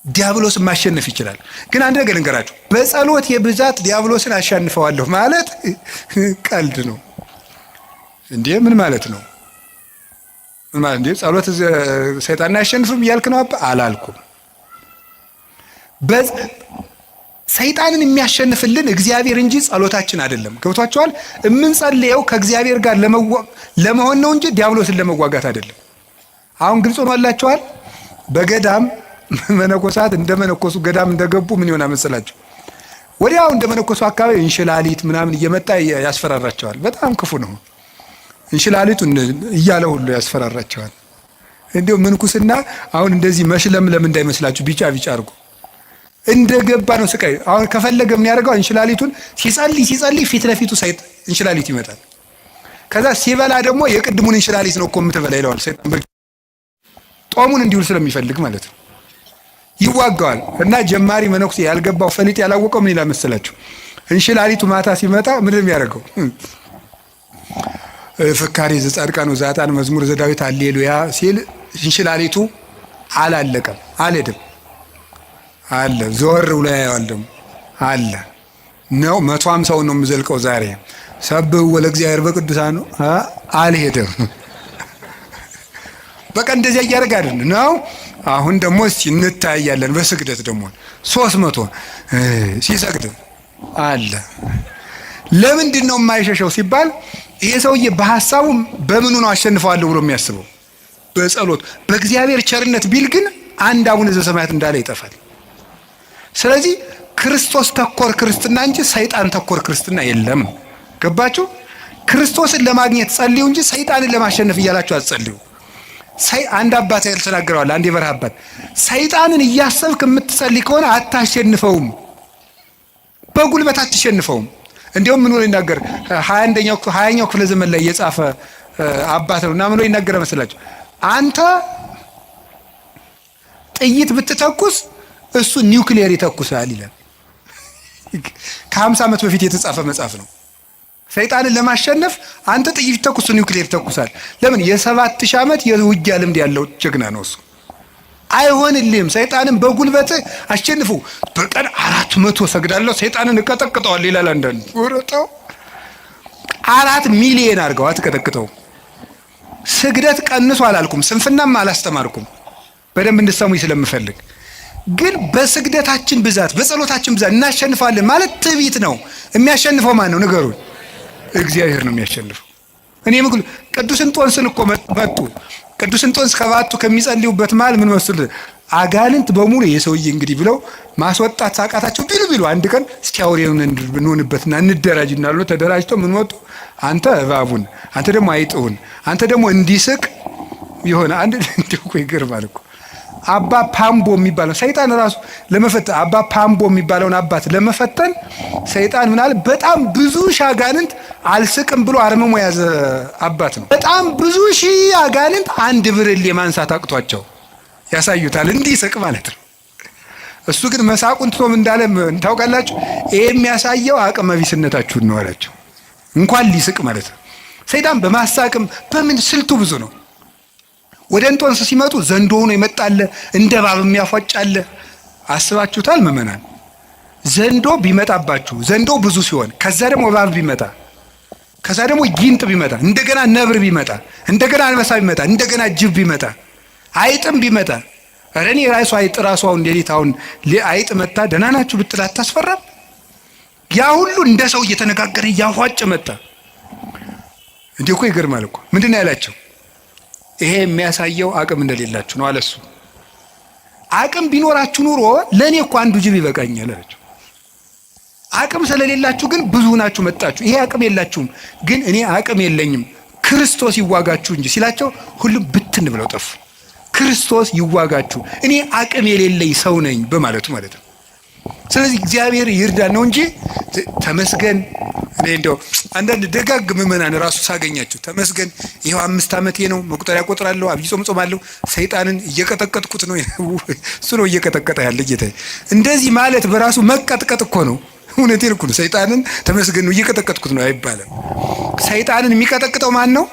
ዲያብሎስን ማሸነፍ ይችላል። ግን አንድ ነገር ልንገራችሁ፣ በጸሎት የብዛት ዲያብሎስን አሸንፈዋለሁ ማለት ቀልድ ነው እንዴ? ምን ማለት ነው? ምን ማለት እንዴ? ጸሎት ሰይጣንን አያሸንፍም እያልክ ነው? አላልኩም። ሰይጣንን የሚያሸንፍልን እግዚአብሔር እንጂ ጸሎታችን አይደለም። ገብቷችኋል? የምንጸልየው ከእግዚአብሔር ጋር ለመሆን ነው እንጂ ዲያብሎስን ለመዋጋት አይደለም። አሁን ግልጽ ሆኖላችኋል? በገዳም መነኮሳት እንደመነኮሱ ገዳም እንደገቡ ምን ይሆናል መሰላችሁ? ወዲያው እንደመነኮሱ አካባቢ እንሽላሊት ምናምን እየመጣ ያስፈራራቸዋል። በጣም ክፉ ነው። እንሽላሊቱ እያለ ሁሉ ያስፈራራቸዋል። እንዲያው ምንኩስና አሁን እንደዚህ መሽለምለም እንዳይመስላችሁ ቢጫ አድርጎ እንደገባ ነው ስቃይ። አሁን ከፈለገ ምን ያደርገው? እንሽላሊቱን ሲጸልይ ፊት ለፊቱ እንሽላሊት ይመጣል። ከዛ ሲበላ ደግሞ የቅድሙን እንሽላሊት ነው እኮ የምትበላ ይለዋል ሰይጣን። ጦሙን እንዲውል ስለሚፈልግ ማለት ነው። ይዋጋዋል። እና ጀማሪ መነኩሴ ያልገባው ፈሊጥ ያላወቀው ምን ይላል መሰላችሁ? እንሽላሊቱ ማታ ሲመጣ ምንድን ነው የሚያደርገው? ፍካሬ ዘጻድቃን ወዛጣን መዝሙር ዘዳዊት ሃሌሉያ ሲል እንሽላሊቱ አላለቀም፣ አልሄድም አለ። ዞር ብሎ ያየዋል ደግሞ አለ ነው 150 ነው የምዘልቀው ዛሬ ሰብህ ወለእግዚአብሔር በቅዱሳኑ አልሄድም። በቃ እንደዚያ እያደረገ አይደል ነው። አሁን ደግሞ እስቲ እንታያለን። በስግደት ደግሞ 300 ሲሰግድ አለ። ለምንድን ነው የማይሸሸው ሲባል ይሄ ሰውዬ በሐሳቡ በምኑ ነው አሸንፈዋለሁ ብሎ የሚያስበው? በጸሎት በእግዚአብሔር ቸርነት ቢል ግን አንድ አቡነ ዘበሰማያት እንዳለ ይጠፋል። ስለዚህ ክርስቶስ ተኮር ክርስትና እንጂ ሰይጣን ተኮር ክርስትና የለም። ገባችሁ? ክርስቶስን ለማግኘት ጸልዩ እንጂ ሰይጣንን ለማሸነፍ እያላችሁ አትጸልዩ። አንድ አባት ያልተናገረዋል። አንድ የበረሃ አባት ሰይጣንን እያሰብክ የምትጸልይ ከሆነ አታሸንፈውም፣ በጉልበት አትሸንፈውም። እንዲሁም ምን ብሎ ይናገር 20ኛው ክፍለ ዘመን ላይ የጻፈ አባት ነው እና ምን ብሎ ይናገር መስላችሁ? አንተ ጥይት ብትተኩስ እሱ ኒውክሊየር ይተኩሳል ይላል። ከ50 ዓመት በፊት የተጻፈ መጽሐፍ ነው። ሰይጣንን ለማሸነፍ አንተ ጥይት ተኩስ ኒውክሊየር ተኩሳል። ለምን? የ7000 ዓመት የውጊያ ልምድ ያለው ጀግና ነው እሱ። አይሆንልህም። ሰይጣንን በጉልበት አሸንፉ። በቀን 400 ሰግዳለሁ ሰይጣንን እቀጠቅጠዋል ይላል አንዳንዱ። ወረጣው 4 ሚሊዮን አድርገው አትቀጠቅጠው። ስግደት ቀንሶ አላልኩም፣ ስንፍናም አላስተማርኩም። በደንብ እንድትሰሙኝ ስለምፈልግ ግን በስግደታችን ብዛት በጸሎታችን ብዛት እናሸንፋለን ማለት ትዕቢት ነው። የሚያሸንፈው ማን ነው? ንገሩን። እግዚአብሔር ነው የሚያሸንፈው። እኔ ምክሉ ቅዱስ እንጦንስን እኮ መጡ። ቅዱስ እንጦንስ ከባቱ ከሚጸልዩበት መሃል ምን መስሉ? አጋንንት በሙሉ የሰውዬ እንግዲህ ብለው ማስወጣት ሳቃታቸው ቢሉ አንድ ቀን እስቲ አውሬውን እንሆንበትና እንደራጅና አሉ። ተደራጅተው ምን ወጡ? አንተ እባቡን፣ አንተ ደግሞ አይጥሁን፣ አንተ ደግሞ እንዲስቅ ይሆነ አንድ እንደው ይገርማል እኮ አባ ፓምቦ የሚባለው ሰይጣን ራሱ ለመፈተን አባ ፓምቦ የሚባለውን አባት ለመፈተን ሰይጣን ምናል በጣም ብዙ ሺህ አጋንንት አልስቅም ብሎ አርምሞ ያዘ አባት ነው። በጣም ብዙ ሺህ አጋንንት አንድ ብርሌ ማንሳት አቅቷቸው ያሳዩታል፣ እንዲስቅ ማለት ነው። እሱ ግን መሳቁን ትቶም እንዳለ ታውቃላችሁ። ይሄ የሚያሳየው አቅመ ቢስነታችሁን ነው አላቸው። እንኳን ሊስቅ ማለት ነው። ሰይጣን በማሳቅም በምን ስልቱ ብዙ ነው። ወደ እንጦንስ ሲመጡ ዘንዶ ሆኖ ይመጣል፣ እንደ እባብ የሚያፏጫል። አስባችሁታል መመናን? ዘንዶ ቢመጣባችሁ ዘንዶ ብዙ ሲሆን ከዛ ደግሞ እባብ ቢመጣ ከዛ ደግሞ ጊንጥ ቢመጣ እንደገና ነብር ቢመጣ እንደገና አንበሳ ቢመጣ እንደገና ጅብ ቢመጣ አይጥም ቢመጣ እኔ ራሱ አይጥ ራሱ አሁን ሌሊት አሁን አይጥ መጣ ደህና ናችሁ ብትል አታስፈራም? ያ ሁሉ እንደ ሰው እየተነጋገረ እያፏጨ መጣ። እንዴ እኮ ይገርማል እኮ። ምንድን ነው ያላቸው? ይሄ የሚያሳየው አቅም እንደሌላችሁ ነው አለሱ። አቅም ቢኖራችሁ ኑሮ ለኔ እኮ አንዱ ጅብ ይበቃኛል አላቸው። አቅም ስለሌላችሁ ግን ብዙ ናችሁ መጣችሁ። ይሄ አቅም የላችሁም፣ ግን እኔ አቅም የለኝም ክርስቶስ ይዋጋችሁ እንጂ ሲላቸው ሁሉም ብትን ብለው ጠፉ። ክርስቶስ ይዋጋችሁ፣ እኔ አቅም የሌለኝ ሰው ነኝ በማለቱ ማለት ነው። ስለዚህ እግዚአብሔር ይርዳን ነው እንጂ ተመስገን። እኔ እንደው አንዳንድ ደጋግ ምዕመናን ራሱ ሳገኛችሁ ተመስገን ይሄው 5 ዓመቴ ነው መቁጠሪያ ቆጥራለሁ፣ አብይ ጾም ጾማለሁ፣ ሰይጣንን እየቀጠቀጥኩት ነው። እሱ ነው እየቀጠቀጠ ያለ ጌታዬ። እንደዚህ ማለት በራሱ መቀጥቀጥ እኮ ነው። እውነቴን እኮ ነው። ሰይጣንን ተመስገን ነው እየቀጠቀጥኩት ነው አይባልም። ሰይጣንን የሚቀጠቅጠው ማን ነው?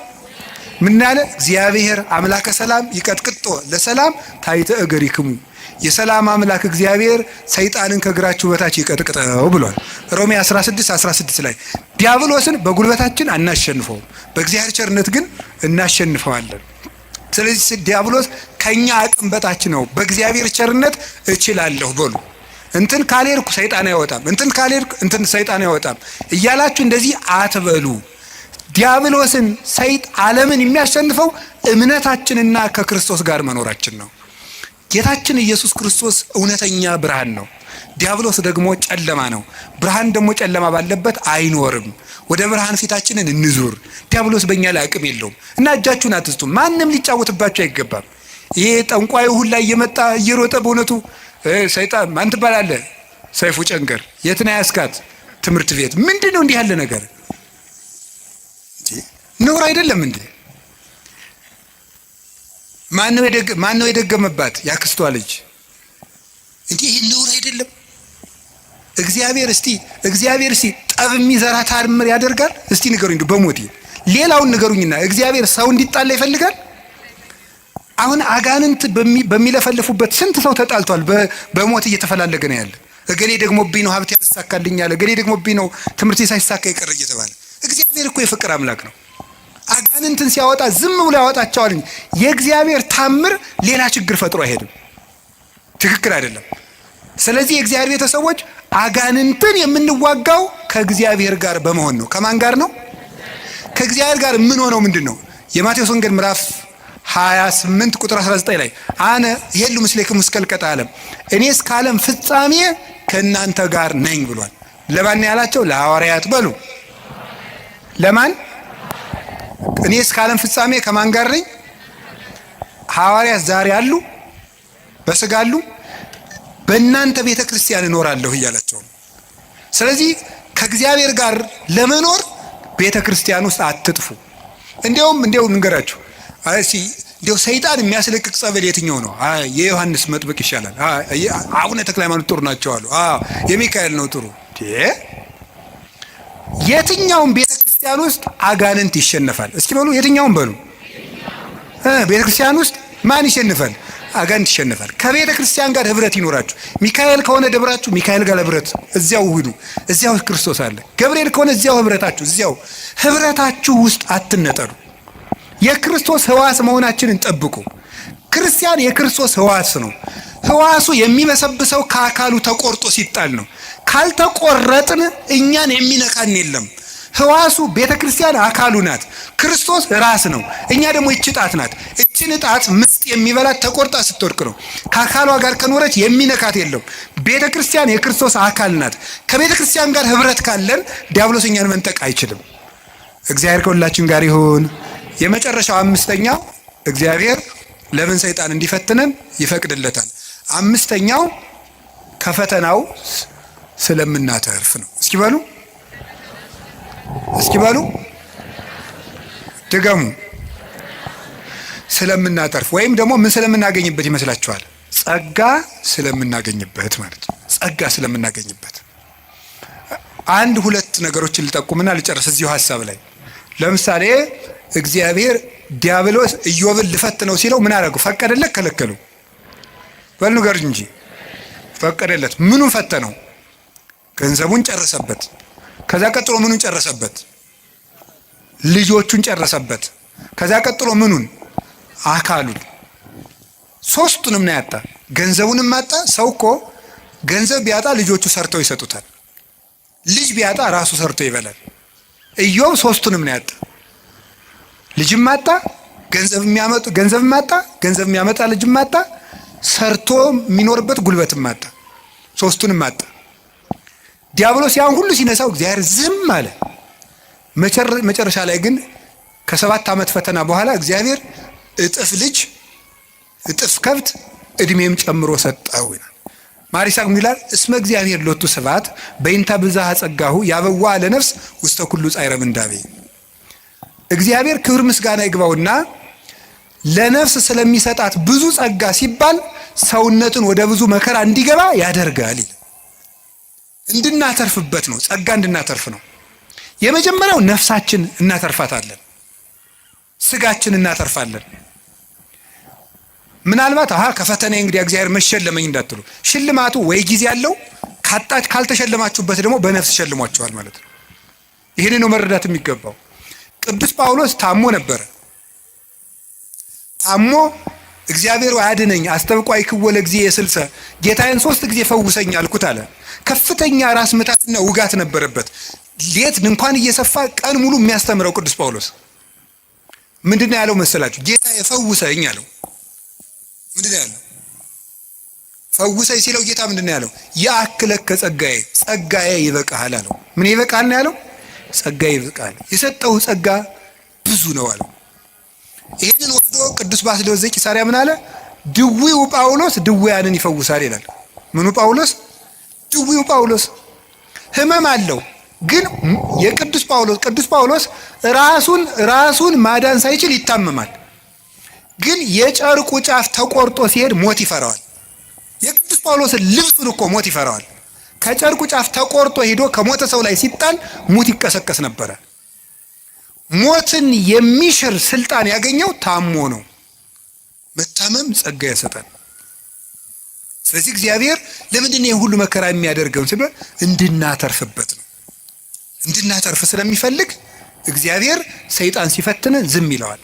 ምን አለ? እግዚአብሔር አምላከ ሰላም ይቀጥቅጦ ለሰላም ታይተ እገሪክሙ፣ የሰላም አምላክ እግዚአብሔር ሰይጣንን ከእግራችሁ በታች ይቀጥቅጠው ብሏል። ሮሜ 16:16 ላይ ዲያብሎስን በጉልበታችን አናሸንፈውም፣ በእግዚአብሔር ቸርነት ግን እናሸንፈዋለን። ስለዚህ ዲያብሎስ ከኛ አቅም በታች ነው፣ በእግዚአብሔር ቸርነት እችላለሁ በሉ። እንትን ካልሄድኩ ሰይጣን አይወጣም፣ እንትን ካልሄድኩ እንትን ሰይጣን አይወጣም እያላችሁ እንደዚህ አትበሉ። ዲያብሎስን ዓለምን የሚያሸንፈው እምነታችንና ከክርስቶስ ጋር መኖራችን ነው። ጌታችን ኢየሱስ ክርስቶስ እውነተኛ ብርሃን ነው። ዲያብሎስ ደግሞ ጨለማ ነው። ብርሃን ደግሞ ጨለማ ባለበት አይኖርም። ወደ ብርሃን ፊታችንን እንዙር። ዲያብሎስ በእኛ ላይ አቅም የለውም እና እጃችሁን አትስጡ። ማንም ሊጫወትባችሁ አይገባም። ይሄ ጠንቋዩ ሁላ እየመጣ እየሮጠ በእውነቱ ሰይጣን ማን ትባላለህ? ሰይፉ ጨንገር የት ነው ያስካት? ትምህርት ቤት ምንድን ነው እንዲህ ያለ ነገር? ነውር አይደለም እንዴ? ማን ነው የደገመባት? ያክስቷ ልጅ እንዴ? ይሄ ነውር አይደለም? እግዚአብሔር እስቲ ጠብ የሚዘራ ታምር ያደርጋል? እስቲ ንገሩኝ በሞቴ ሌላውን ንገሩኝና እግዚአብሔር ሰው እንዲጣላ ይፈልጋል? አሁን አጋንንት በሚለፈልፉበት ስንት ሰው ተጣልቷል። በሞት እየተፈላለገ ነው ያለ። እገሌ ደግሞብኝ ነው ሀብት ያሳካልኛል፣ እገሌ ደግሞብኝ ነው ትምህርት ሳይሳካ ይቀር እየተባለ። እግዚአብሔር እኮ የፍቅር አምላክ ነው። አጋንንትን ሲያወጣ ዝም ብሎ ያወጣቸዋል እንጂ የእግዚአብሔር ታምር ሌላ ችግር ፈጥሮ አይሄድም። ትክክል አይደለም። ስለዚህ የእግዚአብሔር ቤተሰቦች አጋንንትን የምንዋጋው ከእግዚአብሔር ጋር በመሆን ነው። ከማን ጋር ነው? ከእግዚአብሔር ጋር የምንሆነው ምንድን ነው? የማቴዎስ ወንጌል ምዕራፍ 28 ቁጥር 19 ላይ አነ የሉ ምስሌክሙ እስከ ልቀት ዓለም፣ እኔ እስከ ዓለም ፍጻሜ ከእናንተ ጋር ነኝ ብሏል። ለማን ያላቸው? ለሐዋርያት በሉ። ለማን? እኔ እስከ ዓለም ፍጻሜ ከማን ጋር ነኝ? ሐዋርያት ዛሬ አሉ? በስጋ አሉ? በእናንተ ቤተ ክርስቲያን እኖራለሁ እያላቸው ነው። ስለዚህ ከእግዚአብሔር ጋር ለመኖር ቤተ ክርስቲያን ውስጥ አትጥፉ። እንዲያው ንገራችሁ እንዲያው ሰይጣን የሚያስለቅቅ ጸበል የትኛው ነው? የዮሐንስ መጥምቅ ይሻላል። አቡነ ተክለ ሃይማኖት ጥሩ ናቸው አሉ። የሚካኤል ነው ጥሩ። የትኛውም ቤተ ክርስቲያን ውስጥ አጋንንት ይሸነፋል። እስኪ በሉ የትኛውም በሉ። ቤተ ክርስቲያን ውስጥ ማን ይሸነፋል? አጋንንት ይሸነፋል። ከቤተ ክርስቲያን ጋር ህብረት ይኖራችሁ። ሚካኤል ከሆነ ደብራችሁ ሚካኤል ጋር ህብረት፣ እዚያው ሁኑ። እዚያው ክርስቶስ አለ። ገብርኤል ከሆነ እዚያው ህብረታችሁ፣ እዚያው ህብረታችሁ ውስጥ አትነጠሉ። የክርስቶስ ህዋስ መሆናችንን ጠብቁ። ክርስቲያን የክርስቶስ ህዋስ ነው። ህዋሱ የሚበሰብሰው ከአካሉ ተቆርጦ ሲጣል ነው። ካልተቆረጥን እኛን የሚነካን የለም። ህዋሱ ቤተ ክርስቲያን አካሉ ናት። ክርስቶስ ራስ ነው። እኛ ደግሞ ይህች ጣት ናት። እችን ጣት ምስጥ የሚበላት ተቆርጣ ስትወድቅ ነው። ከአካሏ ጋር ከኖረች የሚነካት የለም። ቤተ ክርስቲያን የክርስቶስ አካል ናት። ከቤተ ክርስቲያን ጋር ህብረት ካለን ዲያብሎስ እኛን መንጠቅ አይችልም። እግዚአብሔር ከሁላችን ጋር ይሁን። የመጨረሻው አምስተኛው እግዚአብሔር ለምን ሰይጣን እንዲፈትነን ይፈቅድለታል? አምስተኛው ከፈተናው ስለምናተርፍ ነው። እስኪ በሉ ድገሙ። ስለምናተርፍ ወይም ደግሞ ምን ስለምናገኝበት ይመስላችኋል? ጸጋ ስለምናገኝበት ማለት ነው። ጸጋ ስለምናገኝበት አንድ ሁለት ነገሮችን ልጠቁምና ልጨርስ እዚሁ ሀሳብ ላይ። ለምሳሌ እግዚአብሔር ዲያብሎስ ኢዮብን ልፈትነው ሲለው ምን አደረገው? ፈቀደለት? ከለከለው? በል ንገር እንጂ። ፈቀደለት። ምኑን ፈተነው? ገንዘቡን ጨረሰበት። ከዛ ቀጥሎ ምኑን ጨረሰበት? ልጆቹን ጨረሰበት። ከዛ ቀጥሎ ምኑን? አካሉን። ሶስቱንም ነው ያጣ። ገንዘቡንም አጣ። ሰው እኮ ገንዘብ ቢያጣ ልጆቹ ሰርተው ይሰጡታል። ልጅ ቢያጣ ራሱ ሰርቶ ይበላል። ኢዮብ ሶስቱንም ነው ያጣ። ልጅም አጣ፣ ገንዘብ የሚያመጣ ልጅም አጣ፣ ሰርቶ የሚኖርበት ጉልበትም አጣ። ሶስቱንም አጣ። ዲያብሎስ ያን ሁሉ ሲነሳው እግዚአብሔር ዝም አለ። መጨረሻ ላይ ግን ከ7 ዓመት ፈተና በኋላ እግዚአብሔር እጥፍ ልጅ፣ እጥፍ ከብት፣ እድሜም ጨምሮ ሰጠው ይላል። ማሪሳቅ ይላል እስመ እግዚአብሔር ሎቱ ስብሐት በእንተ ብዝኃ ጸጋሁ ያበዋ ለነፍስ ውስተ ኩሉ ጻዕረ ምንዳቤ። እግዚአብሔር ክብር ምስጋና ይግባውና ለነፍስ ስለሚሰጣት ብዙ ጸጋ ሲባል ሰውነትን ወደ ብዙ መከራ እንዲገባ ያደርጋል ይላል። እንድናተርፍበት ነው። ጸጋ እንድናተርፍ ነው። የመጀመሪያው ነፍሳችን እናተርፋታለን። ስጋችን እናተርፋለን። ምናልባት ከፈተና እንግዲህ እግዚአብሔር መሸለመኝ እንዳትሉ፣ ሽልማቱ ወይ ጊዜ ያለው ካልተሸለማችሁበት ደግሞ በነፍስ ሸልሟችኋል ማለት ነው። ይህን ነው መረዳት የሚገባው። ቅዱስ ጳውሎስ ታሞ ነበረ። ታሞ እግዚአብሔር አድነኝ አስተብቋይ ክወለ ጊዜ የስልሰ ጌታዬን 3 ጊዜ ፈውሰኝ አልኩት አለ። ከፍተኛ ራስ ምታትና ውጋት ነበረበት። ሌት እንኳን እየሰፋ ቀን ሙሉ የሚያስተምረው ቅዱስ ጳውሎስ ምንድነው ያለው መሰላችሁ? ጌታዬ ፈውሰኝ አለው። ምንድነው ያለው? ፈውሰኝ ሲለው ጌታ ምንድነው ያለው? ያክለከ ጸጋዬ ይበቃሃል አለው። ምን ይበቃል ነው ያለው? ጸጋዬ ይበቃል። የሰጠው ጸጋ ብዙ ነው አለው። ይሄንን ወስዶ ቅዱስ ባስልዮስ ዘቂሳርያ ምን አለ? ድዊው ጳውሎስ ድውያንን ይፈውሳል ይላል። ምኑ ጳውሎስ? ድዊው ጳውሎስ ህመም አለው። ግን የቅዱስ ጳውሎስ ራሱን ማዳን ሳይችል ይታመማል። ግን የጨርቁ ጫፍ ተቆርጦ ሲሄድ ሞት ይፈራዋል። የቅዱስ ጳውሎስን ልብሱን እኮ ሞት ይፈራዋል። ከጨርቁ ጫፍ ተቆርጦ ሄዶ ከሞተ ሰው ላይ ሲጣል ሙት ይቀሰቀስ ነበረ። ሞትን የሚሽር ስልጣን ያገኘው ታሞ ነው። መታመም ጸጋ ያሰጣል። ስለዚህ እግዚአብሔር ለምንድን ነው ሁሉ መከራ የሚያደርገው ሲባል እንድናተርፍበት ነው። እንድናተርፍ ስለሚፈልግ እግዚአብሔር ሰይጣን ሲፈትን ዝም ይለዋል።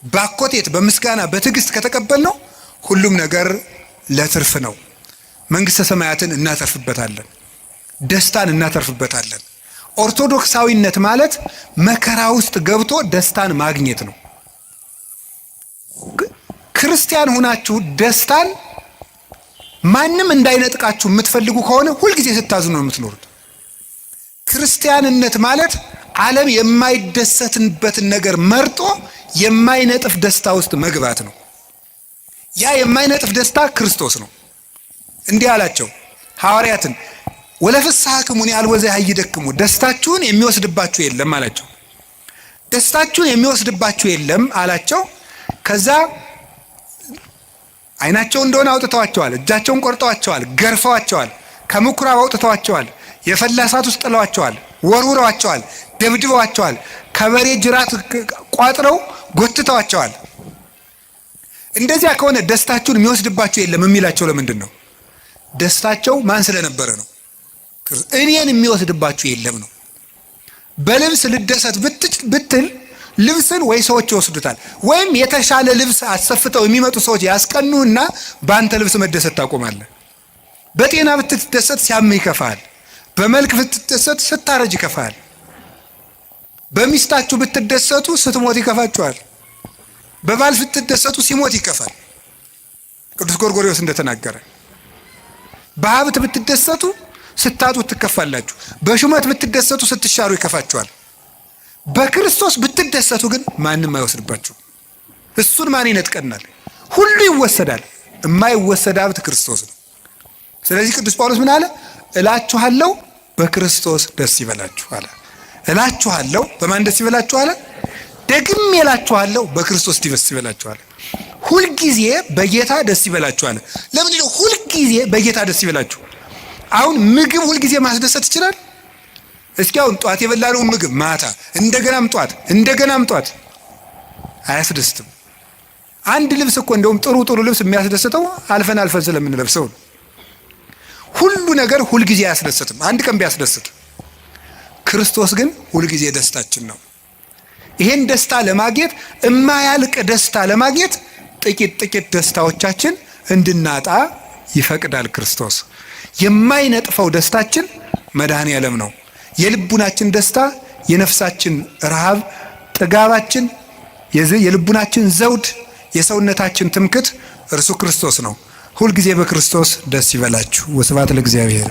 ባኮቴት በምስጋና በትዕግስት ከተቀበልነው ሁሉም ነገር ለትርፍ ነው። መንግስተ ሰማያትን እናተርፍበታለን። ደስታን እናተርፍበታለን። ኦርቶዶክሳዊነት ማለት መከራ ውስጥ ገብቶ ደስታን ማግኘት ነው። ክርስቲያን ሆናችሁ ደስታን ማንም እንዳይነጥቃችሁ የምትፈልጉ ከሆነ ሁልጊዜ ስታዝኑ ነው የምትኖሩት። ክርስቲያንነት ማለት ዓለም የማይደሰትበትን ነገር መርጦ የማይነጥፍ ደስታ ውስጥ መግባት ነው። ያ የማይነጥፍ ደስታ ክርስቶስ ነው። እንዲህ አላቸው ሐዋርያትን፣ ወለፍስሐክሙኒ አልቦ ዘያህይደክሙ፣ ደስታችሁን የሚወስድባችሁ የለም አላቸው። ደስታችሁን የሚወስድባችሁ የለም አላቸው። ከዛ ዓይናቸው እንደሆነ አውጥተዋቸዋል፣ እጃቸውን ቆርጠዋቸዋል፣ ገርፈዋቸዋል፣ ከምኩራብ አውጥተዋቸዋል፣ የፈላ እሳት ውስጥ ጥለዋቸዋል፣ ወርውረዋቸዋል፣ ደብድበዋቸዋል፣ ከበሬ ጅራት ቋጥረው ጎትተዋቸዋል። እንደዚያ ከሆነ ደስታችሁን የሚወስድባችሁ የለም የሚላቸው ለምንድን ነው? ደስታቸው ማን ስለነበረ ነው? እኔን የሚወስድባችሁ የለም ነው። በልብስ ልደሰት ብትል ልብስን ወይ ሰዎች ይወስዱታል፣ ወይም የተሻለ ልብስ አሰፍተው የሚመጡ ሰዎች ያስቀኑና በአንተ ልብስ መደሰት ታቆማለህ። በጤና ብትደሰት ሲያምህ ይከፋል። በመልክ ብትደሰት ስታረጅ ይከፋል። በሚስታችሁ ብትደሰቱ ስትሞት ይከፋችኋል። በባል ብትደሰቱ ሲሞት ይከፋል። ቅዱስ ጎርጎርዮስ እንደተናገረ በሀብት ብትደሰቱ ስታጡት ትከፋላችሁ። በሹመት ብትደሰቱ ስትሻሩ ይከፋችኋል። በክርስቶስ ብትደሰቱ ግን ማንም አይወስድባችሁ። እሱን ማን ይነጥቀናል? ሁሉ ይወሰዳል። የማይወሰድ ሀብት ክርስቶስ ነው። ስለዚህ ቅዱስ ጳውሎስ ምን አለ? እላችኋለሁ በክርስቶስ ደስ ይበላችሁ አለ። እላችኋለሁ በማን ደስ ይበላችሁ አለ? ደግሜ እላችኋለሁ በክርስቶስ ደስ ይበላችሁ አለ። ሁልጊዜ በጌታ ደስ ይበላችሁ አለ። ለምን ነው ሁልጊዜ በጌታ ደስ ይበላችሁ? አሁን ምግብ ሁልጊዜ ማስደሰት ይችላል? እስኪ አሁን ጧት የበላነውን ምግብ ማታ እንደገናም ጧት አያስደስትም። አንድ ልብስ እኮ እንደውም ጥሩ ልብስ የሚያስደስተው አልፈን ስለምንለብሰው ነው። ሁሉ ነገር ሁልጊዜ አያስደስትም። አንድ ቀን ቢያስደስት፣ ክርስቶስ ግን ሁልጊዜ ደስታችን ነው። ይሄን ደስታ ለማግኘት የማያልቅ ደስታ ለማግኘት ጥቂት ደስታዎቻችን እንድናጣ ይፈቅዳል ክርስቶስ። የማይነጥፈው ደስታችን መድኃኔ ዓለም ነው። የልቡናችን ደስታ፣ የነፍሳችን ረሃብ፣ ጥጋባችን፣ የልቡናችን ዘውድ፣ የሰውነታችን ትምክት እርሱ ክርስቶስ ነው። ሁልጊዜ በክርስቶስ ደስ ይበላችሁ። ወስብሐት ለእግዚአብሔር።